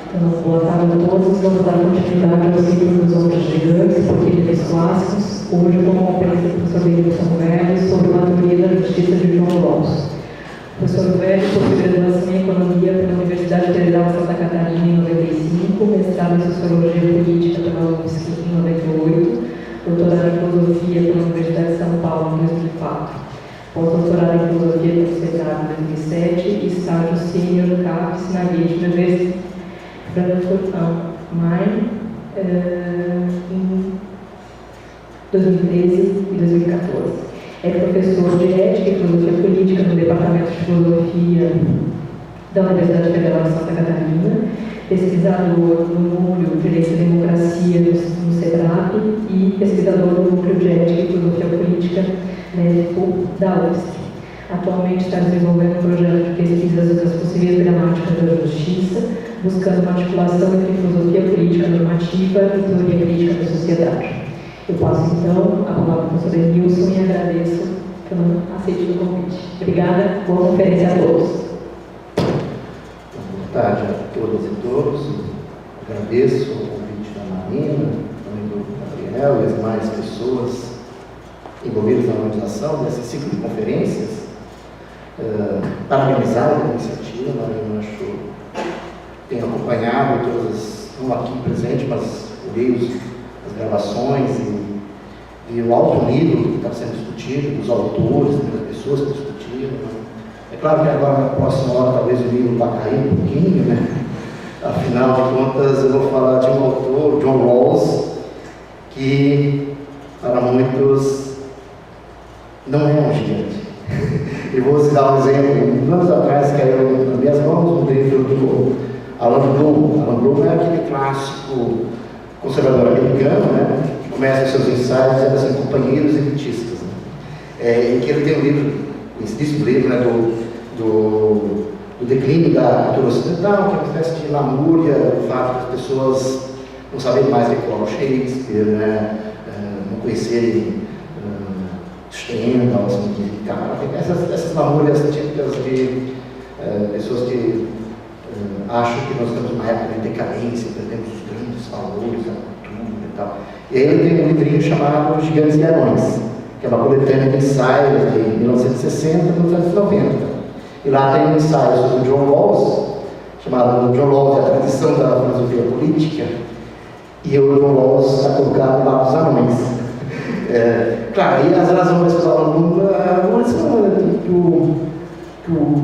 Então, boa tarde a todos. Vamos dar continuidade ao ciclo dos homens gigantes, portugueses clássicos. Hoje, com a conferência do professor Benilson Velho sobre a teoria da justiça de John Rawls. O professor Velho possui graduação em Economia pela Universidade Federal de Santa Catarina em 95, mestrado em Sociologia Política pela UFSC em 98, doutorado em Filosofia pela Universidade de São Paulo em 2004. Pós-doutorado em Filosofia pelo Seminário em 2007 e estágio sênior no CAPES na Gate University Frankfurt am Main em 2013 e 2014. É professor de Ética e Filosofia Política no Departamento de Filosofia da Universidade Federal de Santa Catarina, pesquisador no Núcleo de Direito e Democracia no SEBRAP e pesquisador do Núcleo de Ética e Filosofia Política da UFSC. Atualmente está desenvolvendo um projeto de pesquisa sobre as possíveis gramáticas da justiça, buscando uma articulação entre filosofia política normativa e teoria crítica da sociedade. Eu passo então a palavra ao professor Benilson e agradeço pelo aceite do convite. Obrigada, boa conferência a todos. Boa tarde a todas e todos. Agradeço o convite da Marina, também do Gabriel e as demais pessoas envolvidos na organização desse ciclo de conferências, parabenizar a iniciativa, eu acho, tenho acompanhado todas, não aqui presente, mas olhei as gravações e o alto nível que está sendo discutido, dos autores, das pessoas que discutiram. É claro que agora, na próxima hora, talvez o nível vai cair um pouquinho, né? Afinal de contas, eu vou falar de um autor, John Rawls, que para muitos não é um gigante. Eu vou citar um exemplo. Anos atrás caiu nas minhas mãos um livro do Alan Bloom. Alan Bloom é aquele clássico conservador americano, né? Que começa seus ensaios dizendo assim, companheiros elitistas. Né? Em que ele tem um livro, esse livro, né, do declínio da cultura ocidental, que é uma espécie de lamúria, do fato das pessoas não saberem mais decorar Shakespeare, né? Não conhecerem Stendhal, essas lamúrias típicas de pessoas que acham que nós estamos numa época de decadência, perdemos os grandes valores da cultura e tal. E aí ele tem um livrinho chamado Gigantes e Anões, que é uma coletânea de ensaios de 1960 e 1990. E lá tem um ensaio sobre o John Rawls, chamado John Rawls e a tradição da filosofia política, e o John Rawls está colocado lá dos anões. Claro, e as razões que falam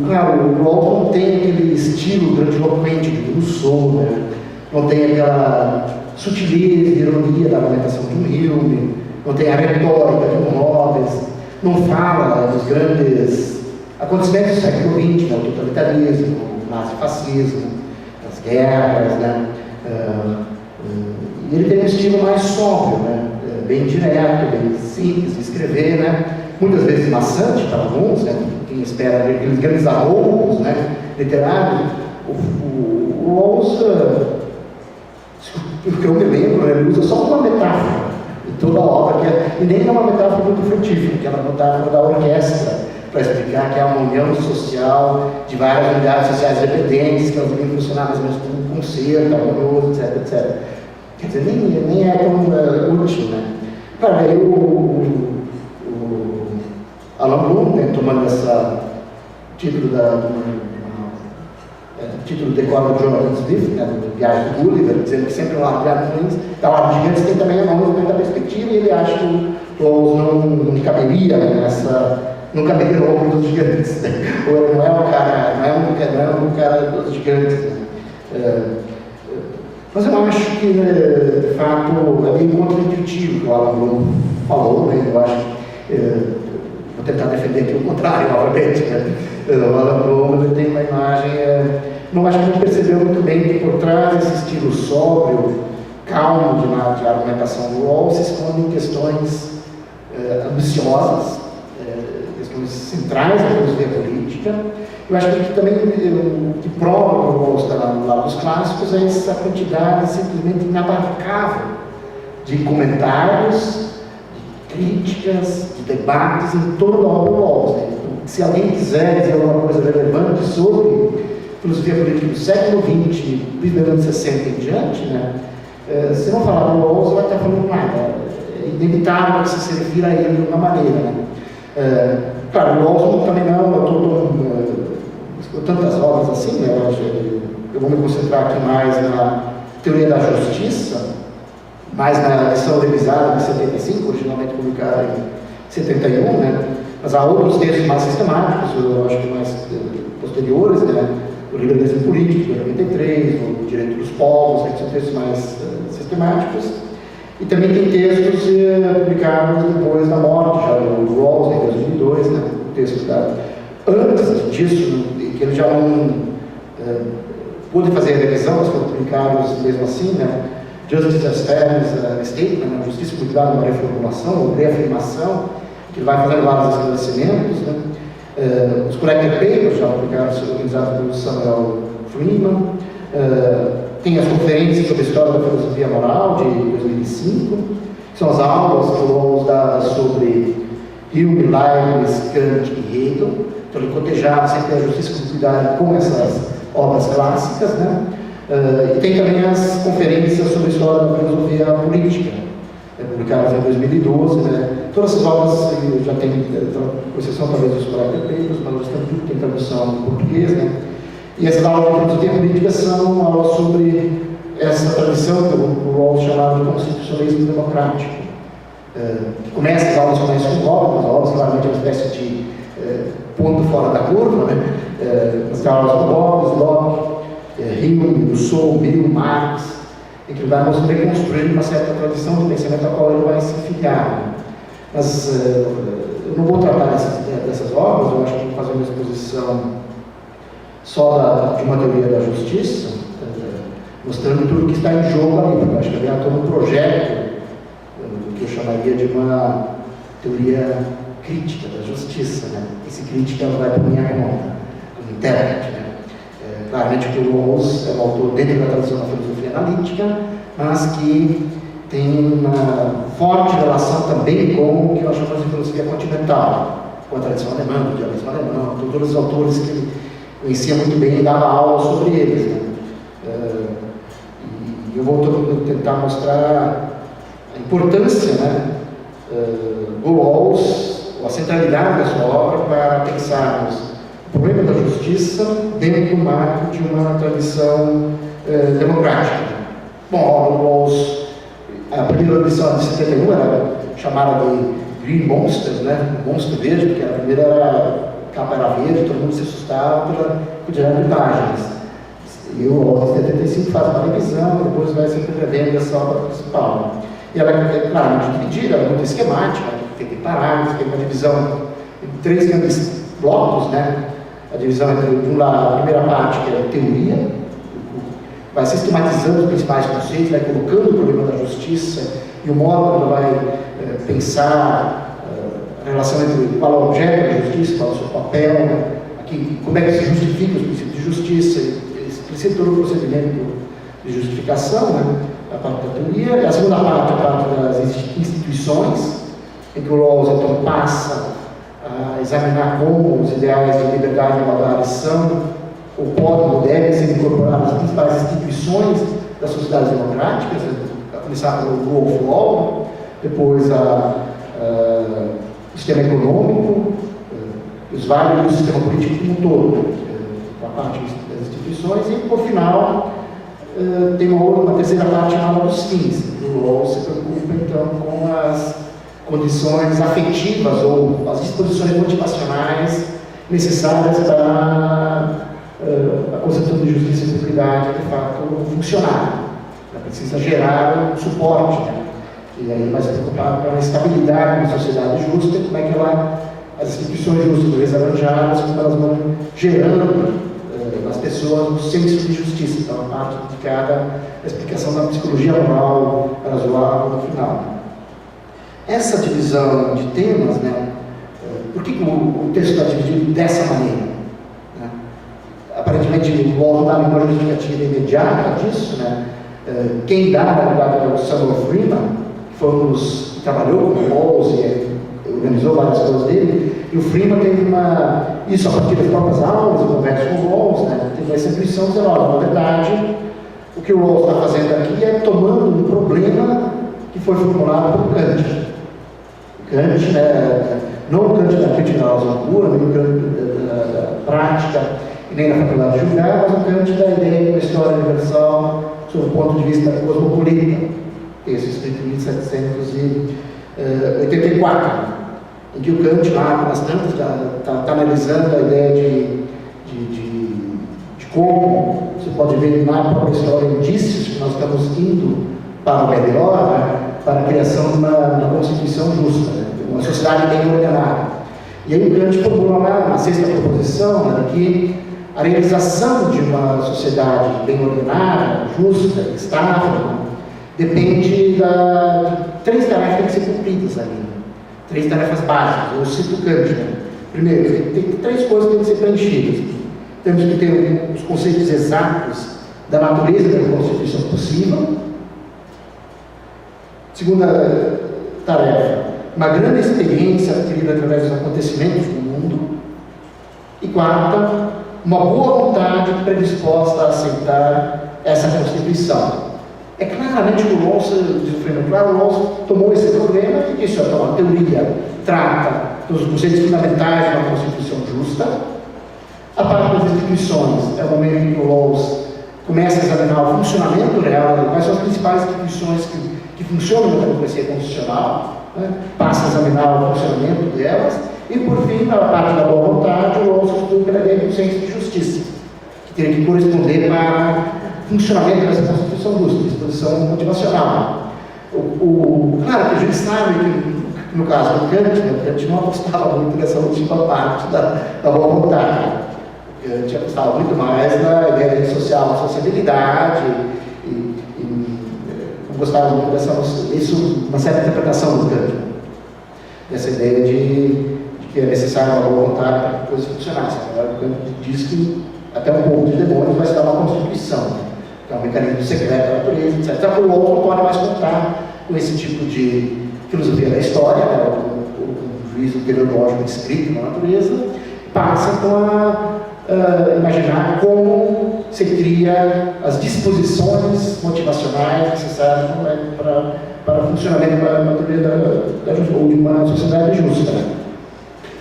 claro, o Rawls não tem aquele estilo grandiloquente de Rousseau, né? Não tem aquela sutileza e ironia da argumentação de um Hume, não tem a retórica de um Hobbes, não fala dos grandes acontecimentos do século XX, né? O totalitarismo, o nazifascismo, as guerras, né? E ele tem um estilo mais sóbrio, né? Bem direto, bem simples de escrever, né? Muitas vezes maçante para alguns, né? Quem espera aqueles grandes arroubos, né? Literários. O Rawls, o que eu me lembro, ele usa só uma metáfora em toda a obra, e nem é uma metáfora muito frutífera, que é uma metáfora da orquestra, para explicar que é uma união social de várias unidades sociais dependentes, que elas devem funcionar mais ou menos como um concerto, harmonioso, etc, etc. Quer dizer, nem é tão útil, né? Claro, aí o Alan Bloom, né, tomando esse título do decoro do Jonathan Swift, né, do Viagem do Gulliver, dizendo que sempre o lado de anões, da lado de gigantes tem também a movimento da perspectiva, e ele acha que o Rawls não caberia nessa, não caberia no ombro dos gigantes, né? Ou ele não é um cara dos gigantes, né? Mas eu acho que, de fato, é bem contra-intuitivo o que o Alan Bloom falou, né? Eu acho vou tentar defender aqui o contrário, novamente, né? O Alan Bloom tem uma imagem, não acho que não percebeu muito bem que por trás desse estilo sóbrio, calmo de argumentação do Rawls se escondem questões ambiciosas, questões centrais da filosofia política. Eu acho que também o que prova o Rawls lá dos clássicos é essa quantidade simplesmente inabarcável de comentários, de críticas, de debates em torno da obra do Rawls. Se alguém quiser dizer alguma coisa relevante sobre filosofia política do século XX, dos anos 60 em diante, né, se não falar do Rawls, vai estar falando nada. É inevitável que se refira a ele de uma maneira. Né. Claro, o Rawls também não, eu tantas obras assim, né, eu vou me concentrar aqui mais na teoria da justiça, mais na lição revisada de 75, originalmente publicada em 71, né, mas há outros textos mais sistemáticos, eu acho que mais posteriores, né, o liberalismo político, de 93, o direito dos povos, que são textos mais sistemáticos, e também tem textos publicados depois da morte, já do Rawls, em 2002, né, o texto antes disso, que ele já não pôde fazer a revisão, mas foram publicados mesmo assim, né, Justice as Fairness Statement, né, Justiça cuidado uma reformulação, ou reafirmação, que vai fazendo vários esclarecimentos, né. Os Collected Papers, já publicados, organizados pelo Samuel Freeman, tem as conferências sobre a história da filosofia moral, de 2005, que são as aulas que o Rawls dá sobre Hume, Leibniz, Kant e Hegel. Então ele cotejava sempre a justiça comunitária com essas obras clássicas, né? E tem também as conferências sobre a história da filosofia política, publicadas em 2012, né? Todas essas obras já tem, com exceção talvez dos Collected Papers, mas tudo tem tradução em português, né? E essas aulas de filosofia política são aulas sobre essa tradição que o Rawls chamava de constitucionalismo democrático. Que começa, as aulas começam com Hobbes, mas Hobbes claramente é uma espécie de ponto fora da curva, né? As aulas do Hobbes, Locke, Hume, Rousseau, Mill, Marx, em que ele vai reconstruir uma certa tradição de pensamento a qual ele vai se filiar. Mas eu não vou tratar dessas obras, eu acho que vou fazer uma exposição só de uma teoria da justiça, mostrando tudo o que está em jogo ali, porque eu acho que ali há todo um projeto que eu chamaria de uma teoria crítica da justiça, né? Esse crítica vai por minha conta, como intérprete, né? Claramente que o Rawls é um autor dentro da tradição da filosofia analítica, mas que tem uma forte relação também com o que nós chamamos de filosofia continental, com a tradição alemã, do idealismo alemão, todos os autores que ele conhecia muito bem e dava aula sobre eles, né? E eu vou tentar mostrar a importância, né, do Rawls, a centralidade da sua obra para pensarmos o problema da justiça dentro do marco de uma tradição democrática. Bom, o Rawls, a primeira edição de 71 era chamada de Green Monsters, né, Monstro Verde, porque a primeira capa era verde, todo mundo se assustava pela quantidade de páginas. E o Rawls de 75 faz uma revisão, depois vai sempre revendo essa obra principal. E ela é claramente dividida, ela é muito esquemática, feita em parágrafos, tem uma divisão em 3 grandes blocos, né? A divisão entre, de um lado, a primeira parte, que é a teoria, vai sistematizando os principais conceitos, vai colocando o problema da justiça e o modo como vai pensar a relação entre qual é o objeto da justiça, qual é o seu papel, né? Aqui, como é que se justifica os princípios de justiça, explicita todo o procedimento de justificação, né? A parte da teoria. A segunda parte, a parte das instituições, em que o Rawls então passa a examinar como os ideais de liberdade e igualdade são ou podem ou devem ser incorporados nas principais instituições das sociedades democráticas, a começar pelo rule of law, depois o sistema econômico, os vários do sistema político como um todo, a parte das instituições, e por final tem uma terceira parte chamada dos fins. O Rawls se preocupa então com as condições afetivas ou as disposições motivacionais necessárias para a concepção de justiça e equidade de fato funcionar. Ela precisa gerar um suporte, né? E aí vai se preocupar com a estabilidade de uma sociedade justa, como é que as instituições justas, uma vez arranjadas, como elas vão gerando nas pessoas um senso de justiça. Então, uma parte dedicada à explicação da psicologia moral razoável no final. Essa divisão de temas, né, por que o texto está dividido dessa maneira? Né? Aparentemente, o Rawls dá uma justificativa imediata disso, né? Quem dá, na verdade, é o Samuel Freeman, que foi um dos que trabalhou com o Rawls e organizou várias coisas dele, e o Freeman teve uma isso a partir das próprias aulas, eu converso com o Rawls, teve essa intuição de dizer, olha, na verdade, o que o Rawls está fazendo aqui é tomando um problema que foi formulado por Kant. Kant, não o Kant da crítica da razão pura, nem o Kant da prática, nem da faculdade de julgar, mas o Kant da ideia de uma história universal sob o ponto de vista cosmopolita. Texto escrito em 1784, em que o Kant, lá, bastante, está analisando a ideia de como se pode ver na própria história indícios que nós estamos indo para o melhor, para a criação de uma constituição justa, uma sociedade bem ordenada. E aí o Kant formula uma sexta proposição, que a realização de uma sociedade bem ordenada, justa, estável, depende de três tarefas que têm que ser cumpridas ali. Três tarefas básicas. Eu cito Kant. Primeiro, tem três coisas que têm que ser preenchidas. Temos que ter os conceitos exatos da natureza da constituição possível. Segunda tarefa, uma grande experiência adquirida através dos acontecimentos do mundo. E quarta, uma boa vontade predisposta a aceitar essa Constituição. É claramente que o Rawls, diz o Freeman Clarke, o Rawls tomou esse problema e disse, então, a teoria trata dos conceitos fundamentais de uma Constituição justa. A parte das instituições é o momento em que o Rawls começa a examinar o funcionamento real, quais são as principais instituições que funcionam na democracia constitucional, passa a examinar o funcionamento delas, e por fim, na parte da boa vontade, o Rawls estuda a ideia do senso de justiça, que teria que corresponder para o funcionamento dessa Constituição justa, disposição motivacional. Claro que a gente sabe que, no caso do Kant não apostava muito nessa última parte da boa vontade. Kant apostava muito mais na ideia de sociabilidade e não gostava muito isso, uma certa interpretação do Kant, dessa ideia de que é necessário uma boa vontade para que coisas funcionassem. Agora, o Kant diz que até um pouco de demônios vai se dar uma constituição, que é um mecanismo secreto da natureza, etc. Então, o outro não pode mais contar com esse tipo de filosofia da história, o juízo teleológico descrito na natureza, passa então a imaginar como se cria as disposições motivacionais necessárias para o funcionamento da natureza ou de uma sociedade justa.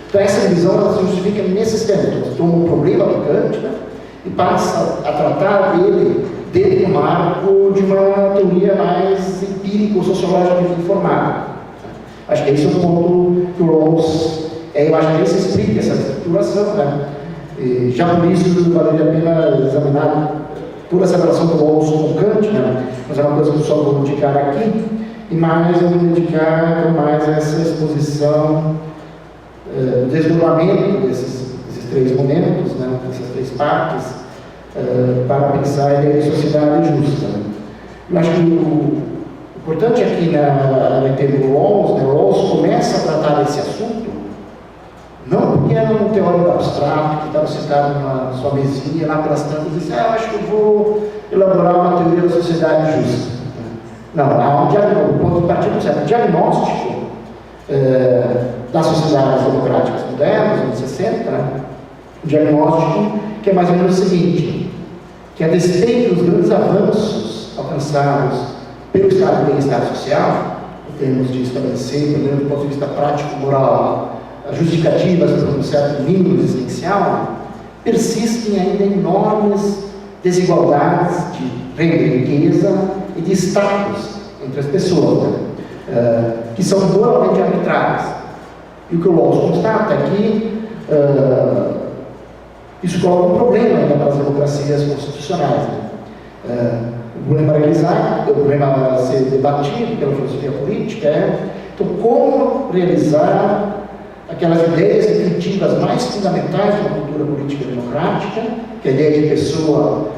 Então, essa visão ela se justifica nesses termos. Toma um problema do Kant e passa a tratar dele dentro do marco de uma teoria mais empírico-sociológica informada. Acho que esse é o ponto que o Rawls, eu acho que esse explica essa estruturação, E já por isso valeria a pena examinar toda essa relação do Rawls com o Kant, mas é uma coisa que eu só vou indicar aqui, e mais eu vou dedicar mais a essa exposição, o desdobramento desses três momentos, dessas três partes, para pensar a ideia de sociedade justa. Eu acho que o importante aqui na ideia do Rawls, o Rawls começa a tratar desse assunto, não porque era um teórico abstrato que estava sentado na sua mesinha, lá pelas tantas, e disse, acho que eu vou elaborar uma teoria da sociedade justa. Não, há um ponto de partida certo, diagnóstico das sociedades democráticas modernas, anos 60, um diagnóstico que é mais ou menos o seguinte, que a despeito dos grandes avanços alcançados pelo estado de bem-estar social, em termos de estabelecer, do ponto de vista prático-moral, as justificativas para um certo mínimo existencial, persistem ainda enormes desigualdades de renda e riqueza e de status entre as pessoas, que são moralmente arbitrárias. E o que o Rawls constata é que isso coloca um problema ainda para as democracias constitucionais. O problema a realizar, o problema a ser debatido pela filosofia política então, como realizar aquelas ideias definitivas mais fundamentais de uma cultura política democrática, que é a ideia de pessoa,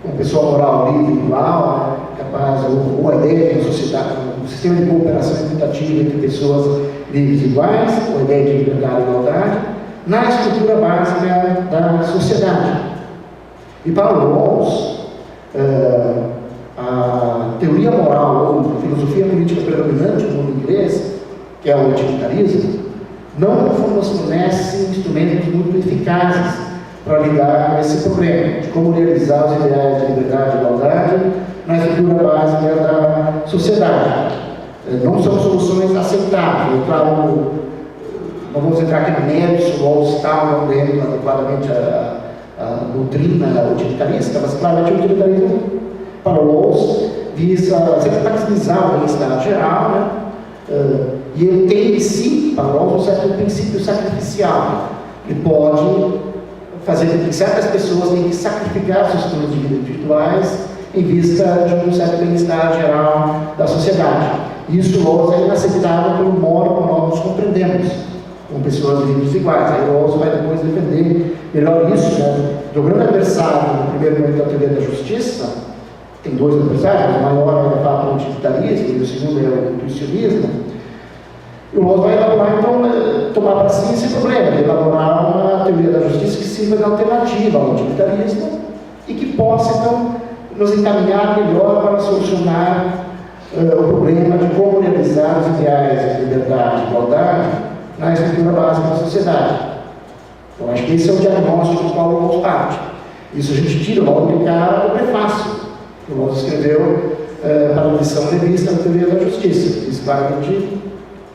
uma pessoa moral livre e igual, capaz, ou a ideia de uma sociedade, um sistema de cooperação equitativa entre pessoas livres e iguais, ou a ideia de liberdade e igualdade, na estrutura básica da sociedade. E para o Rawls, a teoria moral ou a filosofia política predominante no mundo inglês, que é o utilitarismo, não nos fornece instrumentos muito eficazes para lidar com esse problema, de como realizar os ideais de liberdade e igualdade na estrutura básica da sociedade. Não são soluções aceitáveis. Claro, não vamos entrar aqui no mérito se o Rawls está ou não lendo adequadamente a doutrina utilitarista, mas claramente o utilitarismo para o Rawls visa sempre maximizar o bem-estar geral, né? E ele tem em si, para o Rawls, um certo princípio sacrificial, que pode fazer com que certas pessoas tenham que sacrificar seus planos de vida individuais em vista de um certo bem-estar geral da sociedade. E isso, Rawls, é inaceitável pelo modo como nós nos compreendemos, como pessoas livres iguais. Aí Rawls vai depois defender melhor isso, né? O grande adversário no primeiro momento da teoria da justiça, tem dois adversários, o maior é o fato do utilitarismo e o segundo é o intuicionismo. E o Rawls vai elaborar, então, tomar para si esse problema, de elaborar uma teoria da justiça que sirva de alternativa ao utilitarismo e que possa, então, nos encaminhar melhor para solucionar o problema de como realizar os ideais de liberdade e igualdade na estrutura básica da sociedade. Então, acho que esse é o diagnóstico do qual o Rawls parte. Isso a gente tira logo de cara do prefácio que o Rawls escreveu para a edição revista da teoria da justiça. Diz claramente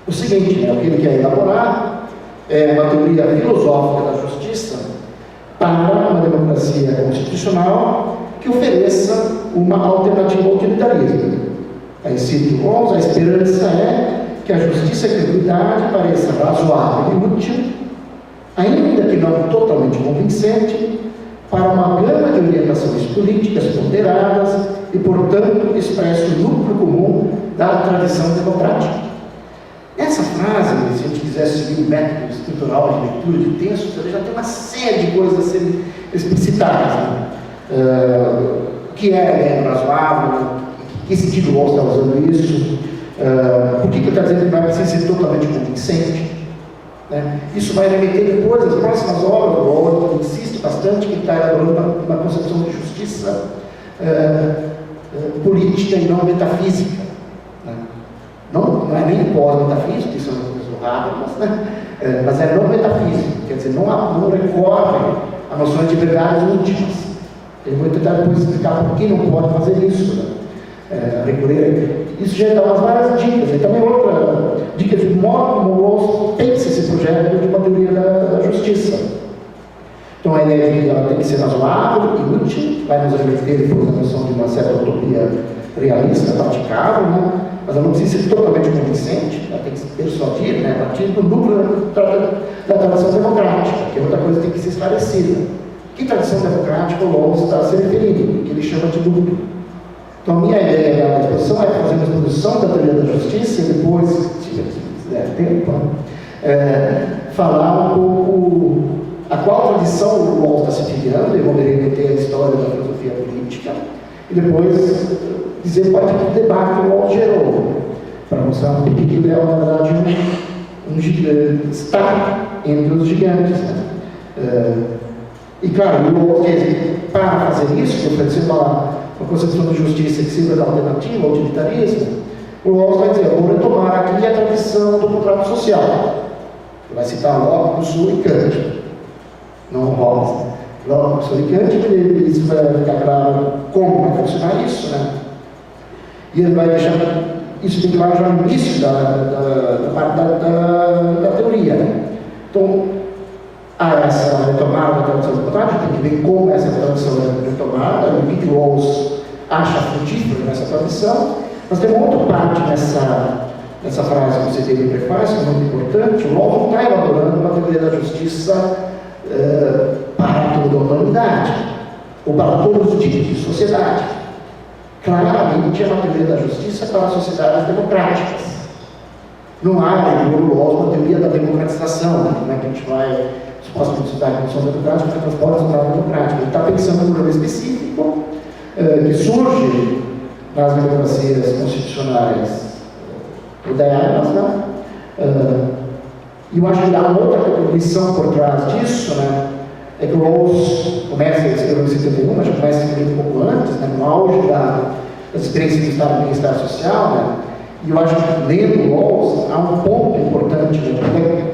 o seguinte, né? O que ele quer elaborar é uma teoria filosófica da justiça para uma democracia constitucional que ofereça uma alternativa ao utilitarismo. Aí cito Rawls: a esperança é que a justiça e a equidade pareça razoável e útil, ainda que não totalmente convincente, para uma gama de orientações políticas ponderadas e, portanto, expresse o núcleo comum da tradição democrática. Essa frase, se a gente quisesse seguir um método estrutural de leitura de textos, já tem uma série de coisas a serem explicitadas. Né? O que é razoável? Que sentido o Rawls está usando isso? Por que ele está dizendo que não é preciso ser totalmente convincente? Né? Isso vai remeter depois às próximas obras. O Rawls insiste bastante que ele está elaborando uma concepção de justiça política e não metafísica. Né? Não é nem pós-metafísica, isso é uma coisa rara, mas é não metafísico, quer dizer, não recorre a noções de verdades últimas. Ele vai tentar depois explicar por que não pode fazer isso. Né? Isso já dá umas várias dicas. E também outra dica de modo como o Rawls pensa esse projeto de uma teoria da justiça. Então a ideia de que ela tem que ser razoável e útil, vai nos remeter depois a noção de uma certa utopia realista, praticável, né? Mas ela não precisa ser totalmente convincente, ela tem que se persuadir, né? A partir do núcleo da tradição democrática, que é outra coisa que tem que ser esclarecida. Que tradição democrática o Rawls está se referindo, que ele chama de núcleo. Então, a minha ideia da exposição é fazer uma exposição da teoria da justiça e depois, se der tempo, falar um pouco a qual tradição o Rawls está se filiando, e vou remeter a história da filosofia política, e depois dizer qual é o debate que o Rawls gerou, para mostrar um pouco que ele é, na verdade, está entre os gigantes. Né? E, claro, o Rawls, para fazer isso, oferecer uma concepção de justiça que sirva de alternativa ao utilitarismo, o Rawls vai dizer: eu vou retomar aqui a tradição do contrato social. Ele vai citar Locke, Rousseau e Kant, não o Rawls. Locke, Rousseau e Kant, isso vai ficar claro como vai funcionar isso, né? E ele vai deixar isso bem claro já no início da parte da teoria. Né? Então, há essa retomada da tradição do contrato, tem que ver como essa tradição é retomada, o que o Rawls acha frutífero nessa tradição. Mas tem uma outra parte nessa frase que você teve no prefácio, muito importante. O Rawls não está elaborando uma teoria da justiça para toda a humanidade, ou para todos os tipos de sociedade. Claramente é uma teoria da justiça para sociedades democráticas. Não há, no Rawls, uma teoria da democratização, né? Como é que a gente vai supostamente estudar a condição democrática, mas transporta a sociedade democrática. Ele está pensando num problema específico que surge nas democracias constitucionais modernas, né? E eu acho que há uma outra lição por trás disso, né? É que o Rawls começa a escrever em 71, mas já começa a escrever um pouco antes, né? No auge das experiências do Estado de bem-estar social, né? E eu acho que lendo o Rawls há um ponto importante, né?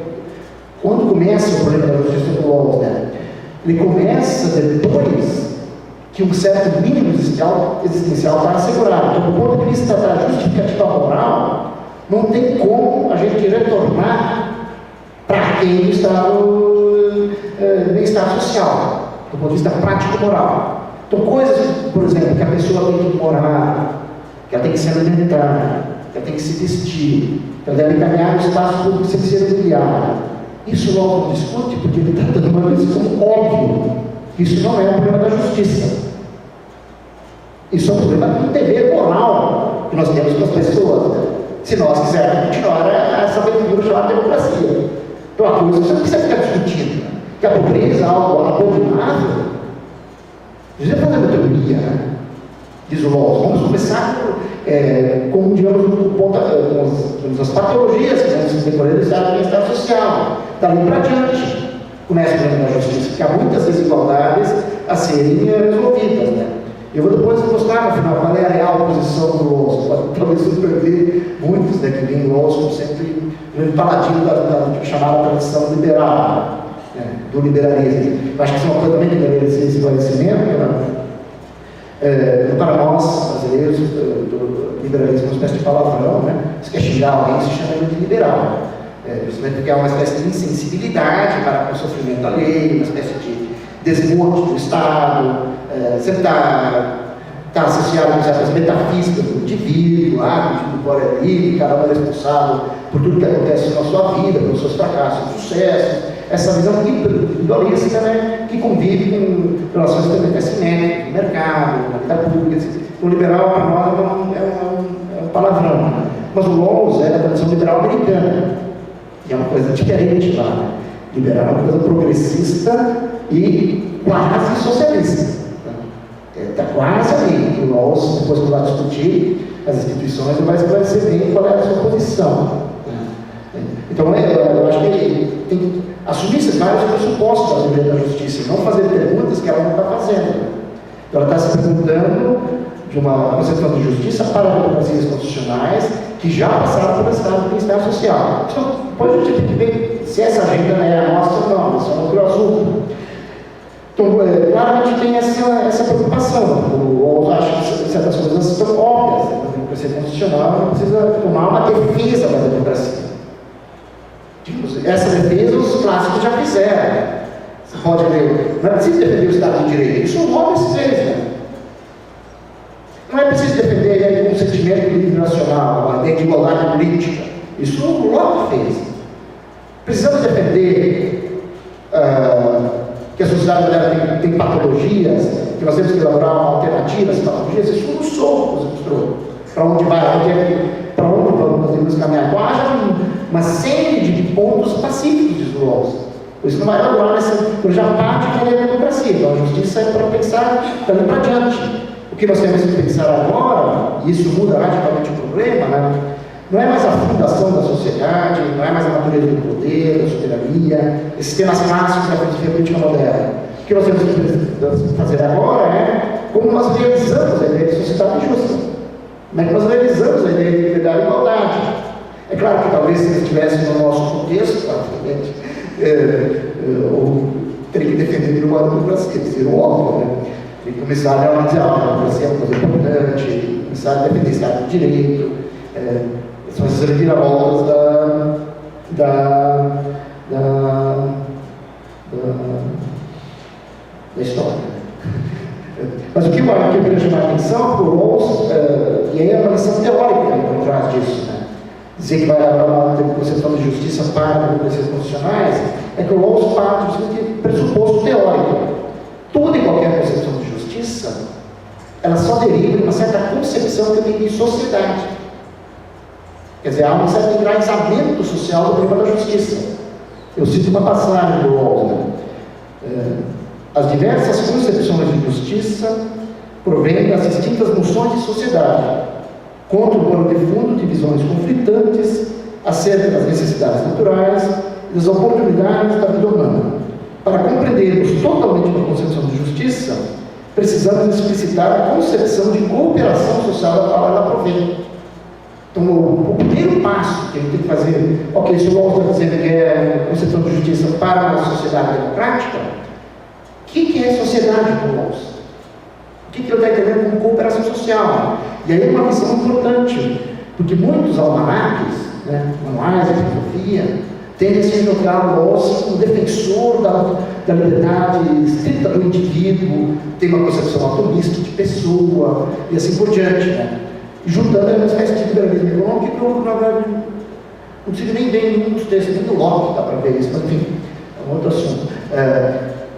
Quando começa o problema da justiça do Rawls, né? Ele começa depois que um certo mínimo existencial está assegurado. Então, do ponto de vista da justificativa moral, não tem como a gente retornar para aquele estado bem-estar social, do ponto de vista prático-moral. Então, coisas, por exemplo, que a pessoa tem que morar, que ela tem que se alimentar, que ela tem que se vestir, que ela deve caminhar no espaço público sem ser humilhada. Isso logo não discute, porque ele está dando uma decisão óbvia. Isso não é um problema da justiça. Isso é um problema do dever moral que nós temos com as pessoas, né? Se nós quisermos continuar essa aventura chamada democracia. Então, a coisa que você não precisa ficar discutindo, né? Que a pobreza é algo abominável. Você fazer uma teoria, né? Diz o Rawls. Vamos começar com, digamos, com as patologias que nós decorremos do estado de bem-estar social. Dali para diante, começa o problema da justiça, porque há muitas desigualdades a serem resolvidas, né? Eu vou depois mostrar no final qual é a real posição do Rawls. Pode talvez surpreender muitos, né, que vêm Rawls como sempre um paladino da chamada tradição liberal, né, do liberalismo. Eu acho que isso é uma coisa também que deveria ser esclarecimento, né? Para nós, brasileiros, do liberalismo é uma espécie de palavrão, né? Se quer xingar alguém, se chama ele de liberal. Justamente porque é uma espécie de insensibilidade para o sofrimento alheio, uma espécie de desmonte do Estado, sempre está associado com certas metafísicas do indivíduo, o fora é livre, cada um é responsável por tudo que acontece na sua vida, pelos seus fracassos e sucessos. Essa visão individualista, né, que convive com relações também assimétricas no mercado, na vida pública. O liberal, para nós, é um palavrão. Né? Mas o Rawls é da tradição liberal americana, que é uma coisa diferente lá. Né? Liberal é uma coisa progressista e quase socialista. Está quase ali. O Rawls, depois que vai discutir as instituições, ele vai esclarecer bem qual é a sua posição. Então, eu acho que ele tem que assumir esses vários pressupostos da teoria da justiça e não fazer perguntas que ela não está fazendo. Então, ela está se perguntando de uma concepção de justiça para democracias constitucionais que já passaram pelo estado de bem-estar social. Então, depois a gente tem que ver se essa agenda é a nossa ou não, isso é um outro assunto. Então, claramente tem essa preocupação. O Rawls acha que certas coisas estão óbvias. A democracia constitucional não precisa tomar uma defesa da democracia. Essa defesa os clássicos já fizeram. Você pode ler, não é preciso defender o Estado de Direito. Isso o Rawls fez, né? Não é preciso defender o consentimento livre nacional, a lei de igualdade política. Isso o Locke fez. Precisamos defender que a sociedade moderna tem patologias, que nós temos que elaborar uma alternativa a essas patologias. Isso o Rousseau nos mostrou. Para onde vai, para onde nós devemos caminhar. Então, haja uma série de pontos pacíficos, diz o Rawls. Por isso não vai elaborar eu já parte da democracia. Então, a justiça é para pensar também para diante. O que nós temos que pensar agora, e isso muda radicalmente o problema, né? Não é mais a fundação da sociedade, não é mais a natureza do poder, da soberania, esses temas clássicos da filosofia política moderna. O que nós temos que fazer agora é como nós realizamos a ideia de sociedade justa. Como é que nós realizamos a ideia de liberdade e igualdade. É claro que talvez se eles estivessem no nosso contexto, praticamente, ou teria que defender uma democracia, que seria óbvio, né? Tem que começar a dizer, a democracia é uma coisa importante, começar a defender o Estado de Direito, são essas reviravoltas da história. Mas o que eu queria chamar a atenção por Rawls, e aí é uma lição teórica por trás disso, né? Dizer que vai haver uma concepção de justiça para democracias constitucionais, é que o Rawls parte de pressuposto teórico. Toda e qualquer concepção de justiça, ela só deriva de uma certa concepção que eu tenho de sociedade. Quer dizer, há um certo enraizamento social do problema da justiça. Eu cito uma passagem do Rawls, né? As diversas concepções de justiça provêm das distintas noções de sociedade, contra o pano de fundo de visões conflitantes acerca das necessidades naturais e das oportunidades da vida humana. Para compreendermos totalmente uma concepção de justiça, precisamos explicitar a concepção de cooperação social da qual ela provém. Então, o primeiro passo que a gente tem que fazer, ok, se o Rawls está dizendo que é concepção de justiça para uma sociedade democrática, o que é sociedade para o Rawls? O que ele está entendendo como cooperação social? E aí uma visão importante, porque muitos almanaques, manuais de filosofia, tendem a se jogar o Rawls como defensor da liberdade estrita do indivíduo, tem uma concepção atomista de pessoa, e assim por diante, juntando uma espécie de liberalismo econômico que, na verdade, não consigo nem ver em muitos textos, nem do Locke dá para ver isso, mas enfim, é um outro assunto.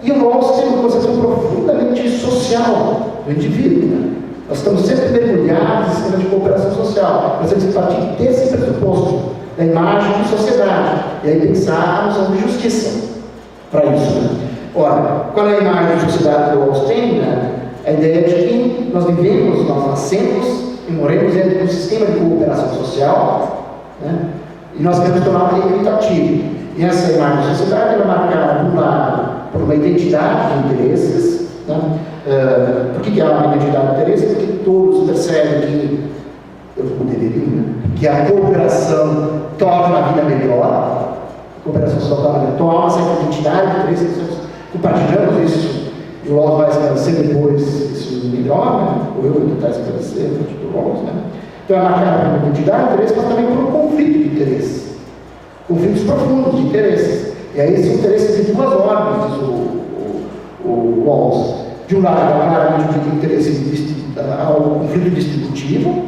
E o Rawls tem uma concepção profundamente social do indivíduo. Nós estamos sempre mergulhados em sistema de cooperação social. Nós temos que partir desse pressuposto, da imagem de sociedade, e aí pensar a noção de justiça para isso. Ora, qual é a imagem de sociedade que o Rawls tem? A ideia de que nós vivemos, nós nascemos e morremos dentro de um sistema de cooperação social, e nós temos que tornar equitativo. E essa imagem de sociedade é marcada, por um lado, por uma identidade de interesses. Por que há uma identidade de interesses? Porque todos percebem que a cooperação torna a vida melhor, a cooperação social torna a vida melhor, torna uma certa identidade de interesses, nós compartilhamos isso, e o Rawls vai esclarecer depois isso melhor, ou eu vou tentar esclarecer do Rawls, Então é marcada por uma identidade de interesses, mas também por um conflito de interesses, conflitos profundos de interesses. E aí esses interesses de duas ordens, diz o Rawls. De um lado, claramente o interesse ao conflito distributivo,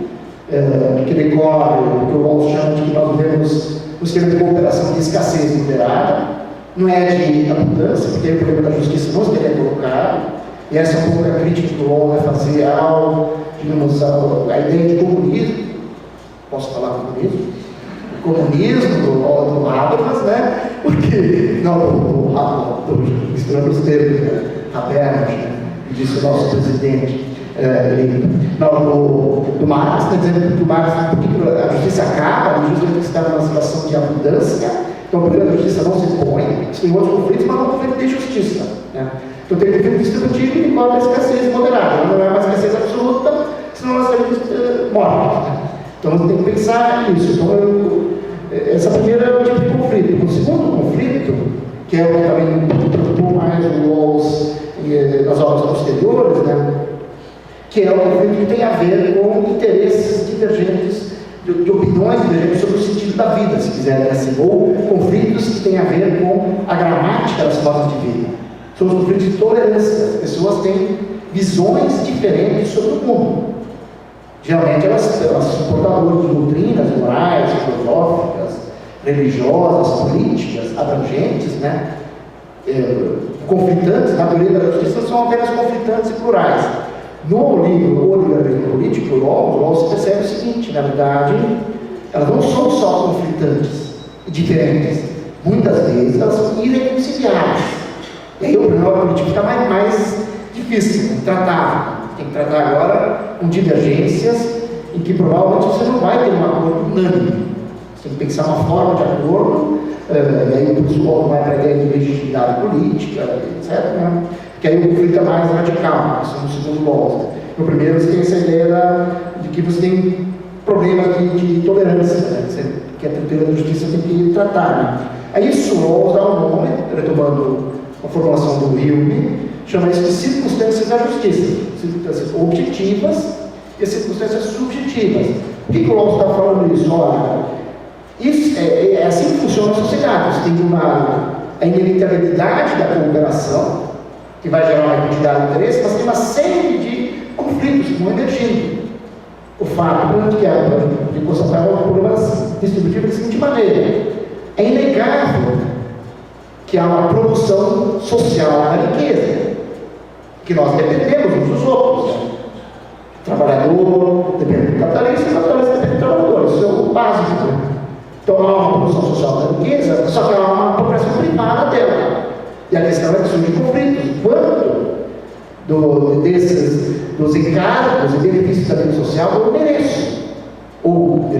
que decorre do que o Rawls chama de que nós vivemos um sistema de cooperação de escassez moderada, não é de abundância, porque o problema da justiça não estaria colocado, e essa é um pouco a crítica que o Rawls vai fazer à ideia de comunismo. Posso falar comunismo? O comunismo do Habermas, porque não, misturando os termos, Habermas, disse o nosso presidente, do Marx, está dizendo que o Marx, porque a justiça acaba, a justiça está numa situação de abundância, então o problema da justiça não se impõe, tem outros conflitos, mas não é um conflito de justiça. Então tem um conflito distributivo que envolve a escassez moderada, não é uma escassez absoluta, senão nós estaríamos mortos. Então nós temos que pensar nisso. Então, essa primeira é o tipo de conflito. O segundo conflito, que é o que também preocupou mais o Rawls nas obras posteriores, que é o conflito que tem a ver com interesses divergentes, de opiniões divergentes sobre o sentido da vida, se quiserem assim, ou conflitos que têm a ver com a gramática das formas de vida. São os conflitos de tolerância. As pessoas têm visões diferentes sobre o mundo. Geralmente elas são portadoras de doutrinas morais, filosóficas, religiosas, políticas, abrangentes, conflitantes. Na teoria da justiça são apenas conflitantes e plurais. No livro O Liberalismo Político, o Rawls percebe o seguinte: na verdade, elas não são só conflitantes e diferentes, muitas vezes elas são irreconciliáveis. E aí o problema político fica mais difícil, intratável. Tem que tratar agora com divergências em que provavelmente você não vai ter um acordo unânime. Você tem que pensar uma forma de acordo, e aí o pessoal vai para a ideia de legitimidade política, etc. Que aí o conflito é mais radical, isso no segundo Rawls. No primeiro você tem essa ideia de que você tem problemas de tolerância, que a tutela da justiça tem que tratar. Aí isso o Rawls dá um nome, retomando a formulação do Hume, chama isso de circunstâncias da justiça, circunstâncias objetivas e circunstâncias subjetivas. Por que o Rawls está falando isso? Olha, isso é assim que funciona a sociedade. Você tem de um lado a inevitabilidade da cooperação, que vai gerar uma quantidade de interesse, mas tem uma série de conflitos que vão emergindo. O fato, que de constatar o problema distributivo da seguinte maneira: é inegável que há uma produção social da riqueza, que nós dependemos uns dos outros. O trabalhador depende do capitalista, e o capitalista depende do trabalhador. Isso é o básico. Então há uma produção social da riqueza, só que há uma apropriação privada dela. E a questão é que surge conflitos. Quanto dos encargos e benefícios da vida social eu mereço? Ou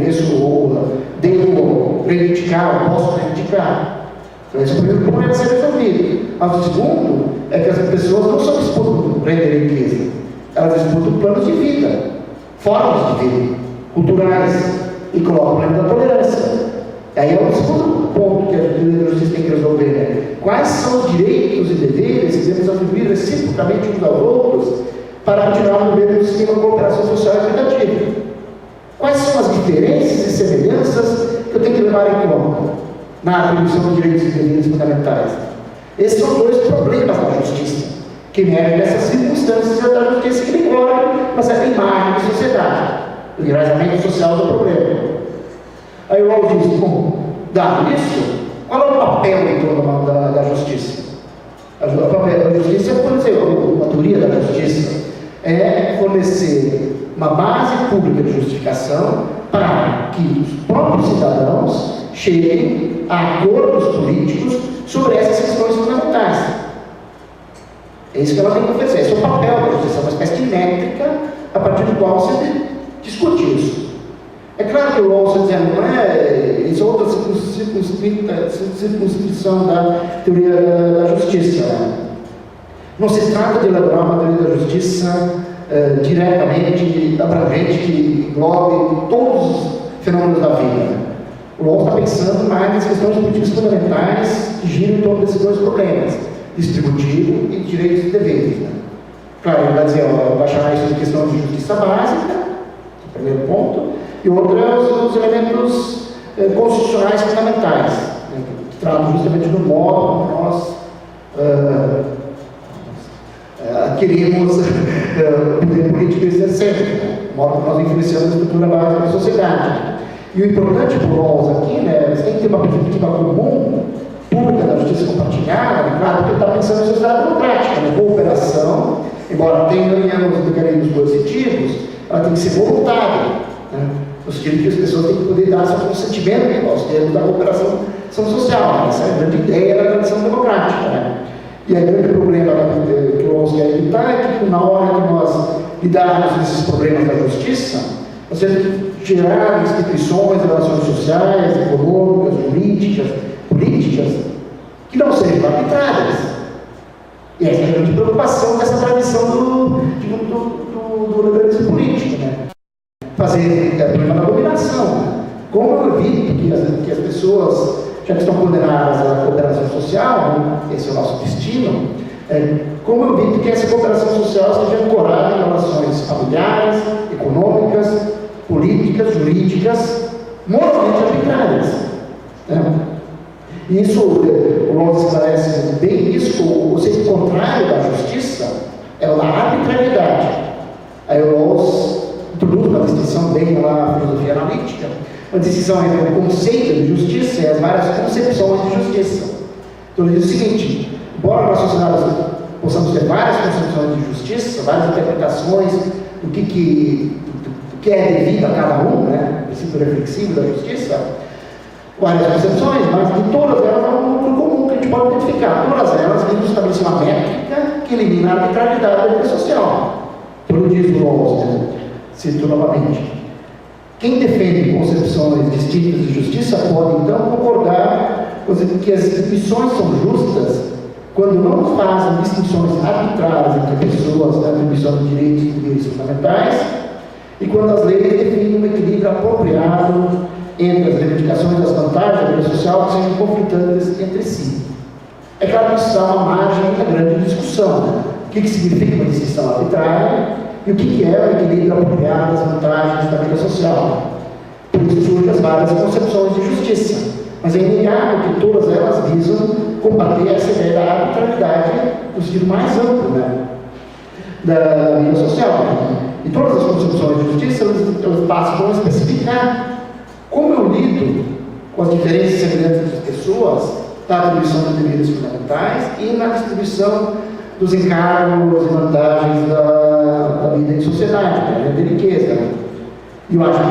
devo reivindicar, ou posso reivindicar? Então esse é o primeiro problema a ser resolvido. Mas o segundo é que as pessoas não só disputam render riqueza, elas disputam planos de vida, formas de vida, culturais, e coloca o problema da tolerância. Aí é o segundo ponto que a teoria da justiça tem que resolver, né? Quais são os direitos e deveres que devemos atribuir reciprocamente uns aos outros para continuar no meio do sistema de cooperação social e equitativa? Quais são as diferenças e semelhanças que eu tenho que levar em conta na atribuição de direitos e deveres fundamentais? Esses são dois problemas da justiça, que emergem dessas circunstâncias da justiça que decorrem uma certa imagem de sociedade, o enraizamento social do problema. Aí o Rawls diz, bom, dado isso, qual é o papel, então, da justiça? O papel da justiça é fornecer, a teoria da justiça é fornecer uma base pública de justificação para que os próprios cidadãos cheguem a acordos políticos sobre essas questões fundamentais. É isso que ela tem que oferecer. Esse é o papel da justiça, uma espécie de métrica a partir do qual se discute isso. É claro que o Rawls está dizendo, não é, isso é outra circunscrição da teoria da justiça. Não se trata de elaborar uma teoria da justiça diretamente, abrangente, que englobe todos os fenômenos da vida. O Rawls está pensando mais nas questões políticas fundamentais que giram em torno desses dois problemas, distributivo e direitos e deveres. Né? Claro, ele vai dizer, vai chamar isso de questão de justiça básica, primeiro ponto, e outro é os elementos constitucionais fundamentais, né, que tratam justamente do modo como nós adquirimos o poder político exercente, né, o modo como nós influenciamos a estrutura básica da sociedade. E o importante para o Rawls aqui, né, você tem que ter uma perspectiva comum, pública da justiça compartilhada, claro, porque ele está pensando em sociedade democrática, né, cooperação, embora tenha os mecanismos coercitivos, ela tem que ser voluntária. Né? No sentido que as pessoas têm que poder dar seu consentimento aos termos da cooperação social. Né? Essa é a grande ideia da tradição democrática. Né? E o grande problema que o Rawls quer evitar é que, na hora que nós lidarmos com esses problemas da justiça, nós temos que gerar instituições, relações sociais, econômicas, políticas, que não sejam arbitrárias. E essa é a grande preocupação dessa tradição do liberalismo político. Né? Fazer problema da dominação. Né? Como eu evito que as pessoas, já que estão condenadas à cooperação social, né? Esse é o nosso destino, como eu evito que essa cooperação social seja ancorada em relações familiares, econômicas, políticas, jurídicas, moralmente arbitrárias. Né? Isso, o Rawls esclarece bem isso, o conceito contrário da justiça é o da arbitrariedade. Aí o Rawls introduz uma distinção bem lá na filosofia analítica, uma distinção entre o conceito de justiça e as várias concepções de justiça. Então ele diz o seguinte, embora na sociedade possamos ter várias concepções de justiça, várias interpretações do que é devido a cada um, né, o princípio reflexivo da justiça, várias concepções, mas de todas elas há um núcleo comum que a gente pode identificar. Todas elas visam estabelecer uma métrica que elimina a arbitrariedade da vida social. Então diz o Rawls, né? Cito novamente. Quem defende concepções distintas de justiça pode então concordar que as instituições são justas quando não fazem distinções arbitrárias entre pessoas na atribuição de direitos e deveres fundamentais e quando as leis definem um equilíbrio apropriado entre as reivindicações das vantagens da vida social que sejam conflitantes entre si. É claro que isso dá uma margem a grande discussão. Né? O que significa uma distinção arbitrária e o que é o equilíbrio apropriado das vantagens da vida social. Por isso surgem as várias concepções de justiça. Mas é inegável que todas elas visam combater essa ideia da arbitrariedade no sentido mais amplo, né, da vida social. Né? E todas as concepções de justiça elas passam a especificar como eu lido com as diferenças e semelhanças das pessoas na atribuição de deveres fundamentais e na distribuição dos encargos e vantagens da vida em sociedade, né, da riqueza. Né? E eu acho que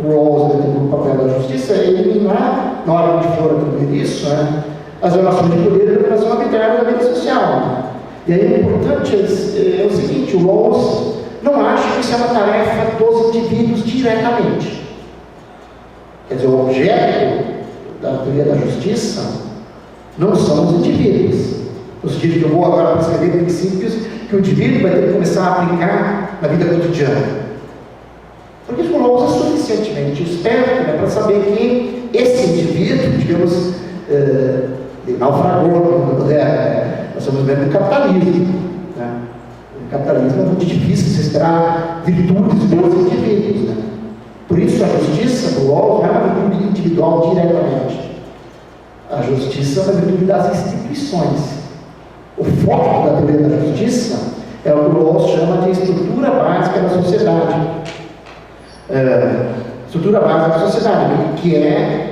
o Rawls, o papel da justiça, é eliminar, na hora que for atribuir isso, né, as relações de poder e a relação arbitrária da vida social. Né? E aí o importante é o seguinte, o Rawls não acha que isso é uma tarefa dos indivíduos diretamente. Quer dizer, o objeto da teoria da justiça não são os indivíduos. No sentido que eu vou agora prescrever princípios que o indivíduo vai ter que começar a aplicar na vida cotidiana. Porque isso o Rawls é suficiente. suficientemente esperto, né, para saber que esse indivíduo, digamos, naufragou no mundo moderno. Nós estamos vendo o capitalismo. Né? O capitalismo é muito difícil de esperar virtudes dos indivíduos. Né? Por isso, a justiça do Rawls não é uma virtude individual diretamente. A justiça é uma virtude das instituições. O foco da teoria da justiça é o que o Rawls chama de estrutura básica da sociedade. Estrutura básica da sociedade, que é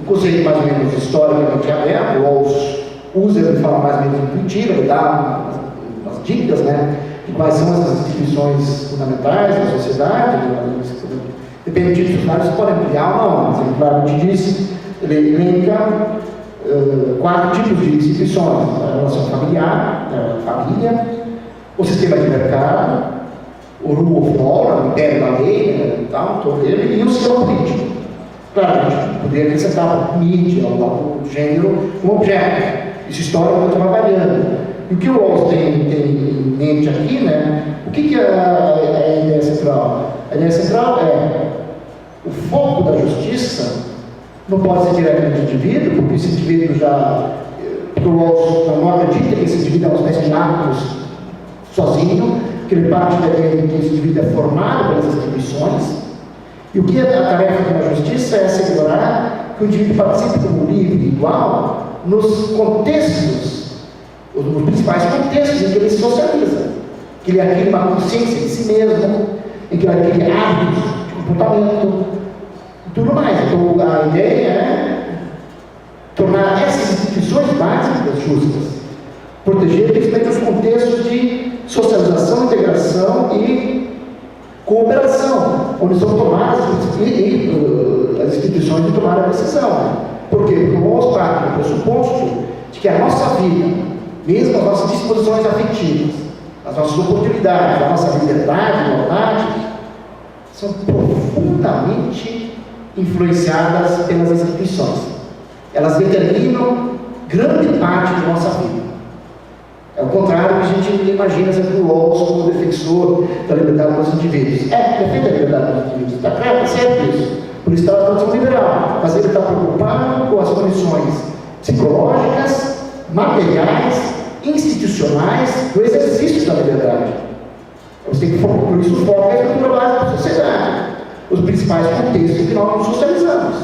um conceito mais ou menos historicamente aberto. O Rawls usa de forma mais ou menos intuitiva, ele dá umas dicas, né, de quais são essas instituições fundamentais da sociedade. Depende de institucionais, podem ampliar ou não, mas ele claramente diz, ele elenca 4 tipos de instituições: a relação familiar, a família, o sistema de mercado, o rule of law, o império da lei, né, e tal, todo ele, e o sistema político. Claro, a gente poderia acrescentar a mídia, o gênero, como objeto. Isso historicamente vai variando. E o que o Rawls tem em mente aqui, né? O que é a ideia central? A ideia central é o foco da justiça não pode ser diretamente do indivíduo, porque esse indivíduo já, porque o Rawls não acredita que esse indivíduo é uma espécie de átomos sozinho, que ele parte da ideia de que esse indivíduo é formado pelas instituições. E o que é a tarefa de uma justiça é assegurar que o indivíduo participe como livre e igual nos contextos, nos principais contextos em que ele se socializa, que ele adquire uma consciência de si mesmo, em que ele adquire hábitos de comportamento e tudo mais. Então a ideia é tornar essas instituições básicas justas, proteger principalmente os contextos de socialização, integração e cooperação, onde são tomadas as instituições de tomar a decisão. Por quê? Porque o Rawls parte do pressuposto de que a nossa vida, mesmo as nossas disposições afetivas, as nossas oportunidades, a nossa liberdade, igualdade, são profundamente influenciadas pelas instituições. Elas determinam grande parte da nossa vida. É o contrário do que a gente imagina sempre o Rawls como defensor da liberdade dos indivíduos. Defende a liberdade dos indivíduos, está claro, é certo isso. Por isso está na tradição liberal. Mas ele está preocupado com as condições psicológicas, materiais, institucionais do exercício da liberdade. Por isso o foco é a estrutura básica da sociedade, os principais contextos que nós nos socializamos.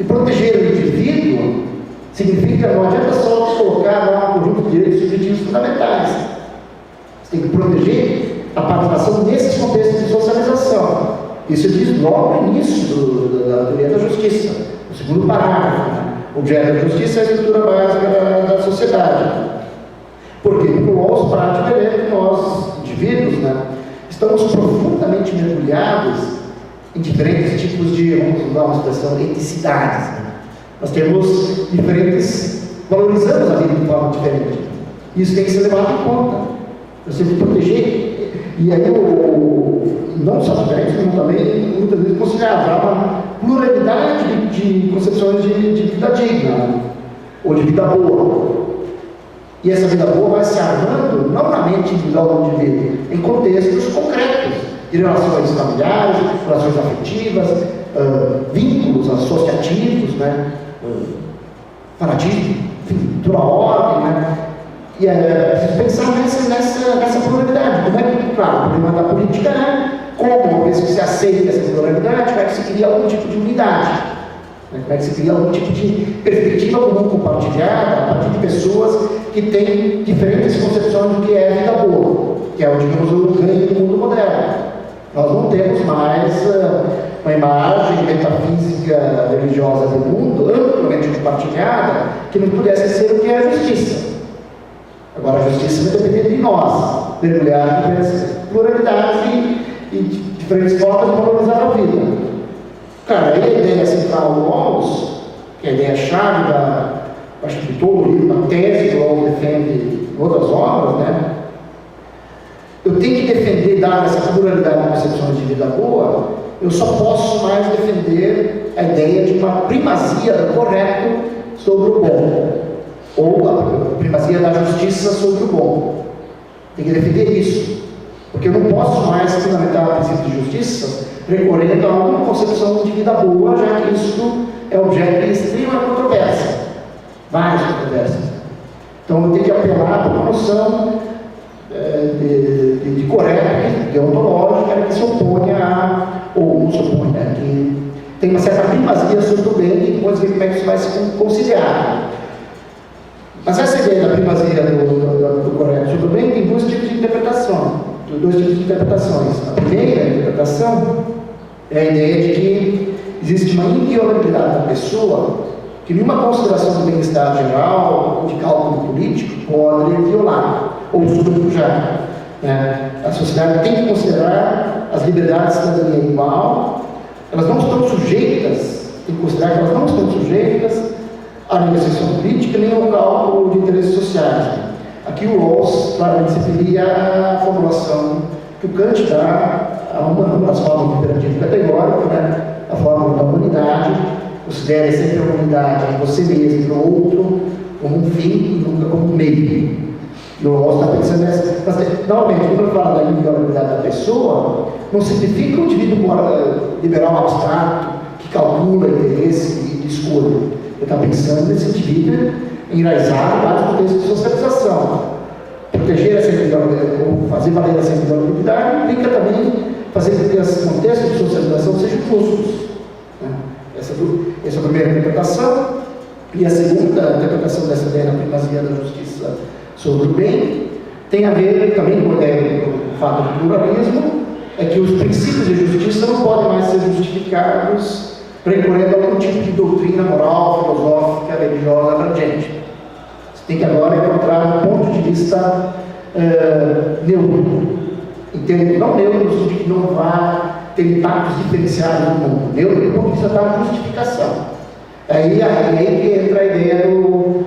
E proteger o indivíduo significa não adianta só colocar lá um conjunto de direitos subjetivos fundamentais. Você tem que proteger a participação nesses contextos de socialização. Isso diz logo no início da teoria da justiça, no segundo parágrafo. Né? O objeto da justiça é a estrutura básica da sociedade. Por quê? Porque o Rawls parte da ideia que nós, indivíduos, né, estamos profundamente mergulhados em diferentes tipos de, vamos usar uma expressão, eticidades. Né? Nós temos diferentes, valorizamos a vida de forma diferente. Isso tem que ser levado em conta. Nós temos que proteger. E aí, não só diferentes, como também, muitas vezes, conciliados. Há uma pluralidade de concepções de vida digna, né? Ou de vida boa. E essa vida boa vai se armando, não na mente individual do indivíduo, em contextos concretos, de relações familiares, relações afetivas, vínculos associativos, né? Fanatismo, enfim, toda a ordem, né? E preciso pensar nessa pluralidade. Como é que, claro, o problema da política é como, uma vez que se aceita essa pluralidade, como é que se cria algum tipo de unidade, né? Como é que se cria algum tipo de perspectiva comum compartilhada a partir de pessoas que têm diferentes concepções do que é a vida boa, que é, digamos, o ganho do mundo moderno. Nós não temos mais uma imagem metafísica religiosa do mundo amplamente compartilhada que não pudesse ser o que é a justiça. Agora, a justiça vai depender de nós, mergulhar em diversas pluralidades e diferentes formas de valorizar a vida. Cara, aí a ideia central do Rawls, que é a ideia-chave acho que de todo o livro, uma tese que o Rawls defende em outras obras, né? Eu tenho que defender, dada essa pluralidade de concepções de vida boa, eu só posso mais defender a ideia de uma primazia do correto sobre o bom. Ou a primazia da justiça sobre o bom. Tem que defender isso. Porque eu não posso mais fundamentar o princípio de justiça recorrendo a uma concepção de vida boa, já que isso é objeto de extrema controvérsia, várias controvérsias. Então eu tenho que apelar para uma noção de correto, deontológica, que se oponha ou não se opõe, né? Que tem uma certa primazia sobre o bem e depois ver como é que isso vai se conciliar. Mas essa ideia da primazia do correto sobre o bem tem dois tipos de interpretações. A primeira interpretação é a ideia de que existe uma inviolabilidade da pessoa que nenhuma consideração do bem-estar geral ou de cálculo político pode violar ou sobrepujar. Né? A sociedade tem que considerar as liberdades da cidadania igual, elas não estão sujeitas, tem que considerar que elas não estão sujeitas à negociação política nem ao cálculo de interesses sociais. Aqui o Rawls claramente se referia à formulação que o Kant dá a uma das formas do imperativo categórico, né? A fórmula da humanidade. Considere sempre a humanidade em você mesmo e no outro como um fim e nunca como um meio. E o Rawls está pensando nessa. Mas, normalmente, quando eu falo da inviolabilidade da pessoa, não significa um indivíduo liberal abstrato que calcula interesse e escolha. Ele está pensando nesse indivíduo enraizado em vários contextos de socialização. Proteger essa inviolabilidade, ou fazer valer essa inviolabilidade, implica também fazer com que esses contextos de socialização sejam justos. Né? Essa é a primeira interpretação. E a segunda interpretação dessa ideia da primazia da justiça sobre o bem tem a ver também com o fato do pluralismo, é que os princípios de justiça não podem mais ser justificados recorrendo a algum tipo de doutrina moral, filosófica, religiosa abrangente. Você tem que agora encontrar um ponto de vista neutro. Não neutro no sentido de que não vai ter impactos diferenciados no mundo. Neutro do ponto de vista da justificação. Aí que entra a ideia do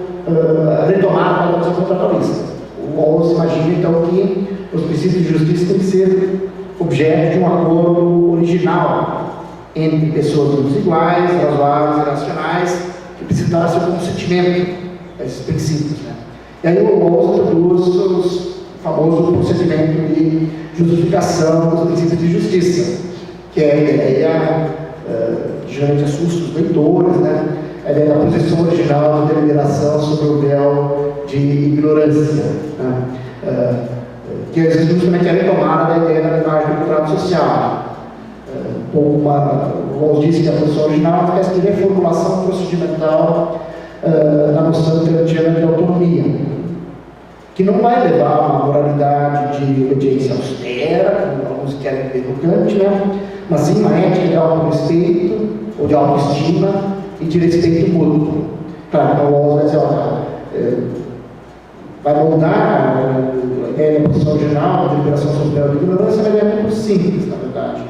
retomar da relação contratualista. O Rawls imagina então que os princípios de justiça têm que ser objeto de um acordo original entre pessoas todos iguais, razoáveis e racionais, que precisam dar seu consentimento a esses princípios. Né? E aí o Rawls introduz o famoso procedimento de justificação dos princípios de justiça, que é a ideia que geralmente assusta os leitores, né? A ideia da posição original de deliberação sobre o véu de ignorância, né? Que existe justamente a retomada da ideia da linguagem do contrato social. O Rawls disse que a posição original é uma espécie de reformulação procedimental da noção kantiana de autonomia, que não vai levar a uma moralidade de obediência austera, como alguns querem ver no Kant, né? Mas sim uma ética de auto-respeito, ou de autoestima e de respeito mútuo. Claro, então o Rawls vai dizer, vai moldar a ideia da posição original, da deliberação sobre o véu de ignorância, mas é muito simples, na verdade.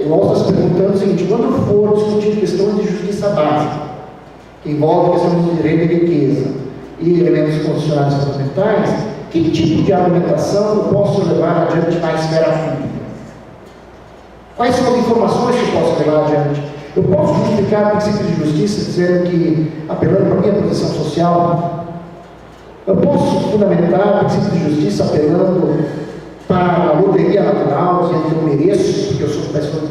O Rawls está se perguntando o seguinte: quando for discutir questões de justiça básica, que envolvem questões de direito e riqueza e elementos constitucionais fundamentais, que tipo de argumentação eu posso levar adiante na esfera pública? Quais são as informações que eu posso levar adiante? Eu posso justificar princípios de justiça dizendo que, apelando para a minha posição social, eu posso fundamentar princípios de justiça apelando para a loteria natural, dizendo que eu mereço, porque eu sou uma pessoa,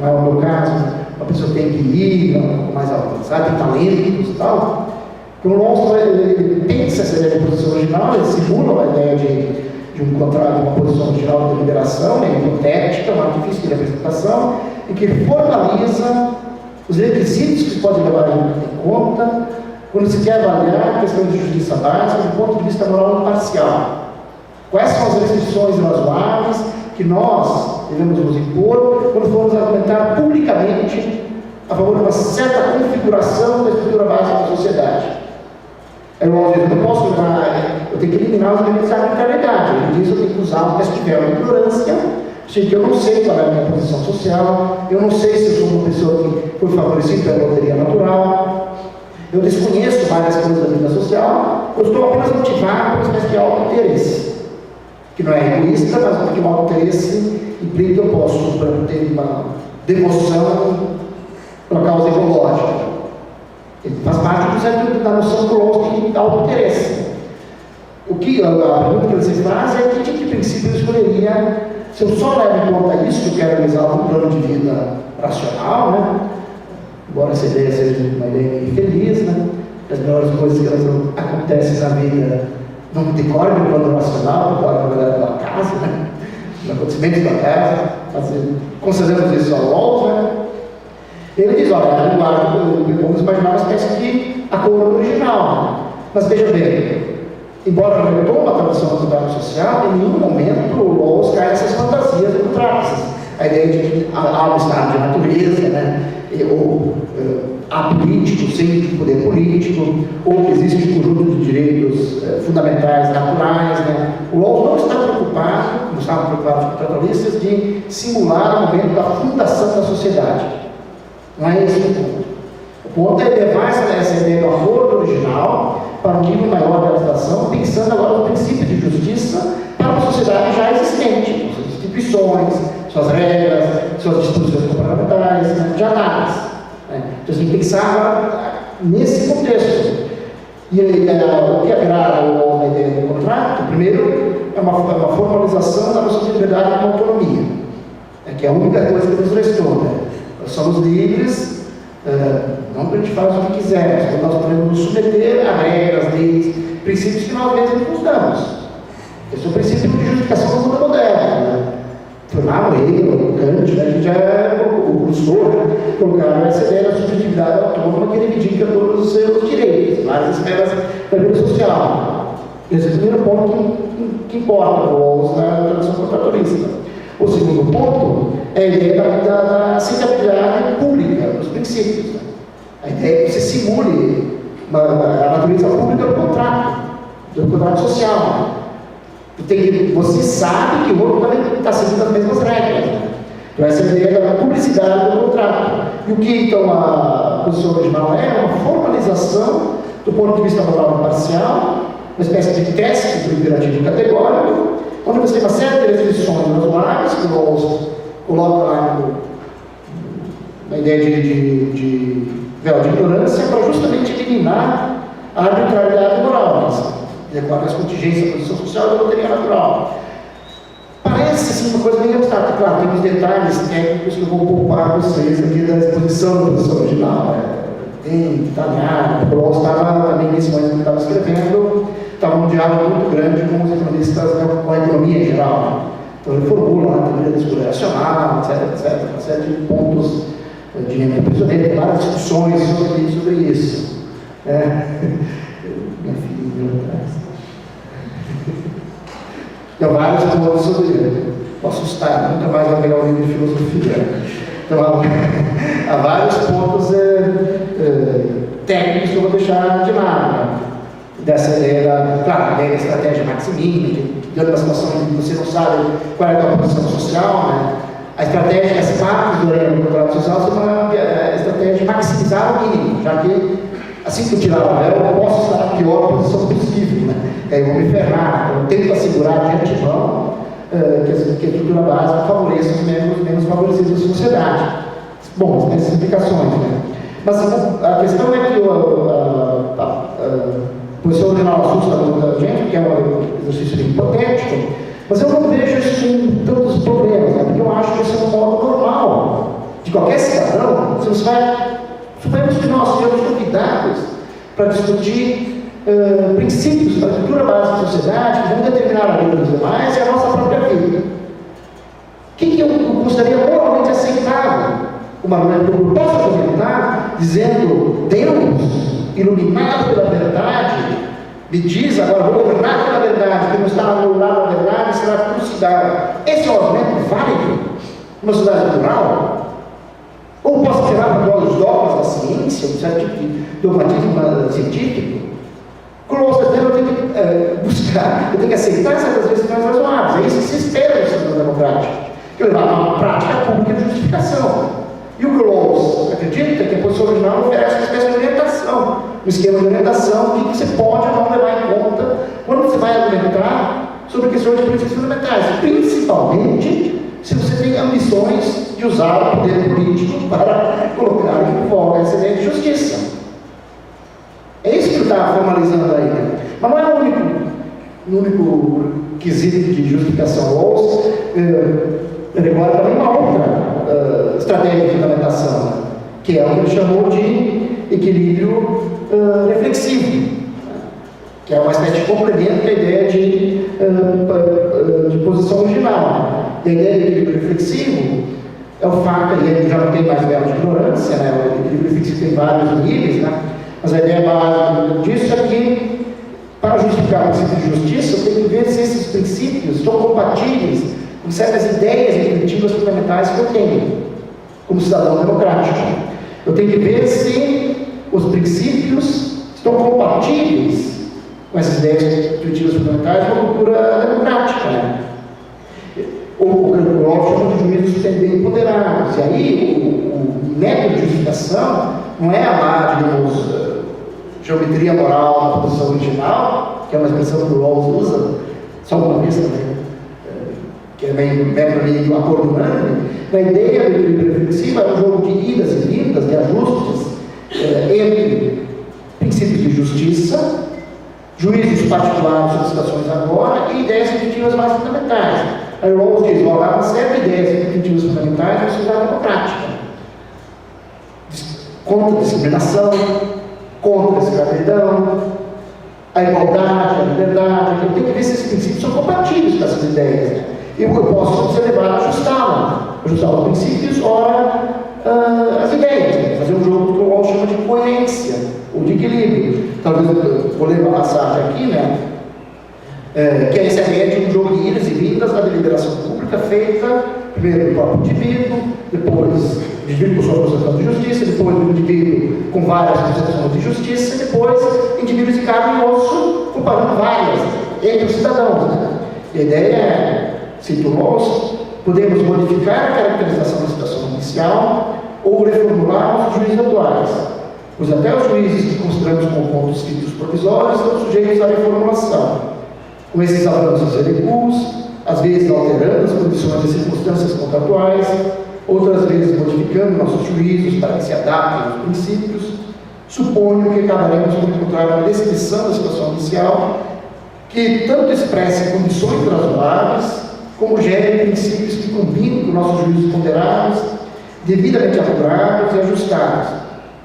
não é o meu caso, uma pessoa tem que ir, mais avançada, tem talentos e tal. Então o Rawls ele pensa essa ideia de posição original, ele simula a ideia de um contrato, uma posição original de deliberação, é hipotética, uma difícil de representação, e que formaliza os requisitos que se podem levar em conta quando se quer avaliar a questão de justiça básica do ponto de vista moral imparcial. Quais são as restrições razoáveis que nós devemos nos impor quando formos argumentar publicamente a favor de uma certa configuração da estrutura básica da sociedade? Eu não posso levar, eu tenho que eliminar os elementos da arbitrariedade. Ele diz que eu tenho que usar o que tiver a ignorância, que eu não sei qual é a minha posição social, eu não sei se eu sou uma pessoa que foi favorecida pela loteria natural, eu desconheço várias coisas da vida social, eu estou apenas motivado por uma espécie de auto-interesse, que não é egoísta, mas porque o auto-interesse implica que eu posso, por exemplo, ter uma devoção pela causa ecológica. Ele faz parte da noção que o Rawls tem de auto-interesse. a pergunta que ele se faz é que tipo de princípio eu escolheria se eu só levo em conta isso, que eu quero realizar um plano de vida racional, né? Embora essa ideia seja uma ideia infeliz, né? As melhores coisas que elas acontecem na vida não decorrem do plano racional, decorrem da casa, né? Os acontecimentos da casa, concedemos isso ao Rawls, né? Ele diz, olha, vamos imaginar uma espécie de acordo original, né? Mas veja bem, embora não retoma a tradição do trabalho social, em nenhum momento o Rawls cai nessas fantasias contrastes. A ideia de que há um estado de natureza, né? Ou há político sem poder político, ou que existe um conjunto de direitos fundamentais naturais, né? O Rawls não está preocupado, como estavam preocupados os contratualistas, de simular o momento da fundação da sociedade. Não é esse o ponto. O ponto é levar essa ideia do acordo original para um nível maior de abstração, pensando agora no princípio de justiça para uma sociedade já existente, suas instituições, suas regras, suas disposições comportamentais, né, de análise. Né? Então, a gente pensava nesse contexto. E o que agrada a ideia do contrato, primeiro, é uma formalização da nossa liberdade como autonomia, que é a única coisa que nos restou. Né? Nós somos livres, não que a gente faça o que quisermos, mas nós podemos nos submeter a regras, leis, princípios que nós mesmos nos damos. Esse é o princípio de justificação do mundo moderno. Né? Foi lá o Kant, né? A gente o Rousseau, colocaram essa ideia da subjetividade autônoma que reivindica todos os seus direitos, várias esferas da vida social. Esse é o primeiro ponto que importa na tradição contratualista. O segundo ponto é a ideia da aceitabilidade pública dos princípios. Né? A ideia é que você simule a natureza pública do contrato social. Né? Você sabe que o outro também está seguindo as mesmas regras. Né? Então, essa é a ideia da publicidade do contrato. E o que, então, a posição original é uma formalização do ponto de vista moral imparcial, uma espécie de teste do imperativo categórico, onde você tem uma série de restrições razoáveis, que o Rawls coloca lá na ideia de véu de ignorância, para justamente eliminar a arbitrariedade moral, de acordo com as contingências da posição social da loteria natural. Parece assim, uma coisa meio abstrata, claro, tem uns detalhes técnicos que eu vou poupar vocês aqui da exposição da posição original. Tem detalhado, o Rawls estava também nesse momento que estava escrevendo, estava num diálogo muito grande com os economistas, com a economia em geral. Né? Então ele formula a teoria da escolha racional, etc., uma série de pontos de René Prisioneiro, várias discussões sobre isso. Minha filha atrás. Tem vários pontos sobre ele. Vou assustar, nunca mais vai pegar um livro de filosofia. Então há vários pontos técnicos que eu vou deixar de lado. Dessa ideia claro, a ideia da estratégia Maximin, que diante da situação em que você não sabe qual é a tua posição social, né? A estratégia, as partes do orelha do contrato social são uma estratégia de maximizar o mínimo, já que assim que eu tirar o véu, eu posso estar na pior posição possível, né? Eu vou me ferrar, eu tento assegurar de antemão que a estrutura básica favoreça os menos favorecidos da sociedade. Bom, tem essas implicações, né? Mas a questão é que o posição original assusta muita gente, porque é um exercício hipotético, mas eu não vejo isso com tantos problemas, né? Porque eu acho que isso é um modo normal de qualquer cidadão. Suponhamos que nós sejamos convidados para discutir princípios da estrutura básica da sociedade que vão determinar a vida dos demais e a nossa própria vida. O que eu consideraria moralmente aceitável? Uma argumento que eu posso argumentar dizendo: Deus, iluminado pela verdade, me diz agora, vou governar pela verdade, quem não está anulado na verdade será crucificado. Esse é um argumento válido numa sociedade natural? Ou posso tirar para os dogmas da ciência, um certo tipo de dogmatismo científico? Com o certeza eu tenho que buscar, eu tenho que aceitar certas restrições razoáveis. É isso que se espera do sistema democrático, que levar a uma prática pública de justificação. E o Rawls acredita que a posição original oferece uma espécie de orientação, um esquema de orientação, o que você pode ou não levar em conta quando você vai argumentar sobre questões de princípios fundamentais, principalmente se você tem ambições de usar o poder político para colocar em voga essa ideia de justiça. É isso que ele está formalizando aí, né? Mas não é o único no único quesito de justificação Rawls, regula também uma outra estratégia de fundamentação, né? Que é o que ele chamou de equilíbrio reflexivo, que é uma espécie de complemento da ideia de posição original. Né? E a ideia de equilíbrio reflexivo é o fato, e ele já não tem mais grau de ignorância, né? O equilíbrio reflexivo tem vários níveis, né? Mas a ideia básica disso é que, para justificar o princípio de justiça, eu tenho que ver se esses princípios estão compatíveis com certas ideias reflexivas fundamentais que eu tenho, como cidadão democrático. Eu tenho que ver se os princípios estão compatíveis com essas ideias reflexivas fundamentais com a cultura democrática, né? O Rawls chama de juízos bem ponderados. E aí, o método de justificação não é lá, digamos, geometria moral da posição original, que é uma expressão que o Rawls usa, só uma vez também, que é meio acordo unânime. A ideia do equilíbrio reflexivo é um jogo de idas e vindas, de ajustes entre princípios de justiça, juízos particulares sobre situações agora e ideias reflexivas mais fundamentais. Aí o Rawls diz: há uma série de ideias reflexivas fundamentais na sociedade democrática. Contra a discriminação, contra a escravidão, a igualdade, a liberdade. Eu tenho que ver se esses princípios são compatíveis com essas ideias. Né? Eu posso ser levado a ajustar os princípios, ora as ideias. Né? Fazer um jogo que o Rawls chama de coerência, ou de equilíbrio. Talvez eu vou ler uma passagem aqui, né? Que é essa ideia de um jogo de idas e vindas da deliberação pública feita, primeiro, do próprio indivíduo, depois o indivíduo com sua concepção de justiça, depois o indivíduo com várias concepções de justiça, e depois indivíduos de carne e osso, comparando várias entre os cidadãos. Né? E a ideia é, cito Rawls, podemos modificar a caracterização da situação inicial ou reformular os juízes atuais, pois até os juízes que consideramos como pontos fixos provisórios estão sujeitos à reformulação. Com esses avanços e recuos, às vezes alterando as condições e circunstâncias contratuais, outras vezes modificando nossos juízos para que se adaptem aos princípios, suponho que acabaremos por encontrar uma descrição da situação inicial que tanto expresse condições razoáveis, como gere princípios que combinem com nossos juízos ponderados, devidamente apurados e ajustados,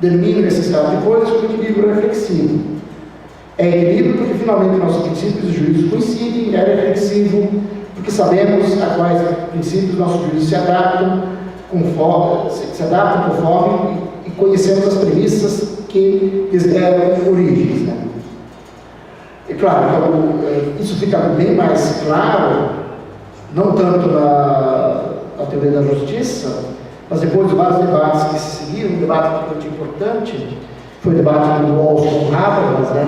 determinam esse estado de coisas como equilíbrio reflexivo. É equilíbrio porque finalmente nossos princípios e juízos coincidem, é reflexivo porque sabemos a quais princípios nossos juízos se adaptam conforme e conhecemos as premissas que lhes deram origens. Né? E claro, então, isso fica bem mais claro, não tanto na teoria da justiça, mas depois de vários debates que se seguiram, um debate bastante importante, foi o debate do Rawls com Habermas, né?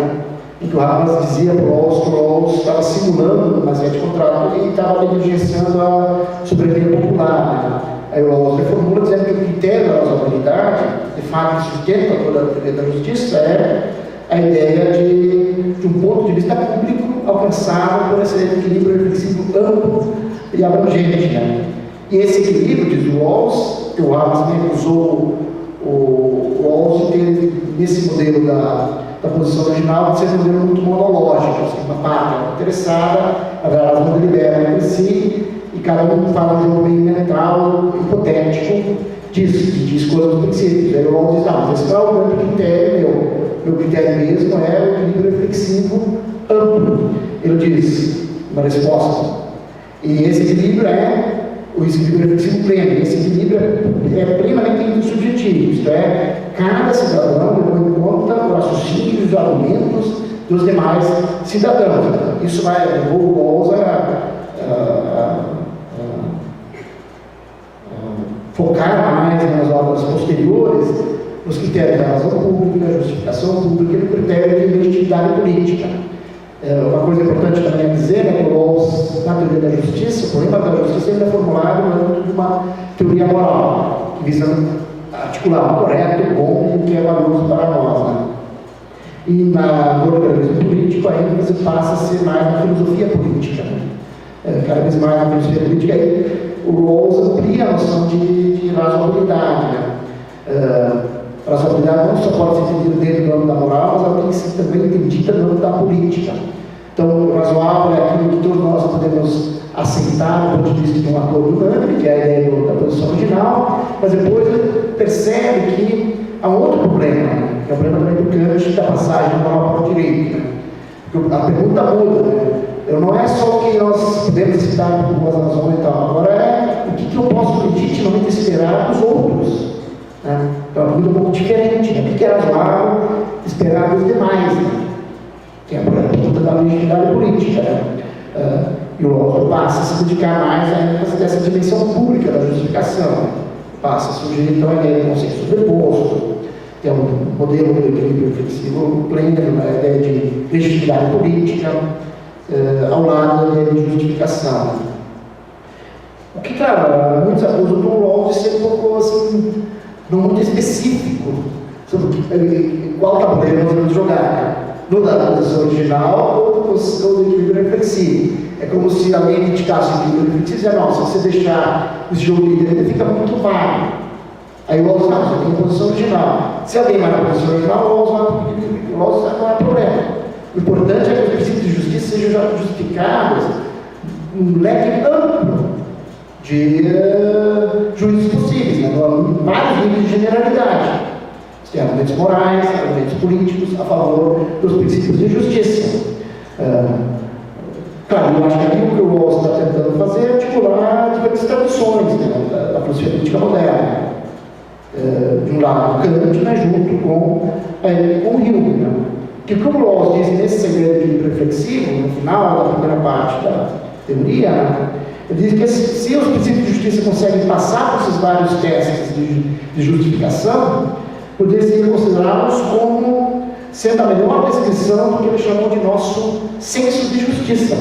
em que o Habermas dizia para o Rawls que o Rawls estava simulando uma série de contrato e estava negligenciando a soberania popular. Né? Aí o Rawls reformula dizendo que o critério da razoabilidade, de fato, sustenta toda a teoria da justiça, é a ideia de um ponto de vista público alcançado por esse equilíbrio reflexivo amplo e abrangente. Né? E esse equilíbrio, diz o Rawls, que o Habermas acusou o Rawls de ter, nesse modelo da posição original, de ser um modelo muito monológico, assim, uma parte interessada, elas não deliberam entre si, e cada um fala um jogo meio mental, hipotético, de escolha dos princípios. Aí o Rawls diz: não, mas esse não é o grande critério meu critério mesmo é o equilíbrio reflexivo amplo. Ele diz, uma resposta, e esse equilíbrio é o equilíbrio reflexivo pleno. Esse equilíbrio é plenamente subjetivo, isto é, cada cidadão levou em conta o raciocínio e os argumentos dos demais cidadãos. Isso vai levar o Rawls a focar mais nas obras posteriores nos critérios da razão pública, da justificação pública e no critério de legitimidade política. Uma coisa importante também a dizer é que o Rawls, na teoria da justiça, o problema da justiça ainda é formulado no âmbito de uma teoria moral, que visa articular o correto, o bom e o que é valioso para nós. Né? E no organismo político, a ênfase passa a ser mais na filosofia política. Né? Cada vez mais na filosofia política, aí o Rawls amplia a noção de razoabilidade. Né? A razoabilidade não só pode ser entendida dentro do âmbito da moral, mas ela tem que ser também entendida no âmbito da política. Então, o razoável é aquilo que todos nós podemos aceitar do ponto de vista de um acordo unânime, que é a ideia da posição original, mas depois percebe que há um outro problema, que é o problema também do Kant, da passagem do moral para o direito. Porque a pergunta muda, né? Não é só o que nós podemos citar por boas razões e tal, agora é o que eu posso legitimamente esperar dos outros. Né? Então é uma pergunta um pouco diferente, né? O que é razoável esperar dos demais? Né? Que é a pergunta da legitimidade política. Né? E o Locke passa a se dedicar mais à ênfase dessa dimensão pública da justificação. Passa a surgir então a ideia do conceito sobreposto, que é um modelo do equilíbrio reflexivo pleno, a ideia de legitimidade política, ao lado da ideia de justificação. O que, claro, muitos acusam do Locke de ser um pouco assim, não muito específico sobre qual tabuleiro nós vamos jogar. No da posição original ou do equilíbrio reflexivo. É como se alguém criticasse o equilíbrio reflexivo e dizia, não, se você deixar esse jogo líder, ele fica muito vago. Aí o Locke não, você tem a posição original. Se alguém vai na posição original, o Locke não é problema. O importante é que os princípios de justiça sejam justificados num leque amplo de juízos possíveis, né? Vários níveis de generalidade. Tem argumentos morais, argumentos políticos a favor dos princípios de justiça. Claro, eu acho que aquilo que o Rawls está tentando fazer é articular diferentes tradições, né, da filosofia política moderna. De um lado, Kant, né, junto com Hume. Né? Que como o Rawls diz nesse segredo de equilíbrio reflexivo, no final da primeira parte da teoria, né, ele diz que se os princípios de justiça conseguem passar por esses vários testes de justificação, poderia considerá-los como sendo a melhor descrição do que ele chamou de nosso senso de justiça,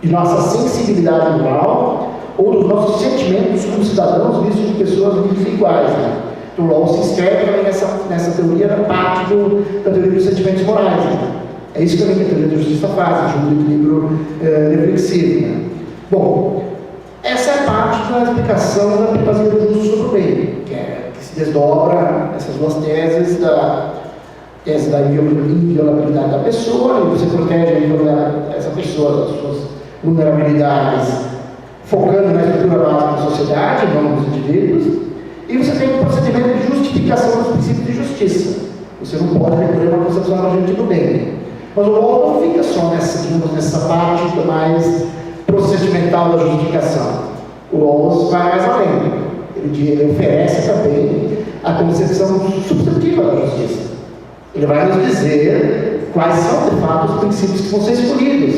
de nossa sensibilidade moral ou dos nossos sentimentos como cidadãos vistos de pessoas livres e iguais. Né? Então, Rawls se inscreve também nessa teoria da parte da teoria dos sentimentos morais. Né? É isso também que a teoria da justiça faz, junto do equilíbrio reflexivo. Né? Bom, essa é parte da explicação da primazia do justo sobre o bem, que se desdobra essas duas teses, da tese da inviolabilidade da pessoa, e você protege essa pessoa das suas vulnerabilidades, focando na estrutura básica da sociedade, não nos indivíduos, e você tem um procedimento de justificação dos princípios de justiça. Você não pode recorrer a uma concepção agente do bem. Mas o Rawls não fica só nessa parte mais procedimental da justificação. O Rawls vai mais além. Ele oferece também a concepção substantiva da justiça. Ele vai nos dizer quais são, de fato, os princípios que vão ser escolhidos,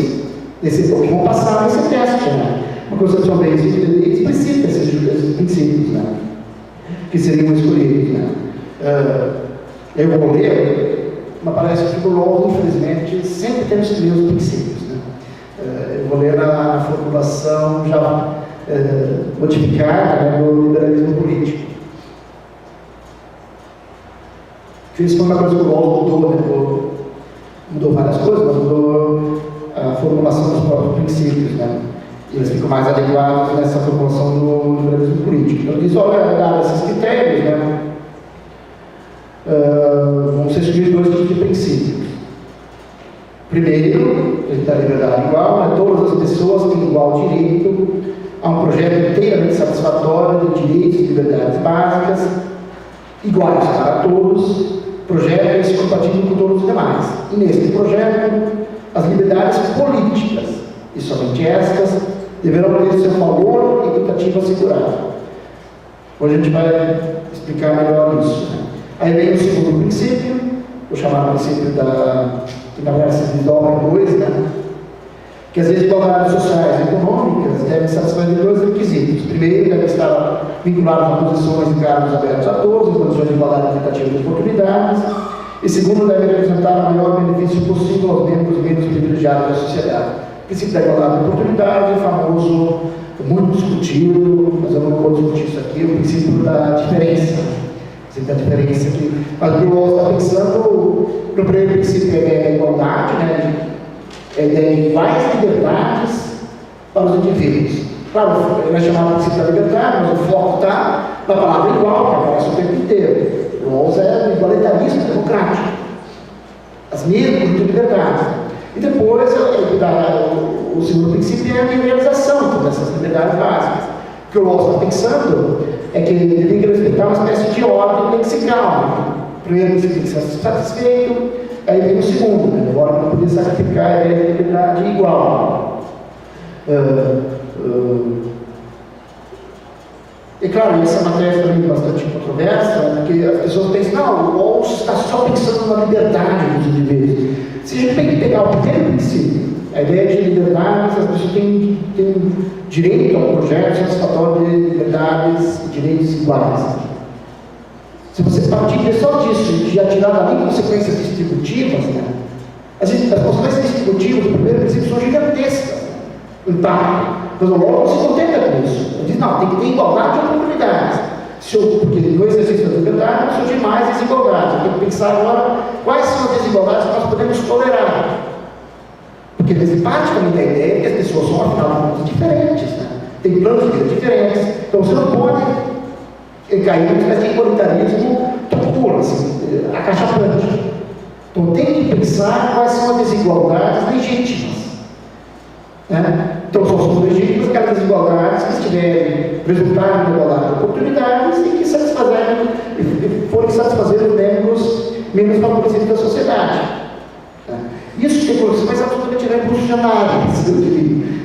que vão passar nesse teste. Né? Uma concepção bem explicita esses princípios, né? Que seriam escolhidos. Né? Eu vou ler, mas parece que o Rawls, infelizmente, sempre temos que ler os princípios. Né? Eu vou ler na formulação já modificada, né, do liberalismo político. Isso foi uma coisa que o Rawls mudou, né? Mudou várias coisas, mas mudou a formulação dos próprios princípios, né? E eles ficam mais adequados nessa formulação do liberalismo político. Então, diz: olha, dados esses critérios, né, vão ser escolhidos dois tipos de princípios. Primeiro, da liberdade igual, né? Todas as pessoas têm igual direito a um projeto inteiramente satisfatório de direitos e liberdades básicas, iguais para todos, projetos compatíveis com todos os demais. E nesse projeto, as liberdades políticas, e somente estas, deverão ter seu valor e equitativo assegurado. Hoje a gente vai explicar melhor isso. Né? Aí vem o segundo princípio, vou chamar o princípio que na verdade se desdobra em dois, né? Que as desigualdades sociais e econômicas devem satisfazer dois requisitos. Primeiro, devem estar vinculados a posições e cargos abertos a todos, em condições de igualdade equitativa de oportunidades. E segundo, devem representar o maior benefício possível aos membros menos privilegiados da sociedade. O princípio da igualdade de oportunidade é famoso, muito discutido, mas eu não vou discutir isso aqui, o princípio da diferença. O princípio da diferença que o Rawls está pensando no primeiro princípio, é a igualdade, né? É de iguais liberdades para os indivíduos. Claro, ele vai chamar de princípio da liberdade, mas o foco está na palavra igual, que aparece o tempo inteiro. O Rawls é um igualitarismo democrático. As mesmas liberdades. E depois, o segundo princípio é a realização dessas liberdades básicas. O que o Rawls está pensando é que ele tem que respeitar uma espécie de ordem lexical. O primeiro princípio tem que ser satisfeito, aí vem o segundo, né? Agora não podia sacrificar a ideia de liberdade igual. E claro, essa matéria também é bastante controversa, porque as pessoas pensam, não, o Rawls está só pensando na liberdade dos indivíduos. Se a gente tem que pegar o primeiro princípio, a ideia de liberdade, as pessoas têm direito ao projeto satisfatório de liberdades e direitos iguais. Se você partir só disso e já tirar dali consequências distributivas, né? As consequências distributivas do primeiro princípio são gigantescas, impacto. Mas o Rawls não se contenta com isso. Ele diz, não, tem que ter igualdade de oportunidades. Porque no exercício da liberdade não surgem mais desigualdades. Eu tenho que pensar agora quais são as desigualdades que nós podemos tolerar. Porque eles partem também da ideia que as pessoas são, afinal, diferentes, né? Tem planos de vida diferentes. Então você não pode cair numa espécie de igualitarismo puro, assim, acachapante. Então tem que pensar quais são as desigualdades legítimas. Né? Então são legítimas aquelas desigualdades que estiverem resultado da igualdade de oportunidades e que forem satisfazer os membros menos favorecidos da sociedade. Isso tem condições absolutamente revolucionárias,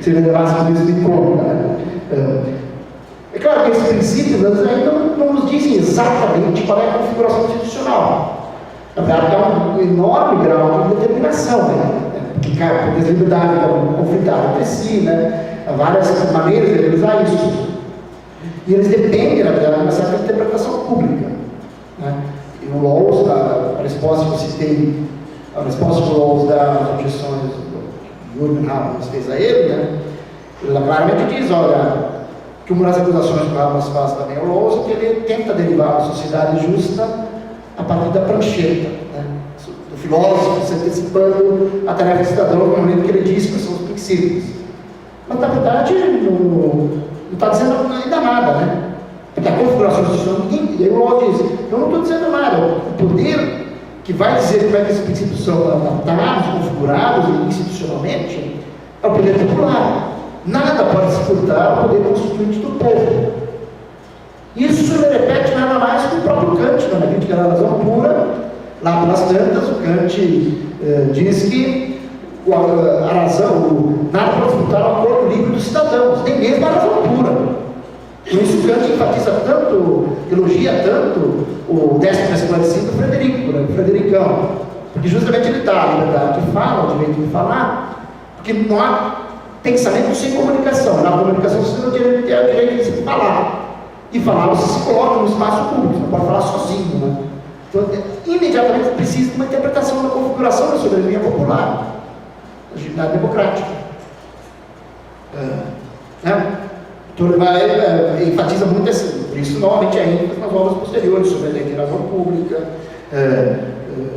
se levássemos isso em conta. É claro que esses princípios ainda não nos dizem exatamente qual é a configuração institucional. Na verdade, há um enorme grau de determinação, né? Porque as liberdades estão conflitadas entre si, né? Há várias maneiras de realizar isso. E eles dependem, na verdade, de uma certa interpretação pública. Né? E o Rawls, a resposta que eu citei, a resposta do Rawls das objeções que Jürgen Habermas fez a ele, né? Ele claramente diz, olha, que uma das acusações que o Habermas faz também ao Rawls é que ele tenta derivar uma sociedade justa a partir da prancheta, né? Do filósofo, se antecipando a tarefa do cidadão no momento que ele diz que são os princípios. Mas, na verdade, não está dizendo ainda nada, né? Porque a configuração institucional, e aí o Rawls diz, eu não estou dizendo nada, o poder que vai dizer como é que esses princípios são adaptados, configurados institucionalmente, é o poder popular. Nada pode se furtar ao poder constituinte do povo. Isso ele repete nada mais que o próprio Kant, na crítica da razão pura. Lá pelas tantas, o Kant diz que a razão, nada pode furtar ao acordo livre dos cidadãos, nem mesmo a razão pura. Por isso Kant enfatiza tanto, elogia tanto o 10º esclarecido Frederico, né, o Fredericão, porque justamente ele dá a liberdade de fala, o direito de falar, porque não há pensamento sem comunicação. Na comunicação você não tem o direito de falar. E falar você se coloca no espaço público, você não pode falar sozinho. Né? Então, imediatamente precisa de uma interpretação da configuração da soberania popular, da legitimidade democrática. Né? Então ele enfatiza muito assim, por isso novamente é ênfase nas obras posteriores sobre a legislação pública,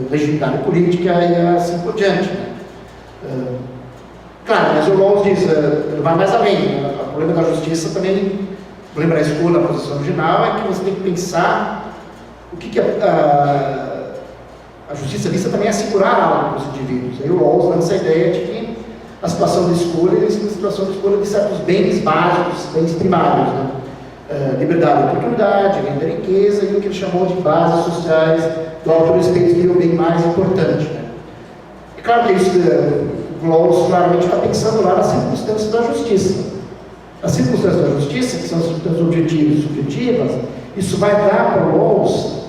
legitimidade política e assim por diante. Né? Claro, mas o Rawls diz, ele vai mais além. Né? O problema da justiça também, o problema da escolha da posição original é que você tem que pensar o que a justiça vista também é assegurar algo para os indivíduos. Aí o Rawls lança a ideia de que a situação de escolha é uma situação de escolha de certos bens básicos, bens primários, né? Liberdade de oportunidade, renda e riqueza, e o que ele chamou de bases sociais do autorrespeito, que é o bem mais importante. Né? É claro que isso, o Rawls claramente está pensando lá nas circunstâncias da justiça. As circunstâncias da justiça, que são as circunstâncias objetivas e subjetivas, isso vai dar para o Rawls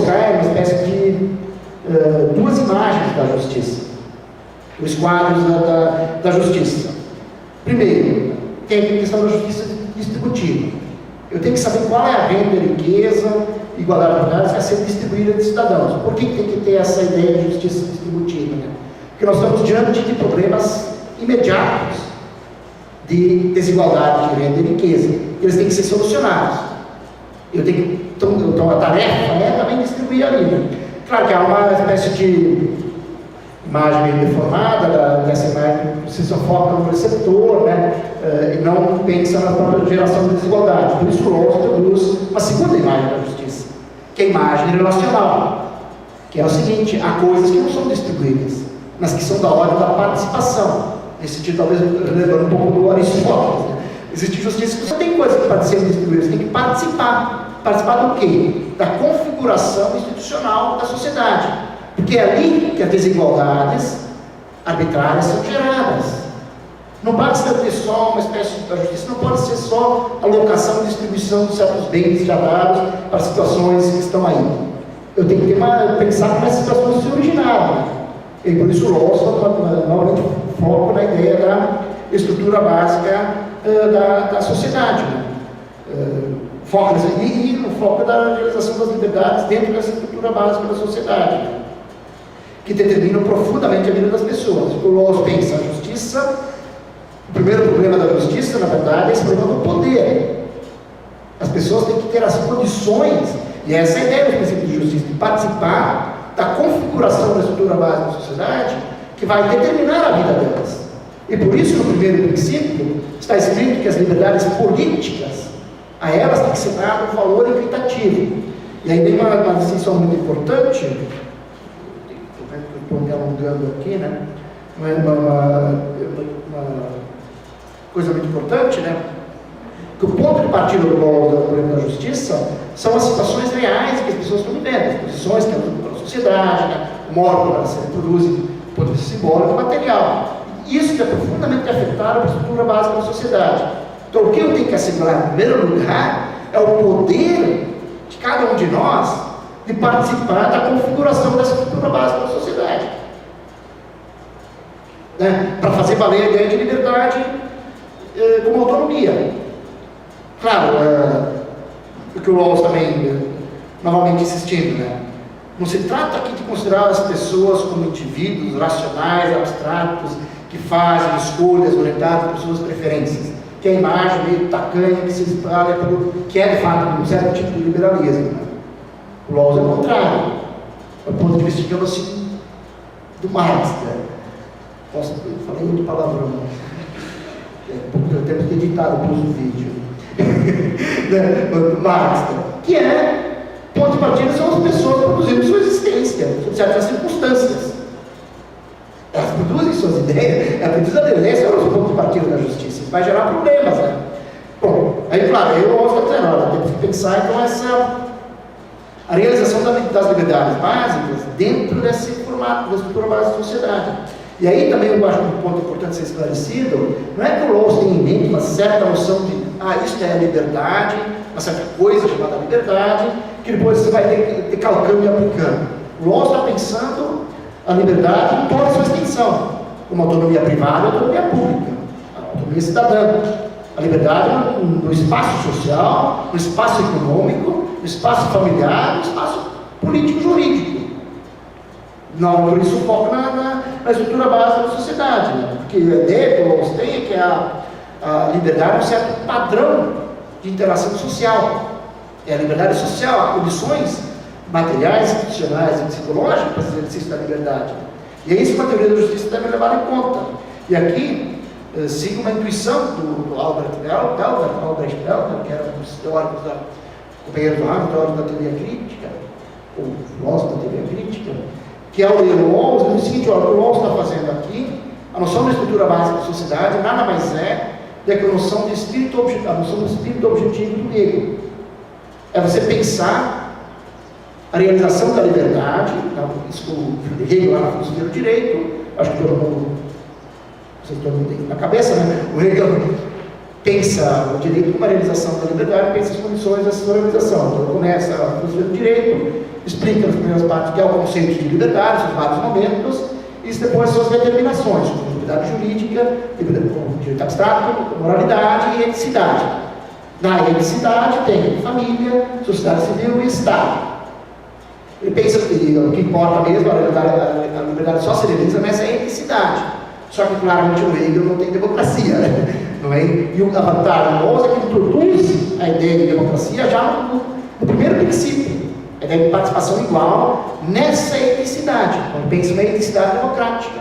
cai uma espécie de duas imagens da justiça. Os quadros da justiça. Primeiro, tem a questão da justiça distributiva. Eu tenho que saber qual é a renda, a riqueza, igualdade de oportunidades que é ser distribuída de cidadãos. Por que tem que ter essa ideia de justiça distributiva? Né? Porque nós estamos diante de problemas imediatos de desigualdade de renda e riqueza. Eles têm que ser solucionados. Então a tarefa é também distribuir a renda. Claro que há uma espécie de imagem meio deformada dessa imagem, você só foca no receptor, né, e não pensa na própria geração de desigualdade. Por isso o Rawls introduz uma segunda imagem da justiça, que é a imagem relacional, que é o seguinte: há coisas que não são distribuídas, mas que são da ordem da participação. Nesse sentido, talvez lembrando um pouco do Aristóteles. Né? Existe justiça que você tem coisas que podem ser distribuídas, você tem que participar. Participar do quê? Da configuração institucional da sociedade. Porque é ali que as desigualdades arbitrárias são geradas. Não basta ter só uma espécie de justiça, não pode ser só alocação e distribuição de certos bens já dados para situações que estão aí. Eu tenho que pensar como essas situações se originaram. E por isso o Rawls novamente foco na ideia da estrutura básica da sociedade. Né? E o foco da realização das liberdades dentro dessa estrutura básica da sociedade, né? Que determinam profundamente a vida das pessoas. O Rawls pensa a justiça. O primeiro problema da justiça, na verdade, é esse problema do poder. As pessoas têm que ter as condições, e essa é a ideia do princípio de justiça, de participar da configuração da estrutura básica da sociedade que vai determinar a vida delas. E por isso, no primeiro princípio, está escrito que as liberdades políticas, a elas tem que ser dado um valor equitativo. E aí tem uma distinção muito importante, estou me alongando aqui, né? Uma coisa muito importante, né? Que o ponto de partida do problema da justiça são as situações reais que as pessoas estão vivendo, as posições que elas ocupam na sociedade, né? O modo como elas se reproduzem, do ponto de vista simbólico e material. Isso que é profundamente afetado pela estrutura básica da sociedade. Então, o que eu tenho que assegurar, em primeiro lugar, é o poder de cada um de nós de participar da configuração dessa estrutura básica da sociedade. Né? Para fazer valer a ideia de liberdade como autonomia. Claro, o que o Rawls também, novamente insistindo, né? Não se trata aqui de considerar as pessoas como indivíduos racionais, abstratos, que fazem escolhas orientadas por suas preferências, que é a imagem meio tacanha que se espalha pelo que é de fato um certo tipo de liberalismo. Né? O Rawls é o contrário, do ponto de vista, digamos assim, do Marx. Né? Posso, eu falei muito palavrão, temos que editar depois do vídeo. Marx, que é, ponto de partida são as pessoas produzindo sua existência, sob certas circunstâncias. Elas produzem suas ideias, elas produzem a ideias, esse é o nosso ponto de partida da justiça. Isso vai gerar problemas, né? Bom, aí claro, aí o Rawls está dizendo, olha, temos que pensar então a realização das liberdades básicas dentro desse formato, da estrutura básica da sociedade. E aí também eu acho que um ponto importante ser esclarecido, não é que o Rawls tem em mente uma certa noção de, isso é a liberdade, uma certa coisa chamada liberdade, que depois você vai ter calcando e aplicando. O Rawls está pensando a liberdade em toda a sua extensão, como autonomia privada e autonomia pública, a autonomia cidadã, a liberdade no espaço social, no espaço econômico, no espaço familiar, no espaço político-jurídico. Não, por isso o foco na estrutura básica da sociedade, né? Porque a ideia que o Rawls tem é que a liberdade é um certo padrão de interação social. É a liberdade social, há condições materiais, institucionais e psicológicas para o exercício da liberdade. E é isso que a teoria da justiça deve levar em conta. E aqui, sigo uma intuição do Albrecht Belder, que era um dos teóricos companheiro do Hamilton, teórico da teoria crítica, ou filósofo da teoria crítica, que é o Rawls, no seguinte, o que o Rawls está fazendo aqui, a noção da estrutura básica da sociedade nada mais é do que a noção de espírito objetivo, a noção do espírito objetivo do Hegel. É você pensar a realização da liberdade, isso que o Hegel lá na filosofia do direito, acho que todo mundo tem na cabeça, né? O Hegel pensa o direito como a realização da liberdade, pensa as condições dessa realização. Então, começa a filosofia do direito, explica nas primeiras partes o que é o conceito de liberdade, seus vários momentos, e depois suas determinações, como liberdade jurídica, direito abstrato, moralidade e eticidade. Na eticidade tem família, sociedade civil e Estado. Ele pensa que o que importa mesmo, a liberdade só se realiza nessa eticidade. Só que claramente o Hegel não tem democracia, né? Não é? E a vantagem do Rawls é que ele produz a ideia de democracia já no primeiro princípio. A ideia de participação igual nessa eticidade. Quando pensa na eticidade democrática.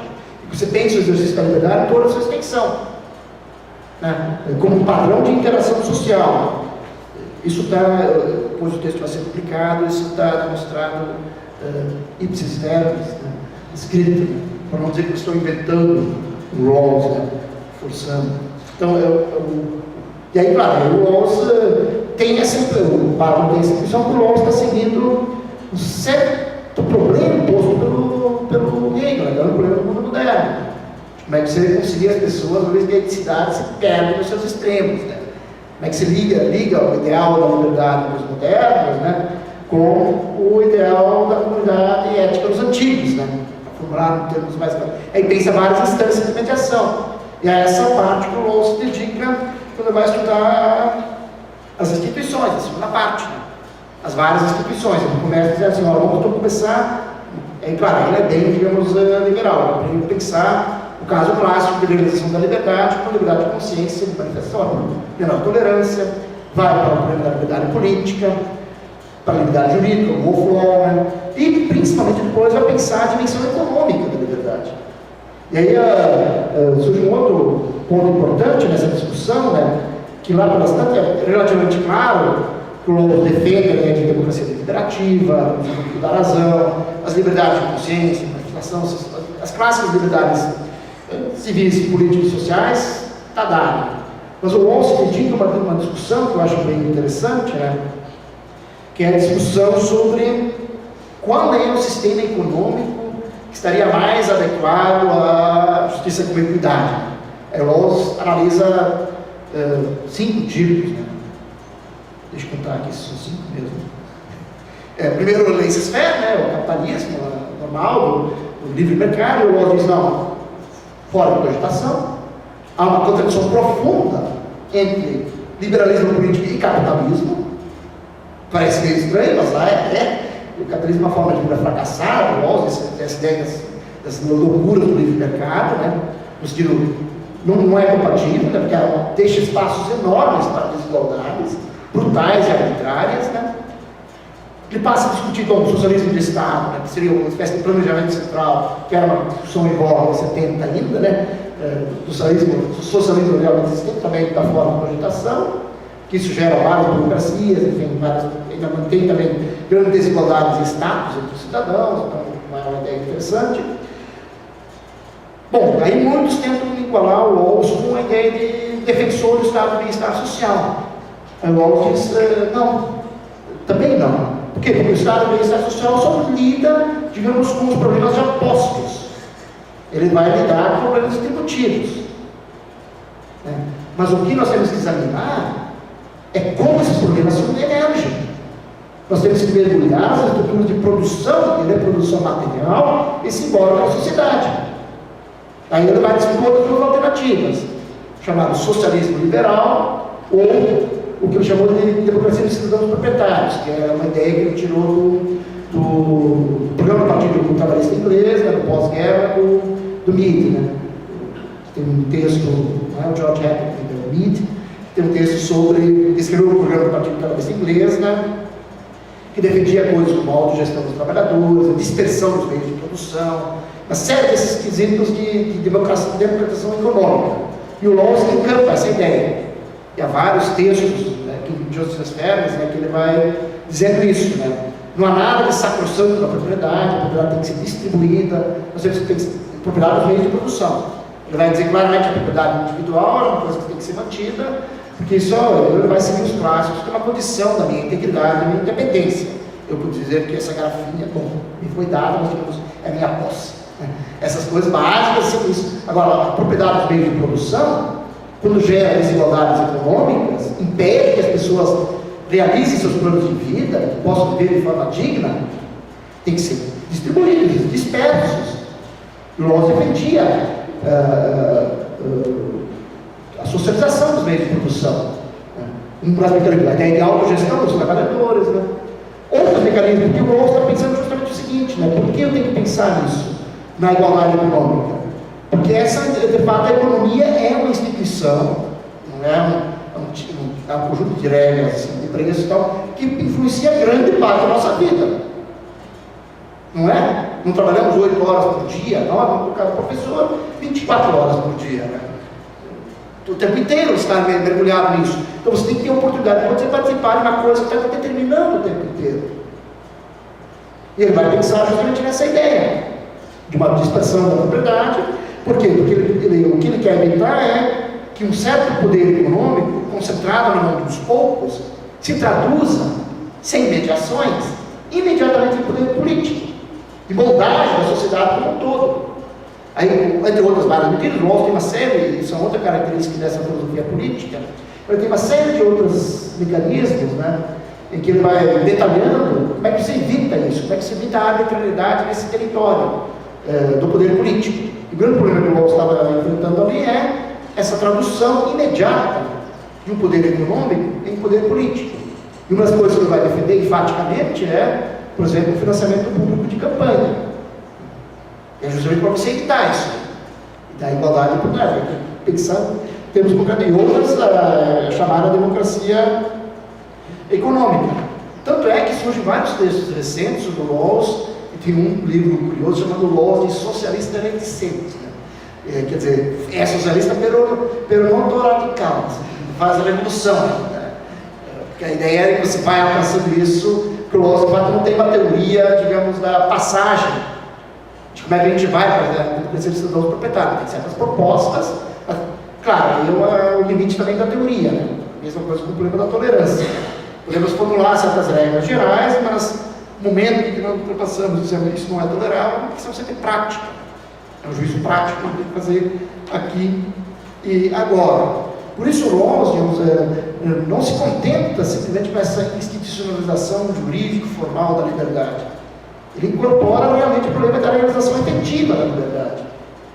E você pensa o exercício da liberdade em toda a sua extensão. Né? Como um padrão de interação social. Isso está, depois o texto vai ser publicado, isso está demonstrado ipsis verbis, né? Escrito. para não dizer que eu estou inventando um Rawls, né? Forçando. Então, e aí, claro, o Rawls tem essa impressão que o Rawls está seguindo um certo problema posto pelo Hegel, né? O problema do mundo moderno. Como é que você concilia as pessoas, às vezes, que a eticidade se perde nos seus extremos, né? Como é que se liga o ideal da liberdade dos modernos, né, com o ideal da comunidade ética dos antigos, né? Para formular em termos mais... Aí pensa várias instâncias de mediação. E é essa parte que o Rawls se dedica quando vai estudar as instituições, a segunda parte, né? As várias instituições. Ele começa a dizer assim, vamos começar... claro, ele é bem, digamos, liberal. Ele tem que pensar o caso clássico de realização da liberdade, com liberdade de consciência, de manifestação, menor tolerância, vai para o problema da liberdade política, para a liberdade jurídica, o rule of law, né? E principalmente depois vai pensar a dimensão econômica da liberdade. E aí surge um outro ponto importante nessa discussão, né, que lá por bastante é relativamente claro que o Rawls defende a ideia de democracia deliberativa, da razão, as liberdades de consciência, manifestação, as clássicas liberdades civis, políticos e sociais, está dado. Mas o Rawls se dedica a uma discussão que eu acho bem interessante, né, que é a discussão sobre qual é o sistema econômico que estaria mais adequado à justiça com equidade. O Rawls analisa 5 tipos, né? Deixa eu contar aqui, são 5 mesmo. Primeiro, o laissez-faire, né, o capitalismo normal, o livre mercado. O Rawls diz, não, fora de cogitação, há uma contradição profunda entre liberalismo político e capitalismo. Parece meio estranho, mas lá o capitalismo é uma forma de vida fracassada. O Rawls, essa ideia das loucuras do livre mercado, né, no sentido, não é compatível, né, porque deixa espaços enormes para desigualdades brutais e arbitrárias, né. Ele passa a discutir o socialismo de Estado, né, que seria uma espécie de planejamento central, que era uma discussão em voga nos 70 ainda, né, do socialismo realmente existente, também está fora da cogitação, que isso gera várias burocracias, enfim, ainda mantém também grandes desigualdades e status entre os cidadãos, então é uma ideia interessante. Bom, aí muitos tentam igualar o Rawls com a ideia de defensor do estado de bem-estar social. Aí o Rawls diz, não, também não. Por quê? Porque o estado de bem-estar social só lida, digamos, com os problemas já postos. Ele vai lidar com problemas distributivos. Né? Mas o que nós temos que examinar é como esses problemas se emergem. Nós temos que mergulhar nas estruturas de produção e reprodução material e simbólica da sociedade. Aí ele vai discutir outras duas alternativas, chamado socialismo liberal ou o que ele chamou de democracia dos cidadãos proprietários, que é uma ideia que ele tirou do programa do Partido Trabalhista Inglês, né, do pós-guerra, do Mead. Né? Tem um texto, não é o George Herbert, é o Mead, tem um texto sobre, escreveu o programa do Partido Trabalhista Inglês, né, que defendia coisas como a autogestão dos trabalhadores, a dispersão dos meios de produção, uma série desses quesitos de democratização econômica. E o Rawls encampa essa ideia. E há vários textos, né, de Joseph Ferris, né, que ele vai dizendo isso. Né? Não há nada de sacrossanto da propriedade, a propriedade tem que ser distribuída, nós temos que ter propriedade dos meios de produção. Ele vai dizer claramente que a propriedade individual é uma coisa que tem que ser mantida, porque só ele vai seguir os clássicos, que é uma condição da minha integridade, da minha independência. Eu posso dizer que essa garrafinha, bom, me foi dada, mas digamos, é minha posse. Né? Essas coisas básicas são isso. Agora, a propriedade dos meios de produção, quando gera desigualdades econômicas, impede que as pessoas realizem seus planos de vida, que possam viver de forma digna, tem que ser distribuídos, dispersos. O Rawls defendia a socialização dos meios de produção, né? A ideia de autogestão dos trabalhadores, né? Outros mecanismos, porque o Rawls está pensando justamente o seguinte, né? Por que eu tenho que pensar nisso, na igualdade econômica? Porque de fato, a economia é uma instituição, não é um conjunto de regras, assim, de preços e tal, que influencia grande parte da nossa vida. Não é? Não trabalhamos 8 horas por dia, no caso do professor, 24 horas por dia, né? O tempo inteiro está mergulhado nisso. Então você tem que ter a oportunidade de você participar de uma coisa que está determinando o tempo inteiro. E ele vai pensar justamente nessa ideia. de uma dispersão da propriedade. Por quê? Porque o que ele quer evitar é que um certo poder econômico, concentrado na mão dos poucos, se traduza, sem mediações, imediatamente em poder político, de moldagem da sociedade como um todo. Aí, entre outras várias medidas, o Rawls tem uma série, isso é outra característica dessa filosofia política, ele tem uma série de outros mecanismos, né, em que ele vai detalhando como é que se evita isso, como é que se evita a arbitrariedade nesse território do poder político. E o grande problema que o Rawls estava enfrentando ali é essa tradução imediata de um poder econômico em poder político. E uma das coisas que ele vai defender enfaticamente é, por exemplo, o financiamento público de campanha. É justamente para você evitar isso, da igualdade de oportunidade. Pensando em termos concretos, e outras, a chamada democracia econômica. Tanto é que surgem vários textos recentes do Rawls, e tem um livro curioso chamado Rawls de Socialista Reticente. Quer dizer, é socialista, pero não tão radical, faz a revolução. Né? Porque a ideia é que você vai alcançando isso, que o Rawls de fato não tem uma teoria, digamos, da passagem, de como é que a gente vai para a democracia de cidadãos proprietários. Tem certas propostas, claro, aí o limite também da teoria, né? Mesma coisa com o problema da tolerância. Podemos formular certas regras gerais, mas no momento em que nós ultrapassamos, dizemos que isso não é tolerável, precisa ser prática. É um juízo prático que tem que fazer aqui e agora. Por isso o Rawls, digamos, não se contenta simplesmente com essa institucionalização jurídica formal da liberdade. Ele incorpora realmente o problema da realização efetiva da liberdade,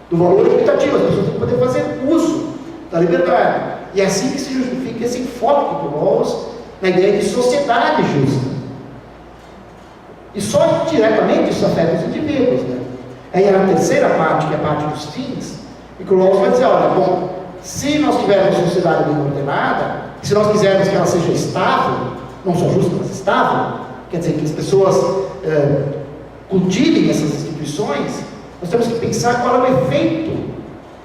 do valor limitativo. As pessoas têm que poder fazer uso da liberdade. E é assim que se justifica esse enfoque do Rawls na ideia de sociedade justa. E só diretamente isso afeta os indivíduos, né? Aí a terceira parte, que é a parte dos fins, e que o Rawls vai dizer, olha, bom, se nós tivermos uma sociedade bem ordenada, se nós quisermos que ela seja estável, não só justa, mas estável, quer dizer, que as pessoas cultivem essas instituições, nós temos que pensar qual é o efeito,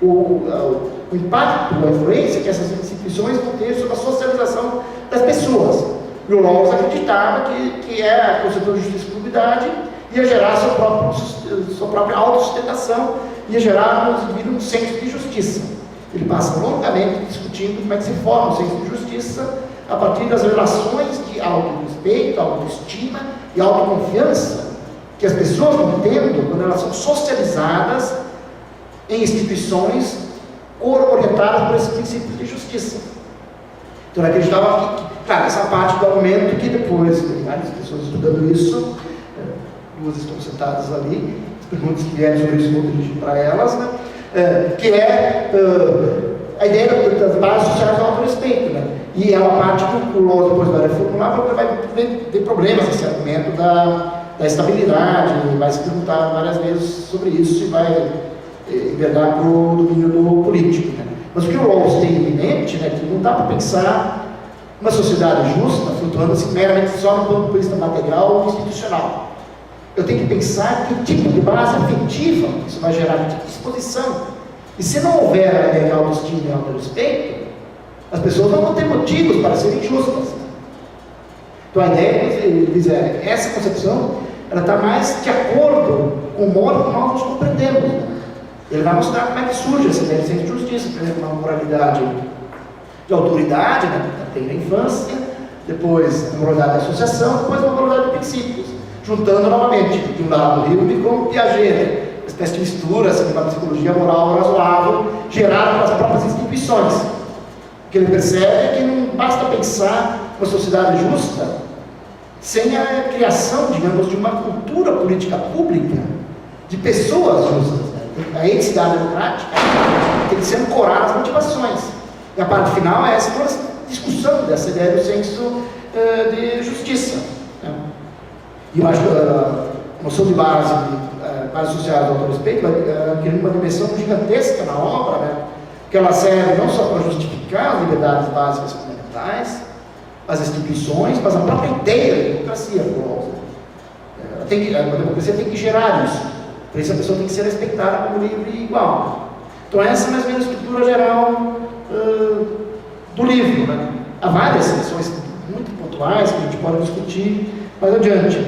o impacto, a influência que essas instituições vão ter sobre a socialização das pessoas. E o Rawls acreditava que a concepção de justiça e comunidade ia gerar sua própria autossustentação, ia gerar no indivíduo um senso de justiça. Ele passa longamente discutindo como é que se forma o senso de justiça a partir das relações de autorrespeito, autoestima e autoconfiança que as pessoas vão tendo quando elas são socializadas em instituições orientadas por esses princípios de justiça. Então ele acreditava que, claro, essa parte do argumento que depois, tem várias pessoas estudando isso, duas estão sentadas ali, as perguntas que vierem sobre isso vou dirigir para elas, né? Que é a ideia das bases sociais do autorrespeito, né? E é uma parte que o Rawls depois vai reformular, porque vai ter problemas esse argumento da estabilidade, vai se perguntar várias vezes sobre isso e vai envergar para o domínio do político, né? Mas o que o Rawls tem em mente, né, que não dá para pensar uma sociedade justa, flutuando assim meramente só no ponto de vista material ou institucional. Eu tenho que pensar que tipo de base afetiva isso vai gerar, que tipo de disposição. E se não houver a ideia de autoestima e autorrespeito, as pessoas não vão ter motivos para serem justas. Então a ideia, ele diz, essa concepção, ela está mais de acordo com o modo como nós nos compreendemos. Né? Ele vai mostrar como é que surge essa ideia de justiça, por exemplo, uma moralidade de autoridade, né, que tem na infância, depois a moralidade de associação, depois a moralidade de princípios, juntando novamente, de um lado o Hilbert com o Piaget, uma espécie de mistura, assim, uma psicologia moral razoável, gerada pelas próprias instituições. O que ele percebe é que não basta pensar uma sociedade justa sem a criação, digamos, de uma cultura política pública de pessoas justas. A eticidade democrática tem que ser ancorada nas motivações. E a parte final é essa toda essa discussão dessa ideia do senso de justiça. Né? E eu acho que a noção de base social do autorrespeito vai adquirir uma dimensão gigantesca na obra, né? Que ela serve não só para justificar as liberdades básicas fundamentais, as instituições, mas a própria ideia da democracia. A democracia tem que gerar isso. Por isso a pessoa tem que ser respeitada como livre e igual. Então essa é mais ou menos a estrutura geral do livro. Né? Há várias questões muito pontuais que a gente pode discutir mais adiante.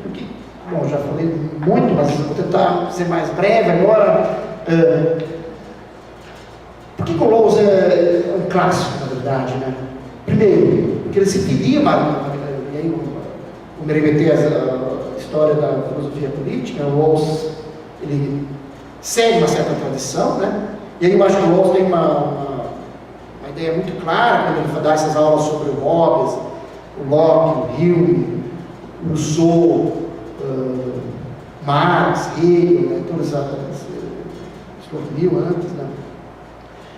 O que Bom, já falei muito, mas vou tentar ser mais breve agora. Por que o Rawls é um clássico, na verdade, né? Primeiro, porque ele se filia, e aí eu me remetei à história da filosofia política. O Rawls, ele segue uma certa tradição, né? E aí eu acho que o Rawls tem uma ideia muito clara quando ele dá essas aulas sobre o Hobbes, o Locke, o Hume, o Rousseau, Marx, Hegel, né? Todas as Stuart Mill antes, né?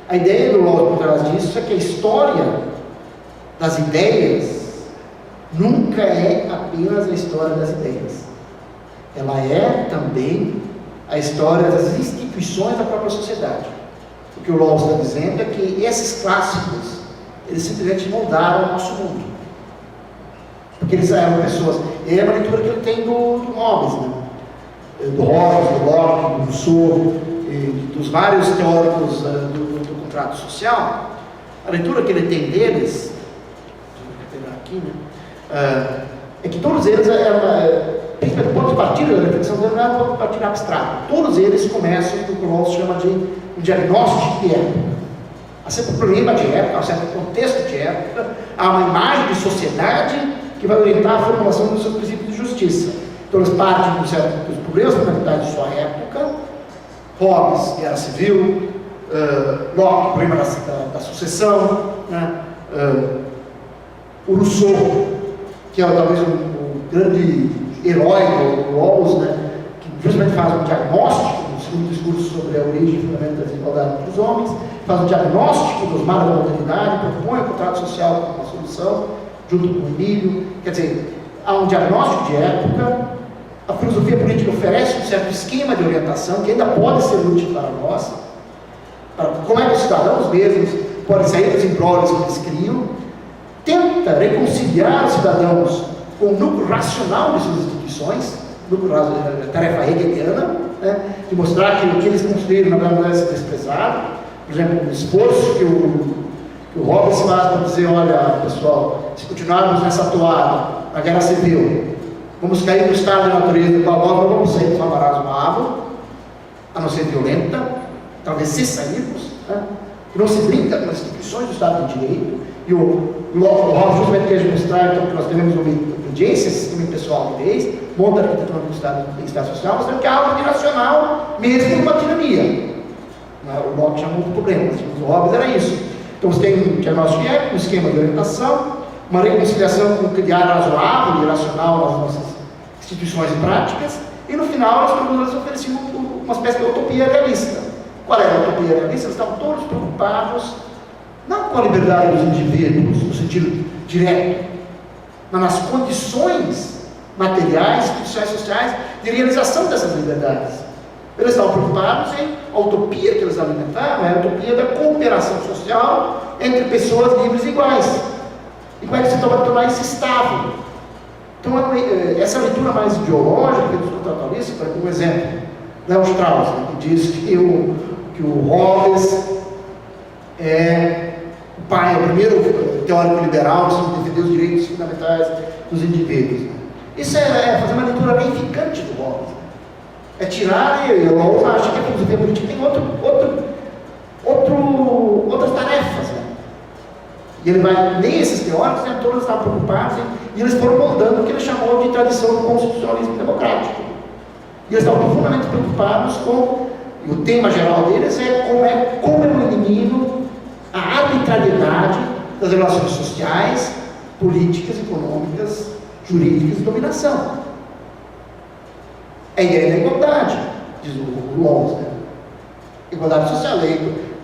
A ideia do Rawls por trás disso é que a história das ideias nunca é apenas a história das ideias. Ela é também a história das instituições da própria sociedade. O que o Rawls está dizendo é que esses clássicos, eles simplesmente moldaram o nosso mundo. Porque eles eram pessoas. E é uma leitura que ele tem do Hobbes, né? Do Hobbes, do Locke, do Rousseau, dos vários teóricos do contrato social. A leitura que ele tem deles, aqui, né? É que todos eles principalmente o ponto de partida da reflexão dele não é um ponto de partida abstrato. Todos eles começam com o que o Rawls chama de um diagnóstico de época. Há sempre um problema de época, há um certo contexto de época, há uma imagem de sociedade que vai orientar a formulação dos seus princípios de justiça. Então eles partem dos problemas fundamentais de sua época. Hobbes, guerra civil, Locke, problema da sucessão, né? O Rousseau, que é talvez o grande herói do Rawls, né? Que justamente faz um diagnóstico no segundo discurso sobre a origem e fundamento da desigualdade entre os homens, faz um diagnóstico dos males da modernidade, propõe o contrato social como uma solução, junto com o Emílio. Quer dizer, há um diagnóstico de época. A filosofia política oferece um certo esquema de orientação que ainda pode ser útil para nós, para como é que os cidadãos mesmos podem sair dos imbróglios que eles criam. Tenta reconciliar os cidadãos com o núcleo racional de suas instituições, tarefa hegeliana, né, de mostrar que o que eles construíram na verdade não deve ser desprezado. Por exemplo, o esforço que o Hobbes faz para dizer: olha, pessoal, se continuarmos nessa toada, na guerra civil, vamos cair no estado de natureza do qual nós não vamos sair do razoável, a não ser violenta, talvez se sairmos, né? Que não se brinca com as instituições do Estado de Direito. E o Hobbes justamente quer mostrar então, que nós devemos obediência, sistema pessoal de leis, monta a arquitetura do Estado social, mostrando que há algo irracional, mesmo numa tirania. O Locke chamou de problema, mas o Hobbes era isso. Então você tem um diagnóstico de época, um esquema de orientação, uma reconciliação com o que há razoável e irracional nas nossas instituições e práticas, e no final as produtoras ofereciam uma espécie de utopia realista. Qual era a utopia realista? Eles estavam todos preocupados não com a liberdade dos indivíduos, no sentido direto, mas nas condições materiais, institucionais, sociais de realização dessas liberdades. Eles estavam preocupados em a utopia que eles alimentavam, é a utopia da cooperação social entre pessoas livres e iguais. E como é que se tornar isso estável? Então, essa leitura mais ideológica dos contratualistas, por exemplo, Léo Strauss, né, que diz que o Hobbes é o pai, o primeiro teórico liberal que defendeu os direitos fundamentais dos indivíduos. Né? Isso é fazer uma leitura reificante do Hobbes. É tirar, e o Rawls acha que a filosofia política tem outras tarefas. Né? E ele vai, nem esses teóricos, né, todos estavam preocupados, e eles foram moldando o que ele chamou de tradição do constitucionalismo democrático. E eles estavam profundamente preocupados com, e o tema geral deles é como eu elimino a arbitrariedade das relações sociais, políticas, econômicas, jurídicas e dominação. É a ideia da igualdade, diz o Rawls, né? Igualdade social,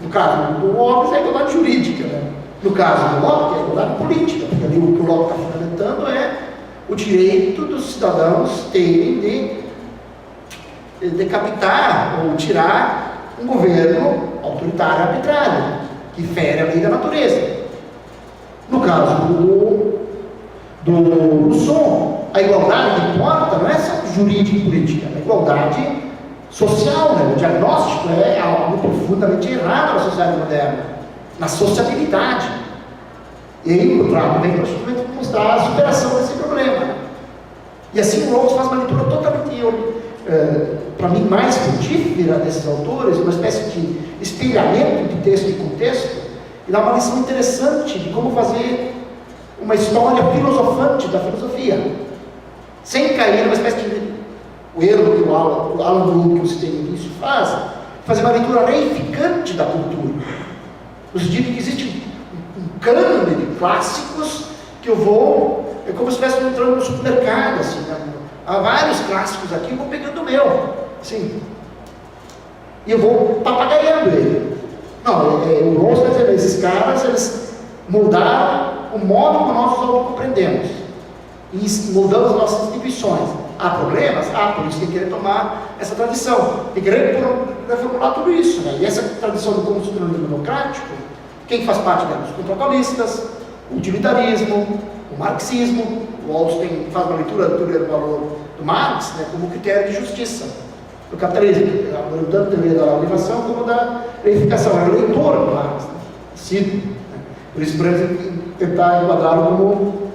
no caso do Hobbes é a igualdade jurídica, né? No caso do Locke é a igualdade política, porque ali o que o Locke está fundamentando é o direito dos cidadãos terem de decapitar ou tirar um governo autoritário arbitrário, que fere a lei da natureza. No caso do Rousseau, a igualdade que importa não é só jurídica e política, é a igualdade social, né? O diagnóstico é algo profundamente errado na sociedade moderna, na sociabilidade. E aí o contrato vem para justamente mostrar a superação desse problema. E assim o Rawls faz uma leitura totalmente, para mim, mais frutífera desses autores, uma espécie de espelhamento de texto e contexto, e dá uma lição interessante de como fazer uma história filosofante da filosofia, sem cair numa espécie de o erro que o Alan Bloom, que eu citei no início, fazer uma leitura reificante da cultura, no sentido de que existe um cânone de clássicos que eu vou, é como se estivesse entrando no supermercado, assim, né? Há vários clássicos aqui, eu vou pegando o meu, assim, e eu vou papagaiando ele. Não, o Rawls vai dizer, esses caras, eles mudaram o modo como nós os autocompreendemos, e mudamos as nossas instituições. Há problemas? Por isso tem que querer tomar essa tradição, tem que querer reformular tudo isso, né? E essa tradição do constitucionalismo democrático, quem faz parte dela? Os contratualistas, o utilitarismo, o marxismo. O Rawls faz uma leitura da teoria do valor do Marx, né, como critério de justiça do capitalismo, tanto da teoria da alienação como da reificação. Era leitor do Marx, né? Por isso podemos tentar enquadrá-lo como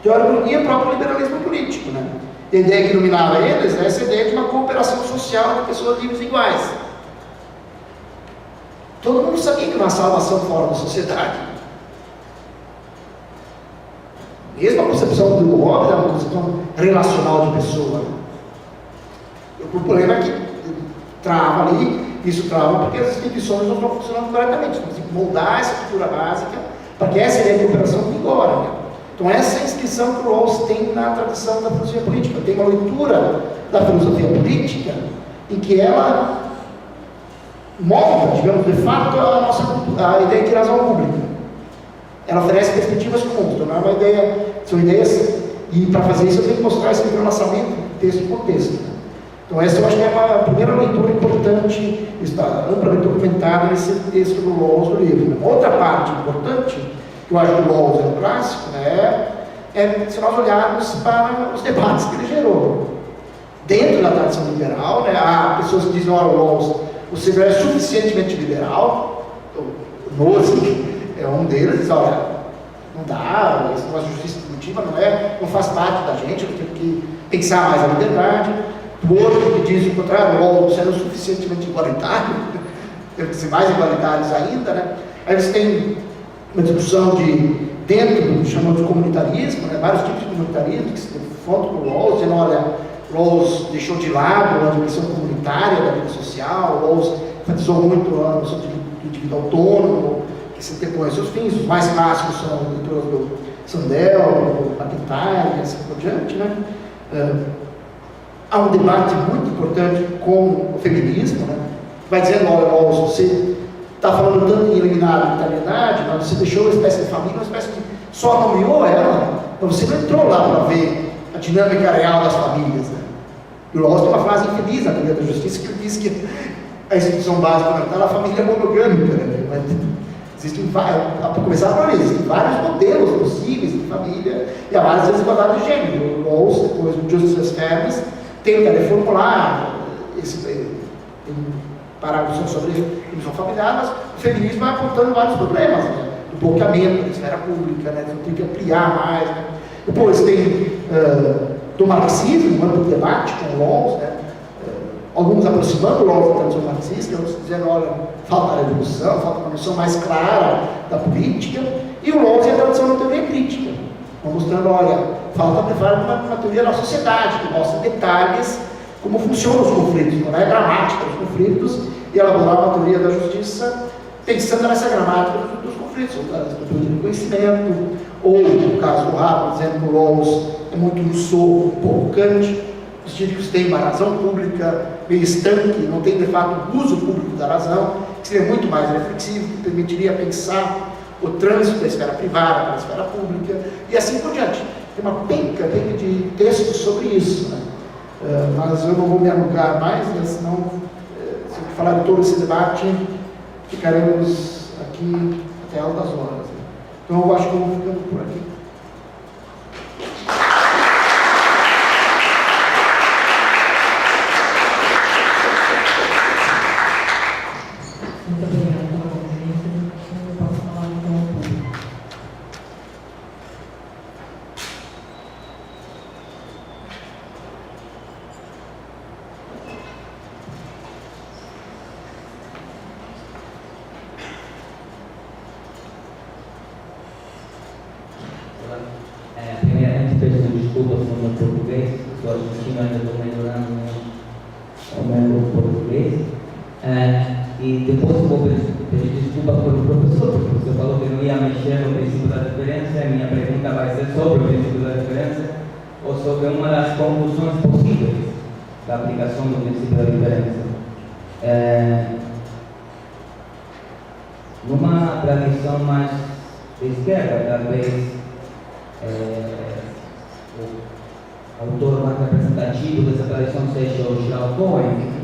teórico, e o próprio liberalismo político, né? A ideia que dominava eles é essa ideia de uma cooperação social de pessoas livres e iguais. Todo mundo sabia que não há salvação fora da sociedade. Mesmo a concepção do Hobbes é uma concepção relacional de pessoa. O problema é que trava ali, isso trava porque as instituições não estão funcionando corretamente. Então, tem que moldar essa estrutura básica para que essa ideia de cooperação vigore, né? Então, essa é a inscrição que o Rawls tem na tradição da filosofia política. Tem uma leitura da filosofia política em que ela molda, digamos, de fato, a ideia de razão pública. Ela oferece perspectivas comuns, então não é uma ideia, são ideias, e para fazer isso eu tenho que mostrar esse entrelaçamento, texto e contexto. Então essa eu acho que é uma primeira leitura importante, está amplamente documentada nesse texto do Rawls do livro. Outra parte importante, que eu acho que o Rawls é um clássico, né, é se nós olharmos para os debates que ele gerou. Dentro da tradição liberal, né, há pessoas que dizem, olha, Rawls, você não é suficientemente liberal, o Nozick é um deles, diz, olha, não dá, esse negócio de justiça distributiva não faz parte da gente, eu tenho que pensar mais a liberdade. O outro que diz o contrário, Rawls, você não é suficientemente igualitário, temos que ser mais igualitários ainda, né? Aí você tem uma discussão dentro do que chamamos de comunitarismo, né? Vários tipos de comunitarismo que se confrontam com o Rawls, dizendo, olha, Rawls deixou de lado a dimensão comunitária da vida social, Rawls enfatizou muito a noção de indivíduo autônomo, que se interpõe seus fins. Os mais clássicos são leituras do Sandel, do McIntyre, e assim por diante, né? Há um debate muito importante com o feminismo, né? Vai dizendo, olha, Rawls, você está falando tanto em eliminar a vitalidade, mas você deixou uma espécie de família, uma espécie de só nomeou ela, mas você não entrou lá para ver a dinâmica real das famílias, né? E o Rawls tem uma frase infeliz na teoria da justiça que ele diz que a instituição básica fundamental é a família monogâmica, né? Mas existem vários, para começar por isso, existem vários modelos possíveis de família e há várias desigualdades de gênero. O Rawls, depois do Justice Fairness, tenta reformular esse parágrafo sobre a divisão familiar, mas o feminismo vai apontando vários problemas, né? Do bloqueamento da esfera pública, né? Então tem que ampliar mais, né? Depois tem do marxismo, um amplo debate com o Rawls, né? Alguns aproximando o Rawls da tradição marxista, outros dizendo, olha, falta a revolução, falta uma noção mais clara da política, e o Rawls é a tradição da teoria crítica, mostrando, olha, falta uma teoria da sociedade, que mostra detalhes, como funcionam os conflitos, qual é a gramática dos conflitos, e elaborar uma teoria da justiça pensando nessa gramática dos conflitos, ou da teoria do conhecimento, ou, no caso do Habermas, dizendo que o Rawls é muito Rousseau, um pouco Kant, os típicos têm uma razão pública meio estanque, não tem de fato o uso público da razão, que seria muito mais reflexivo, que permitiria pensar o trânsito da esfera privada para a esfera pública, e assim por diante. Tem uma penca de textos sobre isso, né? Mas eu não vou me alongar mais, né? Senão, se eu falar de todo esse debate, ficaremos aqui até altas horas. Né? Então eu acho que eu vou ficando por aqui. Muito obrigada pela conversa. Eu posso falar então um pouco. desculpas no meu português, estou assistindo, ainda estou melhorando o meu português. E depois vou pedir desculpa pelo professor, porque você falou que não ia mexer no princípio da diferença. A minha pergunta vai ser sobre o princípio da diferença ou sobre uma das conclusões possíveis da aplicação do princípio da diferença. Numa tradição mais de esquerda, talvez o autor mais representativo dessa tradição seja o Charles Cohen.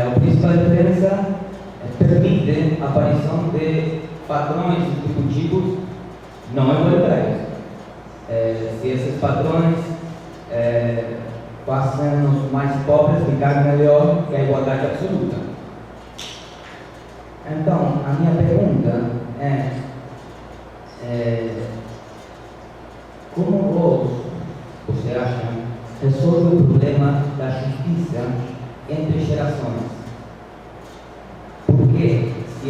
O princípio da diferença permite a aparição de padrões distributivos não igualitários. Se esses padrões fazem os mais pobres ficar melhor que a igualdade absoluta. Então, a minha pergunta é como Rawls, você acha, resolve o problema da justiça entre gerações? Porque se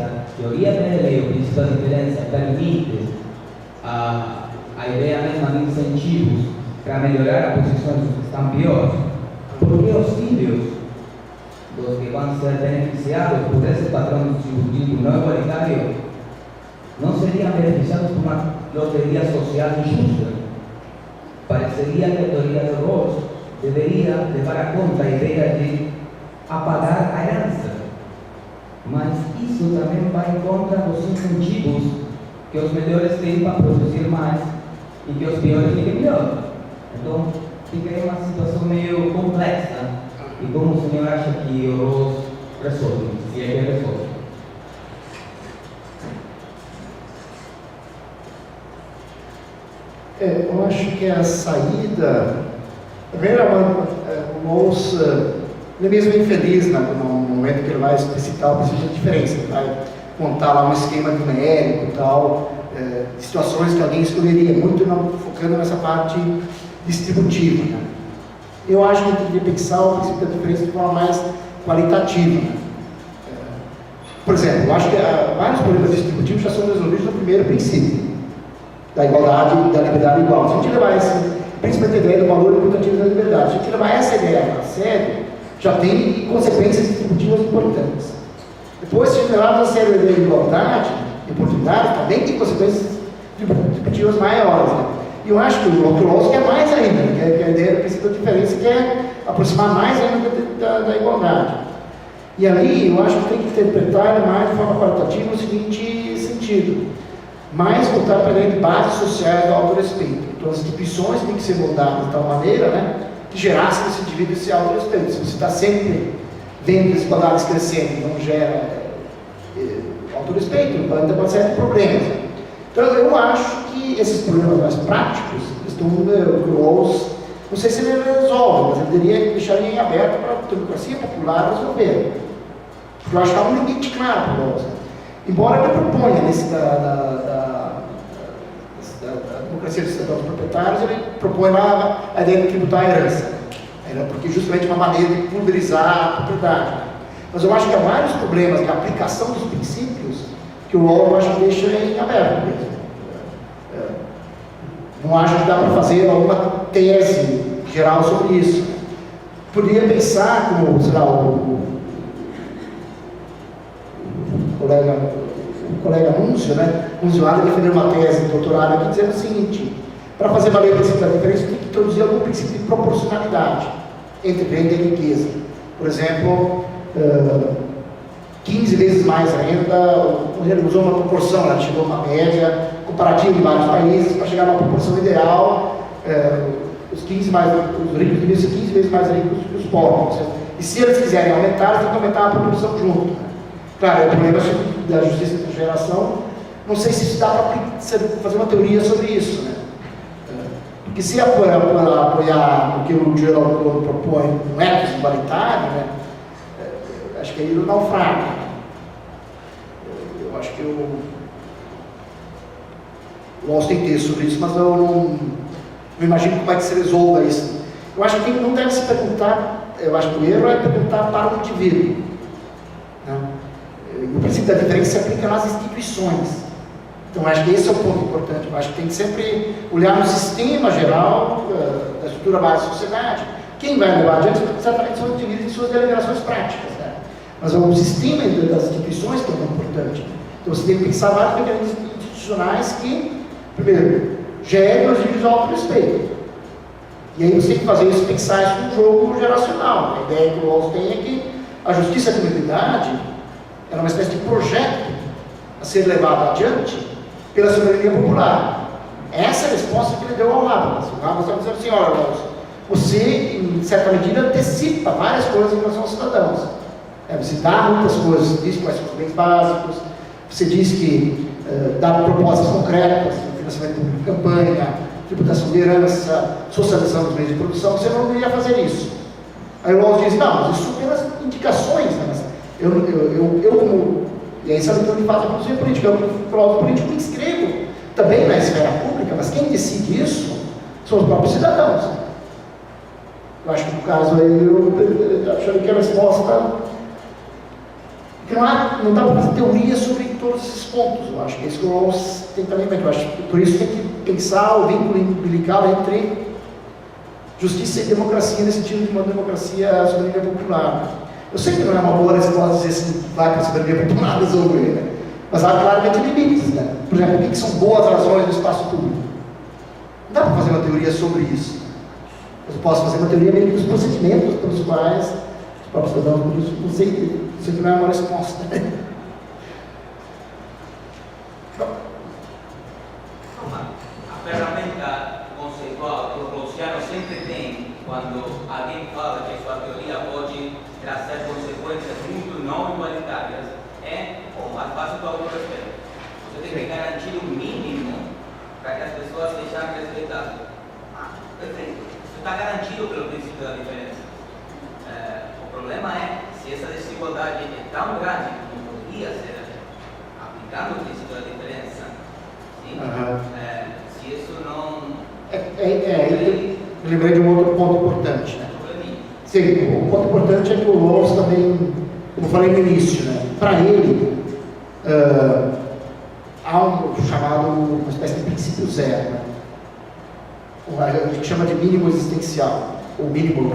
a teoria dele, o princípio da diferença, permite a ideia mesma de incentivos para melhorar a posição dos que estão piores, por que os filhos dos que vão ser beneficiados por esse padrão distributivo não igualitário não seriam beneficiados por uma loteria social injusta? Pareceria que a teoria de Rawls deveria levar a conta a ideia de apagar a herança, mas isso também vai em contra dos incentivos que os melhores têm para produzir mais e que os piores fiquem pior. Então, fica aí uma situação meio complexa. E como o senhor acha que o Rawls resolve, se é que resolve? Eu acho que a saída, primeiro, o Rawls, ele mesmo é infeliz no momento que ele vai explicitar o princípio da diferença. Ele vai montar lá um esquema numérico e tal, situações que alguém escolheria, muito focando nessa parte distributiva. Né? Eu acho que a gente deveria pensar o princípio da diferença de forma mais qualitativa. Né? Por exemplo, eu acho que vários problemas distributivos já são resolvidos no primeiro princípio, da igualdade e da liberdade igual. Se a gente levar principalmente a ideia do valor imputativo da liberdade, se a gente levar essa ideia a sério, já tem consequências distributivas importantes. Depois, se a gente levar a sério a ideia de igualdade e oportunidade, também tem consequências distributivas maiores. Né? E eu acho que o Rawls quer mais ainda, né? Que a ideia do princípio da diferença quer aproximar mais ainda da igualdade. E aí, eu acho que tem que interpretar ele mais de forma qualitativa no seguinte sentido: mais voltar para a ideia de bases sociais do autorrespeito. Então, as instituições têm que ser moldadas de tal maneira, né, que gerassem nesse indivíduo esse autorrespeito. Se você está sempre vendo desigualdades crescendo e não gera autorrespeito, vai ter uma série de problemas. Então, eu acho que esses problemas mais práticos estão no Rawls, não sei se ele resolve, mas ele deveria deixar em aberto para a democracia popular resolver. Porque eu acho que há um limite claro para o Rawls. Embora ele proponha nesse da democracia dos cidadãos proprietários, ele propõe lá a ideia de tributar a herança, porque justamente é uma maneira de pulverizar a propriedade. Mas eu acho que há vários problemas de aplicação dos princípios que o Rawls deixa em aberto mesmo. Não acho que dá para fazer alguma tese geral sobre isso. Poderia pensar, como será o colega Núncio, né? Núncio Ada defendeu uma tese de doutorado aqui dizendo o seguinte: para fazer valer o princípio da diferença, tem que introduzir algum princípio de proporcionalidade entre renda e riqueza. Por exemplo, 15 vezes mais renda, ele usou uma proporção, ele chegou a uma média comparativa em vários países para chegar a uma proporção ideal, os ricos deveriam ser 15 vezes mais ricos que os pobres. E se eles quiserem aumentar, eles têm que aumentar a proporção junto. Né? Claro, é o problema da justiça de geração. Não sei se dá para fazer uma teoria sobre isso. Né? Porque se apoiar o que o Gerald propõe um ethos igualitário, né? Acho que aí ele naufraga. Eu acho que o Rawls tem texto sobre isso, mas eu não imagino como é que se resolva isso. Eu acho que não deve se perguntar, eu acho que o erro é perguntar para o indivíduo. Né? O princípio da diferença se aplica nas instituições. Então, acho que esse é o ponto importante. Eu acho que tem que sempre olhar no sistema geral da estrutura base da sociedade. Quem vai levar adiante, certamente, são os indivíduos e suas deliberações práticas, né? Mas é o sistema das instituições que é muito importante. Então, você tem que pensar vários mecanismos institucionais que, primeiro, gerem os indivíduos ao respeito. E aí você tem que fazer isso, pensar isso num jogo geracional. A ideia que o Rawls tem é que a justiça e a comunidade era uma espécie de projeto a ser levado adiante pela soberania popular. Essa é a resposta que ele deu ao Habermas. O Habermas estava dizendo assim, olha, Rawls, você, em certa medida, antecipa várias coisas em relação aos cidadãos. Você dá muitas coisas, diz quais são os bens básicos, você diz que dá propostas concretas, financiamento público de campanha, tributação de herança, socialização dos meios de produção, você não deveria fazer isso. Aí o Rawls diz, não, mas isso são apenas indicações, né? Mas eu como... E aí sabe que ele faz a produção política, eu como político me inscrevo também na esfera pública, mas quem decide isso são os próprios cidadãos. Eu acho que no caso aí, eu acho que a resposta... Porque não dá para fazer teoria sobre todos esses pontos. Eu acho que esse que o Rawls tem também, eu acho que por isso tem que pensar o vínculo umbilical entre justiça e democracia, nesse sentido de uma democracia soberania popular. Eu sei que não é uma boa resposta dizer se vai para a soberania popular resolver, né? Mas há claramente limites, né? Por exemplo, o que são boas razões do espaço público? Não dá para fazer uma teoria sobre isso. Eu posso fazer uma teoria meio que dos procedimentos pelos quais os próprios cidadãos, por isso, não sei se não é uma resposta. A ferramenta conceitual que o Rawlsiano sempre tem quando alguém fala que sua teoria pode trazer consequências muito não igualitárias é a base do autorrespeito. Você tem que garantir o mínimo para que as pessoas sejam respeitadas. Perfeito. Isso está garantido pelo princípio da diferença. O problema é se essa desigualdade é tão grande como poderia ser aplicando o princípio da diferença. Sim? Se isso não... Eu lembrei de um outro ponto importante, né? Sim, o ponto importante é que o Rawls também, como eu falei no início, né? Para ele, há uma espécie de princípio zero, né? A gente chama de mínimo existencial, ou mínimo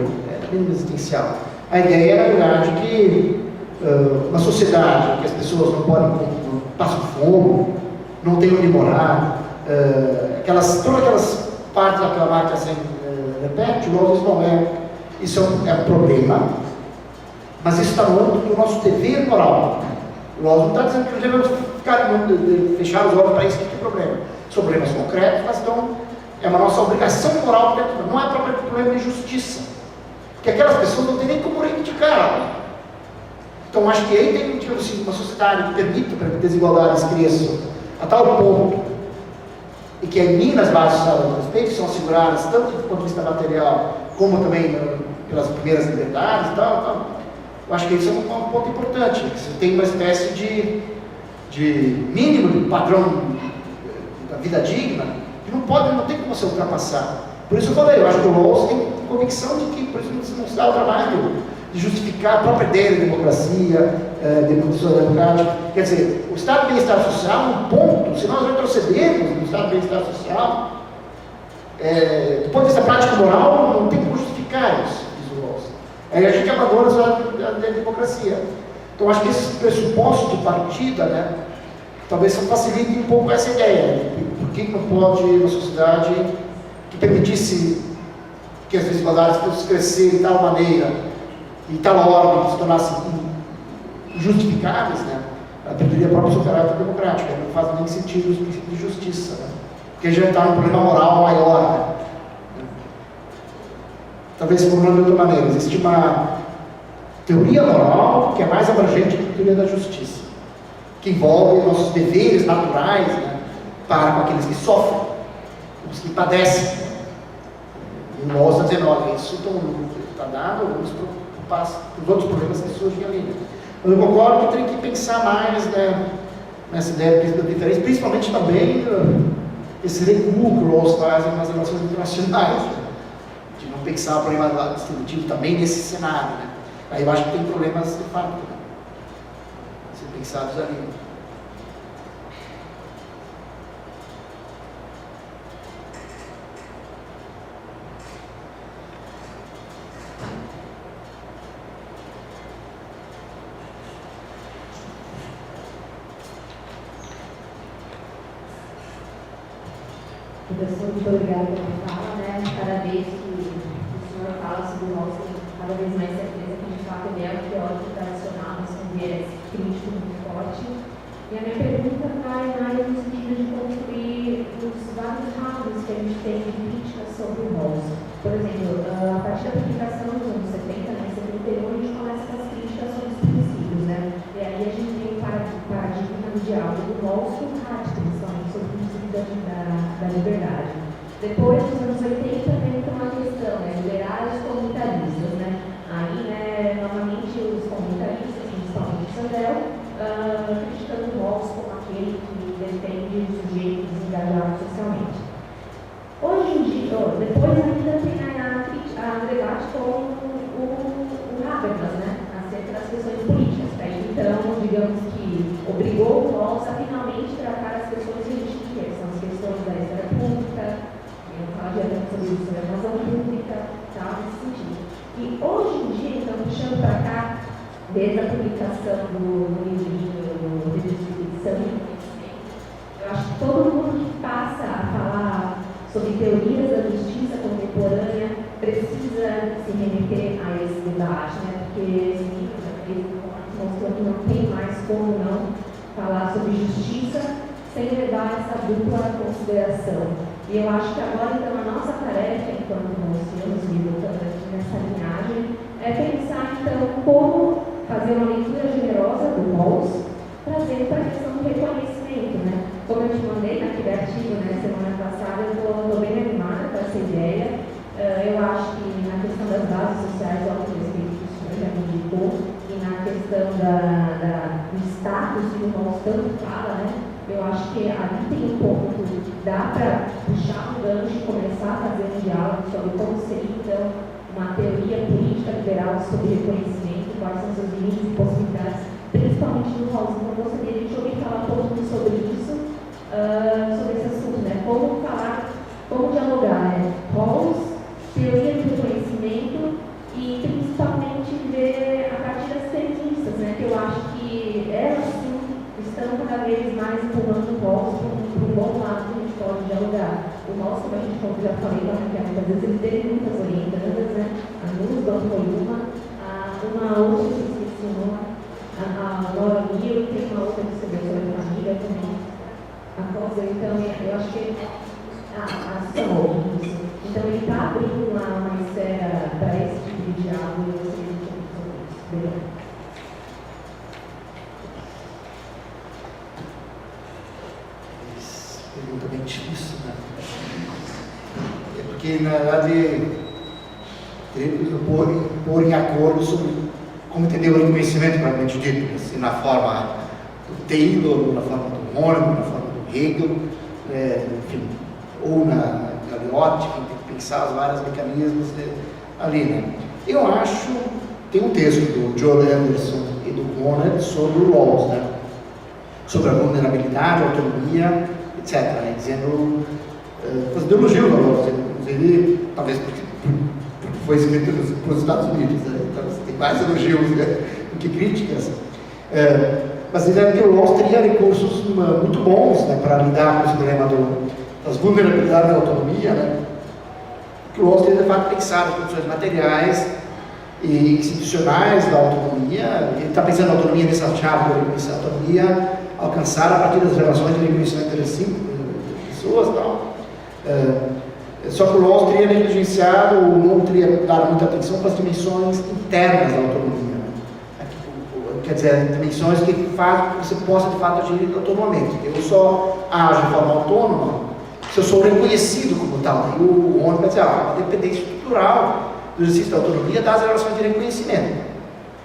existencial. A ideia é, na verdade, que uma sociedade em que as pessoas não passam fome, não têm onde morar, todas aquelas partes daquela marca assim, repete, o Rawls não é. Isso é um problema, mas isso está no âmbito do nosso dever moral. O Rawls não está dizendo que devemos fechar os olhos para isso, que é problema. São problemas concretos, mas então é uma nossa obrigação moral, não é próprio problema de justiça. Porque aquelas pessoas não têm nem como reivindicar. Então acho que aí tem, digamos assim, uma sociedade que permita que desigualdades cresçam a tal ponto e que elimina as bases do respeito, que são asseguradas tanto do ponto de vista material como também pelas primeiras liberdades e tal. Eu acho que isso é um ponto importante, que você tem uma espécie de mínimo de padrão da vida digna que não tem como você ultrapassar. Por isso eu falei, eu acho que o Rawls tem convicção de que, por isso não se dá o trabalho de justificar a própria ideia de democracia, de produção democrática. Quer dizer, o Estado de Bem-Estar Social, um ponto, se nós retrocedermos no Estado de Bem-Estar Social, do ponto de vista prático e moral, não tem como justificar isso, diz o Rawls. Aí a gente abandona a democracia. Então acho que esse pressuposto de partida, né, talvez facilite um pouco essa ideia. Por que não pode uma sociedade que permitisse que as desigualdades fossem crescer de tal maneira, e tal ordem, que se tornassem injustificáveis, né? Ela perderia o próprio seu caráter democrático, não faz nem sentido os princípios de justiça, né? Porque já está um problema moral maior, né? Talvez formulando de outra maneira, existe uma teoria moral que é mais abrangente que a teoria da justiça, que envolve nossos deveres naturais, né, para com aqueles que sofrem, os que padecem. E nós está dizendo, olha, isso está dado, vamos para os outros problemas que surgem ali. Né? Mas eu concordo que tem que pensar mais, né, nessa ideia da diferença, principalmente também esse recuo que o Rawls faz nas relações internacionais, né? De não pensar o problema distributivo também nesse cenário. Né? Aí eu acho que tem problemas de fato, né? Ser pensados ali. professor, muito obrigada pela fala, né? Cada vez que o senhor fala sobre o nosso, cada vez mais certeza que de fato ele é um teórico tradicional, mas com viés crítico muito forte. E a minha pergunta vai na área do sentido de construir os vários ramos que a gente tem de crítica sobre o Rawls. Por exemplo, a partir da publicação dos anos 70, né, 71, a gente começa com as críticas sobre os princípios, né? E aí a gente tem o paradigma do diálogo do Rawls com Kant, principalmente sobre o princípio da liberdade. Depois, nos anos 80, vem uma questão, né, liberais e comunitaristas, né? Aí, né, novamente, os comunitaristas, principalmente Sandel, criticando o Rawls como aquele que defende sujeitos engajados socialmente. Hoje em dia, depois ainda tem a debate com o Habermas, né, acerca das questões políticas, que aí, então, digamos que obrigou o Rawls a finalmente tratar as questões de justiça, que são as questões da esfera pública, eu vou falar diretamente sobre isso, sobre a razão pública, tal, nesse sentido. E hoje em dia, então, puxando para cá, desde a publicação do livrinho do Redistribuição e Conhecimento, eu acho que todo mundo que passa a falar sobre teorias da justiça contemporânea precisa se remeter a esse debate, né? Porque esse livro mostrou que não tem mais como não falar sobre justiça sem levar essa dupla consideração. E eu acho que agora, então, a nossa tarefa, enquanto mocinhos e voltando aqui nessa linhagem, é pensar, então, como fazer uma leitura generosa do Rawls, trazendo para a questão do reconhecimento, né? Como eu te mandei naquele artigo, né, semana passada, eu estou bem animada com essa ideia. Eu acho que na questão das bases sociais do autorrespeito, que o senhor já me indicou, e na questão do status que o Rawls tanto fala, né? Eu acho que ali tem um ponto que dá para puxar um gancho e começar a fazer um diálogo sobre como seria, então, uma teoria política liberal sobre reconhecimento, quais são seus limites e possibilidades, principalmente no Rawls. Então, eu gostaria de ouvir falar um pouco sobre isso, sobre esse assunto, né? Como falar, como dialogar, né? Rawls, teoria do reconhecimento e, principalmente, ver a partir das feministas, né? Que eu acho que elas, sim, estão cada vez mais empurrando o Rawls para um bom lado que a gente pode dialogar. O Rawls, como a gente já falei lá, que muitas vezes ele teve muitas orientandas, né? A Nussbaum foi uma outra que eu esqueci o nome, a Laura Neal, tem uma outra que escreveu sobre a família também. A Cosa, então, eu acho que a ação, isso. Então, ele está abrindo uma esfera para esse tipo de diálogo e eu gostaria de ouvir sobre isso. Obrigada. Pergunta bem difícil, né? É porque, na verdade, teríamos que pôr em acordo sobre como entender o reconhecimento, propriamente dito, assim, na forma do Taylor, na forma do Horn, na forma do Hegel, enfim, ou na Galeotti, que tem que pensar os vários mecanismos ali, né? Eu acho, tem um texto do Joel Anderson e do Horner sobre o Rawls, né? Sobre a vulnerabilidade, a autonomia, etc., né? Dizendo, fazendo elogio ao Rawls, inclusive, talvez porque foi escrito para os Estados Unidos, né? Então tem mais elogios, né, do que críticas. Mas dizendo que o Rawls teria recursos muito bons, né, para lidar com esse problema das vulnerabilidades da autonomia, né? Que o Rawls teria de fato pensado em condições materiais e institucionais da autonomia. Ele está pensando na autonomia nessa chave da reconhecimento, a autonomia alcançar a partir das relações de reconhecimento entre as cinco pessoas e tal. Só que o Rawls teria negligenciado ou não teria dado muita atenção para as dimensões internas da autonomia, né? Quer dizer, dimensões que fazem que você possa de fato agir autonomamente. Eu só ajo de forma autônoma se eu sou reconhecido como tal. E o Horn vai dizer, uma dependência estrutural do exercício da autonomia das relações de reconhecimento.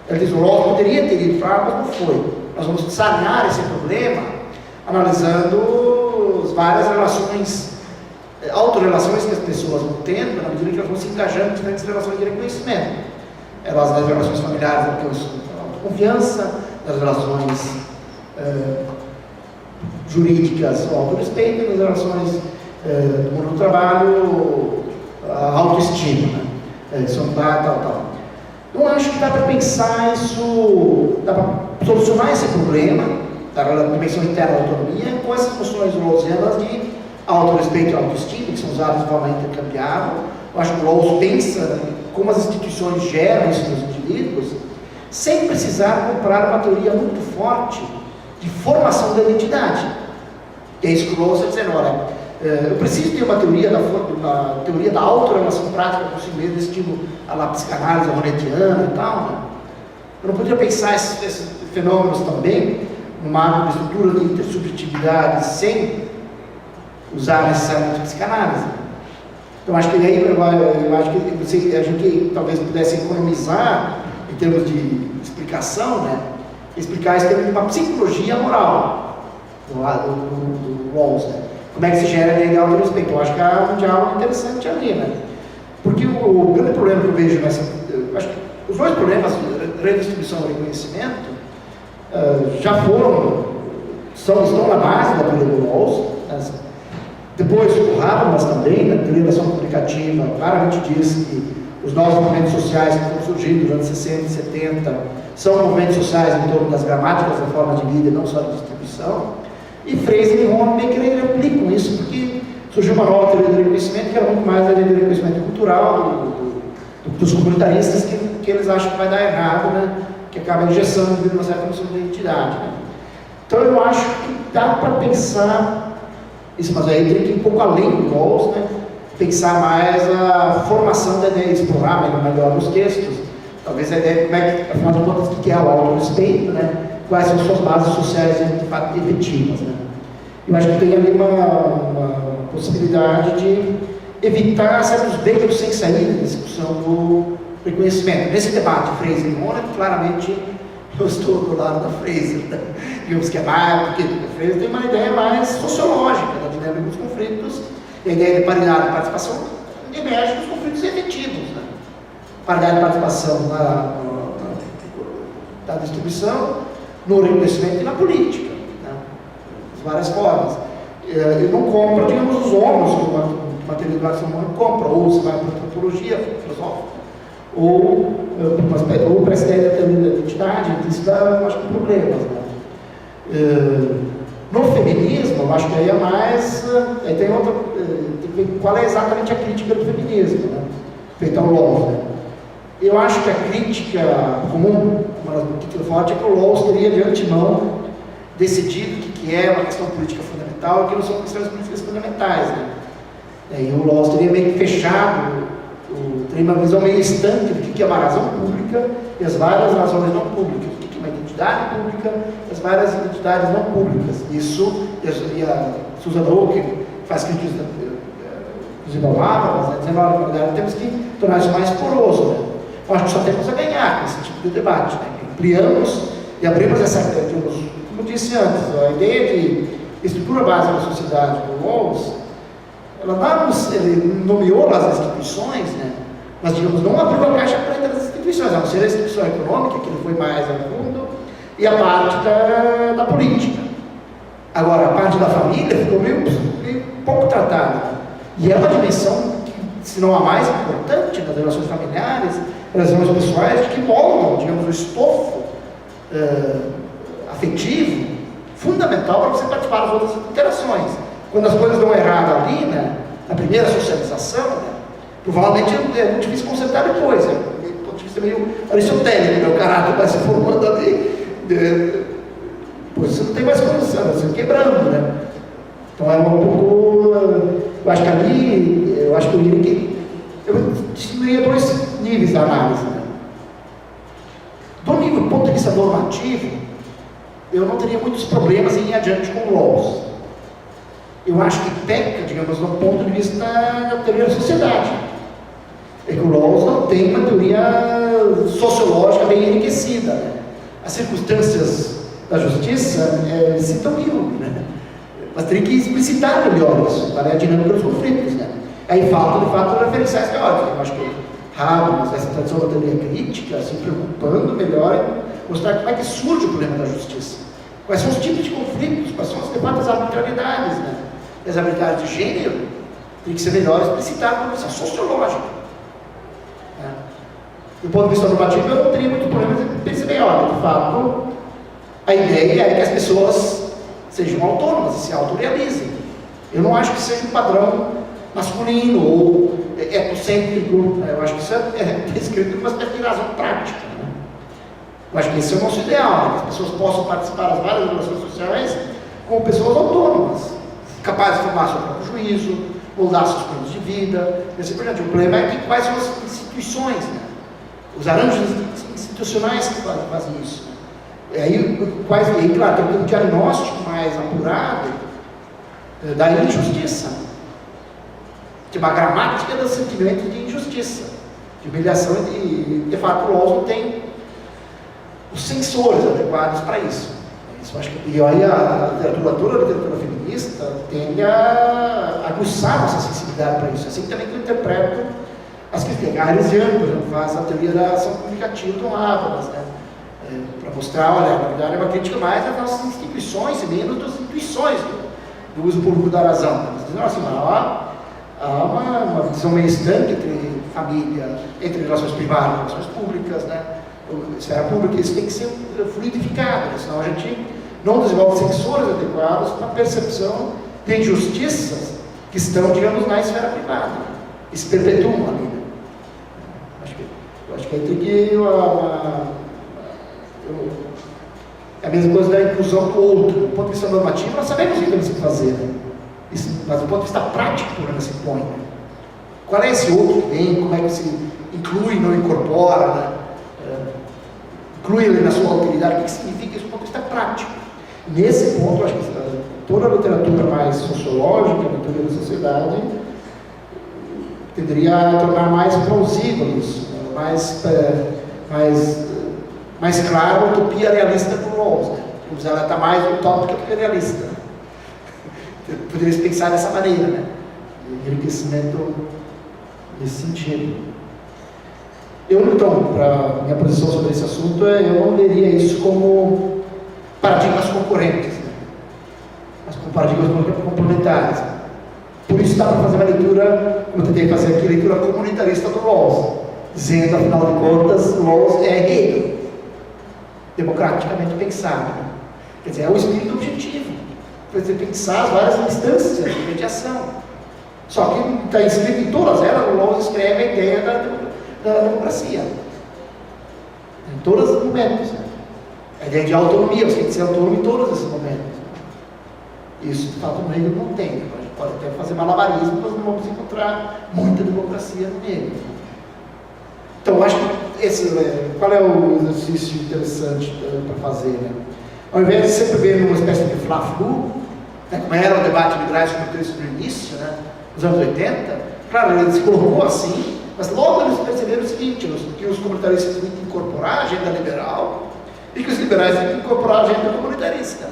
Ele diz, o Rawls poderia ter ido para, mas não foi. Nós vamos sanar esse problema analisando as várias relações, autorrelações que as pessoas vão tendo, na medida que elas vão se engajando em diferentes relações de reconhecimento. Elas, nas relações familiares, alcançam a confiança, nas relações jurídicas, o autorrespeito, nas relações do mundo do trabalho, a autoestima, né? Tal. Não acho que dá para pensar isso, dá para solucionar esse problema da dimensão interna da autonomia com essas noções rawlsianas de Autorrespeito e autoestima, que são usados de forma intercambiável. Eu acho que o Rawls pensa como as instituições geram isso nos indivíduos, sem precisar comprar uma teoria muito forte de formação da identidade. E é isso que o Rawls está dizendo, olha, eu preciso ter uma teoria da autorrelação prática consigo mesmo, estilo a la psicanálise ronetiana e tal, né? Eu não poderia pensar esses fenômenos também numa estrutura de intersubjetividade sem usar necessariamente psicanálise. Então acho que aí eu acho que a gente talvez pudesse economizar em termos de explicação, né? Explicar esse termo de uma psicologia moral do Rawls, né? Como é que se gera a ideia de autorrespeito? Eu acho que há um diálogo interessante ali, né? Porque o grande problema que eu vejo acho que os dois problemas, redistribuição e reconhecimento, estão na base da teoria do Rawls. Depois, o Habermas também, na teoria da ação comunicativa, claramente diz que os novos movimentos sociais que estão surgindo nos anos 60 e 70 são movimentos sociais em torno das gramáticas da forma de vida, não só de distribuição. E Fraser e Hohnecker aplicam isso, porque surgiu uma nova teoria do reconhecimento, que era muito mais a teoria do reconhecimento cultural, dos comunitaristas, que eles acham que vai dar errado, né? Que acaba injeção de uma certa noção de identidade. Né? Então eu acho que dá para pensar isso, mas aí tem que ir um pouco além do Rawls, né? Pensar mais a formação da ideia, explorar melhor nos textos, talvez a ideia de como é que, afinal de contas, o que é o autorrespeito, né? Quais são suas bases sociais de fato efetivas. Né? Eu acho que tem ali uma possibilidade de evitar certos becos sem saída da discussão do reconhecimento. Nesse debate, Fraser e Hohnecker, claramente eu estou do lado da Fraser, né? Digamos que é mais, porque a Fraser tem uma ideia mais sociológica da dinâmica dos conflitos, e a ideia de paridade de participação emerge dos conflitos efetivos. Né? Paridade de participação da distribuição, no reconhecimento e na política, né? De várias formas. Eu não compro, digamos, os ônus que uma teoria do ação humana compra, ou você vai para a antropologia filosófica, ou para essa ideia da teoria da identidade, isso dá, eu acho, problemas. Né? No feminismo, eu acho que aí é mais. Aí tem outra. Tem que ver qual é exatamente a crítica do feminismo, né? Feita ao Rawls. Né? Eu acho que a crítica comum, uma crítica forte, é que o Rawls teria de antemão decidido que é uma questão política fundamental e que não são questões políticas fundamentais. Né? E o Rawls teria meio que fechado, teria uma visão meio estanque do que é uma razão pública e as várias razões não públicas, o que é uma identidade pública e as várias identidades não públicas. Isso, e a Susan Oken faz críticas inclusive ao Habermas, né, dizendo, olha, na verdade, temos que tornar isso mais poroso. Né? Eu acho que só temos a ganhar com esse tipo de debate. Né? Ampliamos e abrimos essa, como eu disse antes, a ideia de estrutura básica da sociedade do Rawls, ele nomeou lá as instituições, né? Mas, digamos, não abriu a caixa preta das instituições, a não ser a instituição econômica, que ele foi mais a fundo, e a parte da política. Agora, a parte da família ficou meio pouco tratada. E é uma dimensão, se não a mais importante nas relações familiares, nas relações pessoais, que moldam, digamos, o estofo afetivo fundamental para você participar das outras interações. Quando as coisas dão errado ali, né, na primeira socialização, né, provavelmente é muito difícil consertar depois. É meio aristotélico, né, o caráter vai se formando ali, depois você não tem mais condição, você vai quebrando, né? Então é um pouco. Eu acho que ali, eu distinguiria dois níveis da análise. Né? Do ponto de vista normativo, eu não teria muitos problemas em ir adiante com o Rawls. Eu acho que peca, digamos, do ponto de vista da teoria da sociedade. É que o Rawls não tem uma teoria sociológica bem enriquecida. Né? As circunstâncias da justiça citam mil, né? Mas teria que explicitar melhor isso, qual é a dinâmica dos conflitos. Né? Aí falta, de fato, referenciais teóricos. Eu acho que Habermas, essa tradição da teoria crítica, se preocupando melhor em mostrar como é que surge o problema da justiça. Quais são os tipos de conflitos, quais são, de fato, as arbitrariedades, né? E as arbitrariedades de gênero tem que ser melhor explicitado por uma visão sociológica. Né? Do ponto de vista normativo, eu não teria muito problema em perceber, olha, de fato, a ideia é que as pessoas sejam autônomas e se autorrealizem. Eu não acho que seja um padrão masculino ou etnocêntrico, né? Eu acho que isso é descrito com uma espécie de razão prática. Né? Eu acho que esse é o nosso ideal, né? Que as pessoas possam participar das várias relações sociais como pessoas autônomas, capazes de formar seu próprio juízo, moldar seus planos de vida, e assim por diante. O problema é que quais são as instituições, né? Os arranjos institucionais que fazem isso. E aí, claro, tem um diagnóstico mais apurado da injustiça. Tem uma gramática do sentimento de injustiça, de humilhação, e de fato o Rawls não tem os sensores adequados para isso. Isso acho que, e aí a literatura feminista tende a aguçar essa sensibilidade para isso. Assim também que eu interpreto as críticas. A Aresiano, por exemplo, faz a teoria da ação comunicativa do Habermas, né? Para mostrar, olha, na verdade é uma crítica mais das nossas instituições e menos das intuições do uso público da razão. Eles dizem assim, há uma visão meio estanque entre família, entre relações privadas e relações públicas, né? Esfera pública, isso tem que ser fluidificado, né? Senão a gente não desenvolve sensores adequados para a percepção de injustiças que estão, digamos, na esfera privada, né? E se perpetuam ali, né? Eu acho que aí tem que é a mesma coisa da inclusão do outro. Do ponto de vista normativo, nós sabemos o que temos que fazer, né? Mas do ponto de vista prático, o problema se põe, né? Qual é esse outro que vem, como é que se inclui, não incorpora, né? Inclui ele na sua alteridade, o que significa isso do ponto de vista prático. Nesse ponto, eu acho que toda a literatura mais sociológica, a literatura da sociedade, tenderia a tornar mais plausível isso, né? mais claro a utopia realista do Rawls, né? Ela está mais utópica do que realista. Poderia pensar dessa maneira, né? Enriquecimento nesse sentido. Então, para minha posição sobre esse assunto, eu não veria isso como paradigmas concorrentes, né? Mas como paradigmas complementares. Por isso dá para fazer uma leitura, como eu tentei fazer aqui, leitura comunitarista do Rawls, dizendo, afinal de contas, o Rawls é Hegel, democraticamente pensado. Né? Quer dizer, é o espírito objetivo. Quer dizer, pensar as várias instâncias de mediação. Só que está escrito em todas elas, o Rawls escreve a ideia da democracia. Em todos os momentos. Né? A ideia de autonomia, você tem que ser autônomo em todos esses momentos. Isso, de fato, no Hegel não tem. A gente pode até fazer malabarismo, mas não vamos encontrar muita democracia no Hegel. Então, eu acho que qual é o exercício interessante para fazer? Né? Ao invés de sempre ver uma espécie de fla-flu, né, como era o debate liberais comunitarista no início, né, nos anos 80, claro, ele se colocou assim, mas logo eles perceberam o seguinte, que os comunitaristas tinham que incorporar a agenda liberal e que os liberais tinham que incorporar a agenda comunitarista.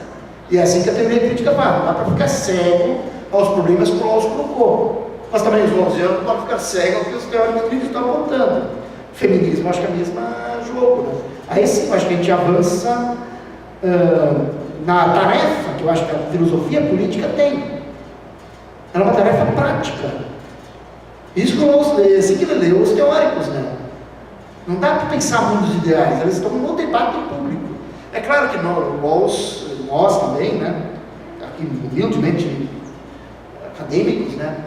E é assim que a teoria crítica vai, não dá para ficar cego aos problemas que o Rawls colocou. Mas também os rawlsianos não podem ficar cegos ao que os teóricos críticos estão apontando. Feminismo, acho que é o mesmo jogo. Né? Aí sim, acho que a gente avança na tarefa que eu acho que a filosofia política tem. Ela é uma tarefa prática. Isso que o Rawls lê, assim que ele leu os teóricos, né? Não dá para pensar mundos ideais, eles estão no debate público. É claro que nós também, né? Aqui humildemente acadêmicos, né?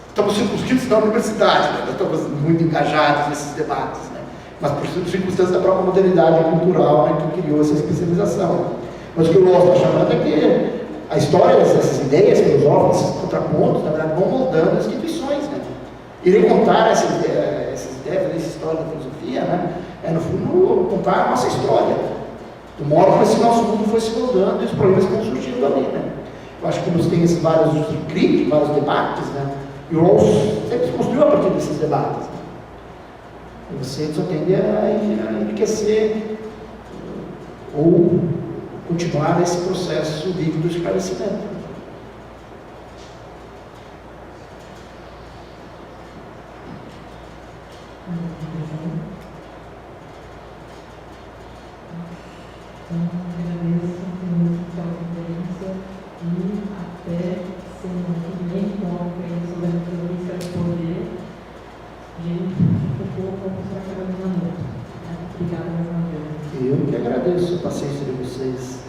Estamos circunscritos na universidade, né? Estamos muito engajados nesses debates, né? Mas por circunstâncias da própria modernidade cultural, né, que criou essa especialização. Mas o que o Rawls está chamando é que a história dessas ideias filosóficas, esses contrapontos, na verdade, vão moldando as instituições, né? Irei contar essas ideias, fazer essa história da filosofia, né? No fundo, contar a nossa história, do modo como esse nosso mundo foi se moldando e os problemas que estão surgindo ali, né? Eu acho que como tem esses vários críticos, vários debates, né? E o Rawls sempre se construiu a partir desses debates. Né? E você só tende a enriquecer ou continuar nesse processo vivo do esclarecimento. Agradeço pela conferência e até semana que vem com a conferência da Polícia do Poder de Foucault com a professora Carolina Neto. Obrigada mais uma vez. Eu que agradeço a paciência de vocês.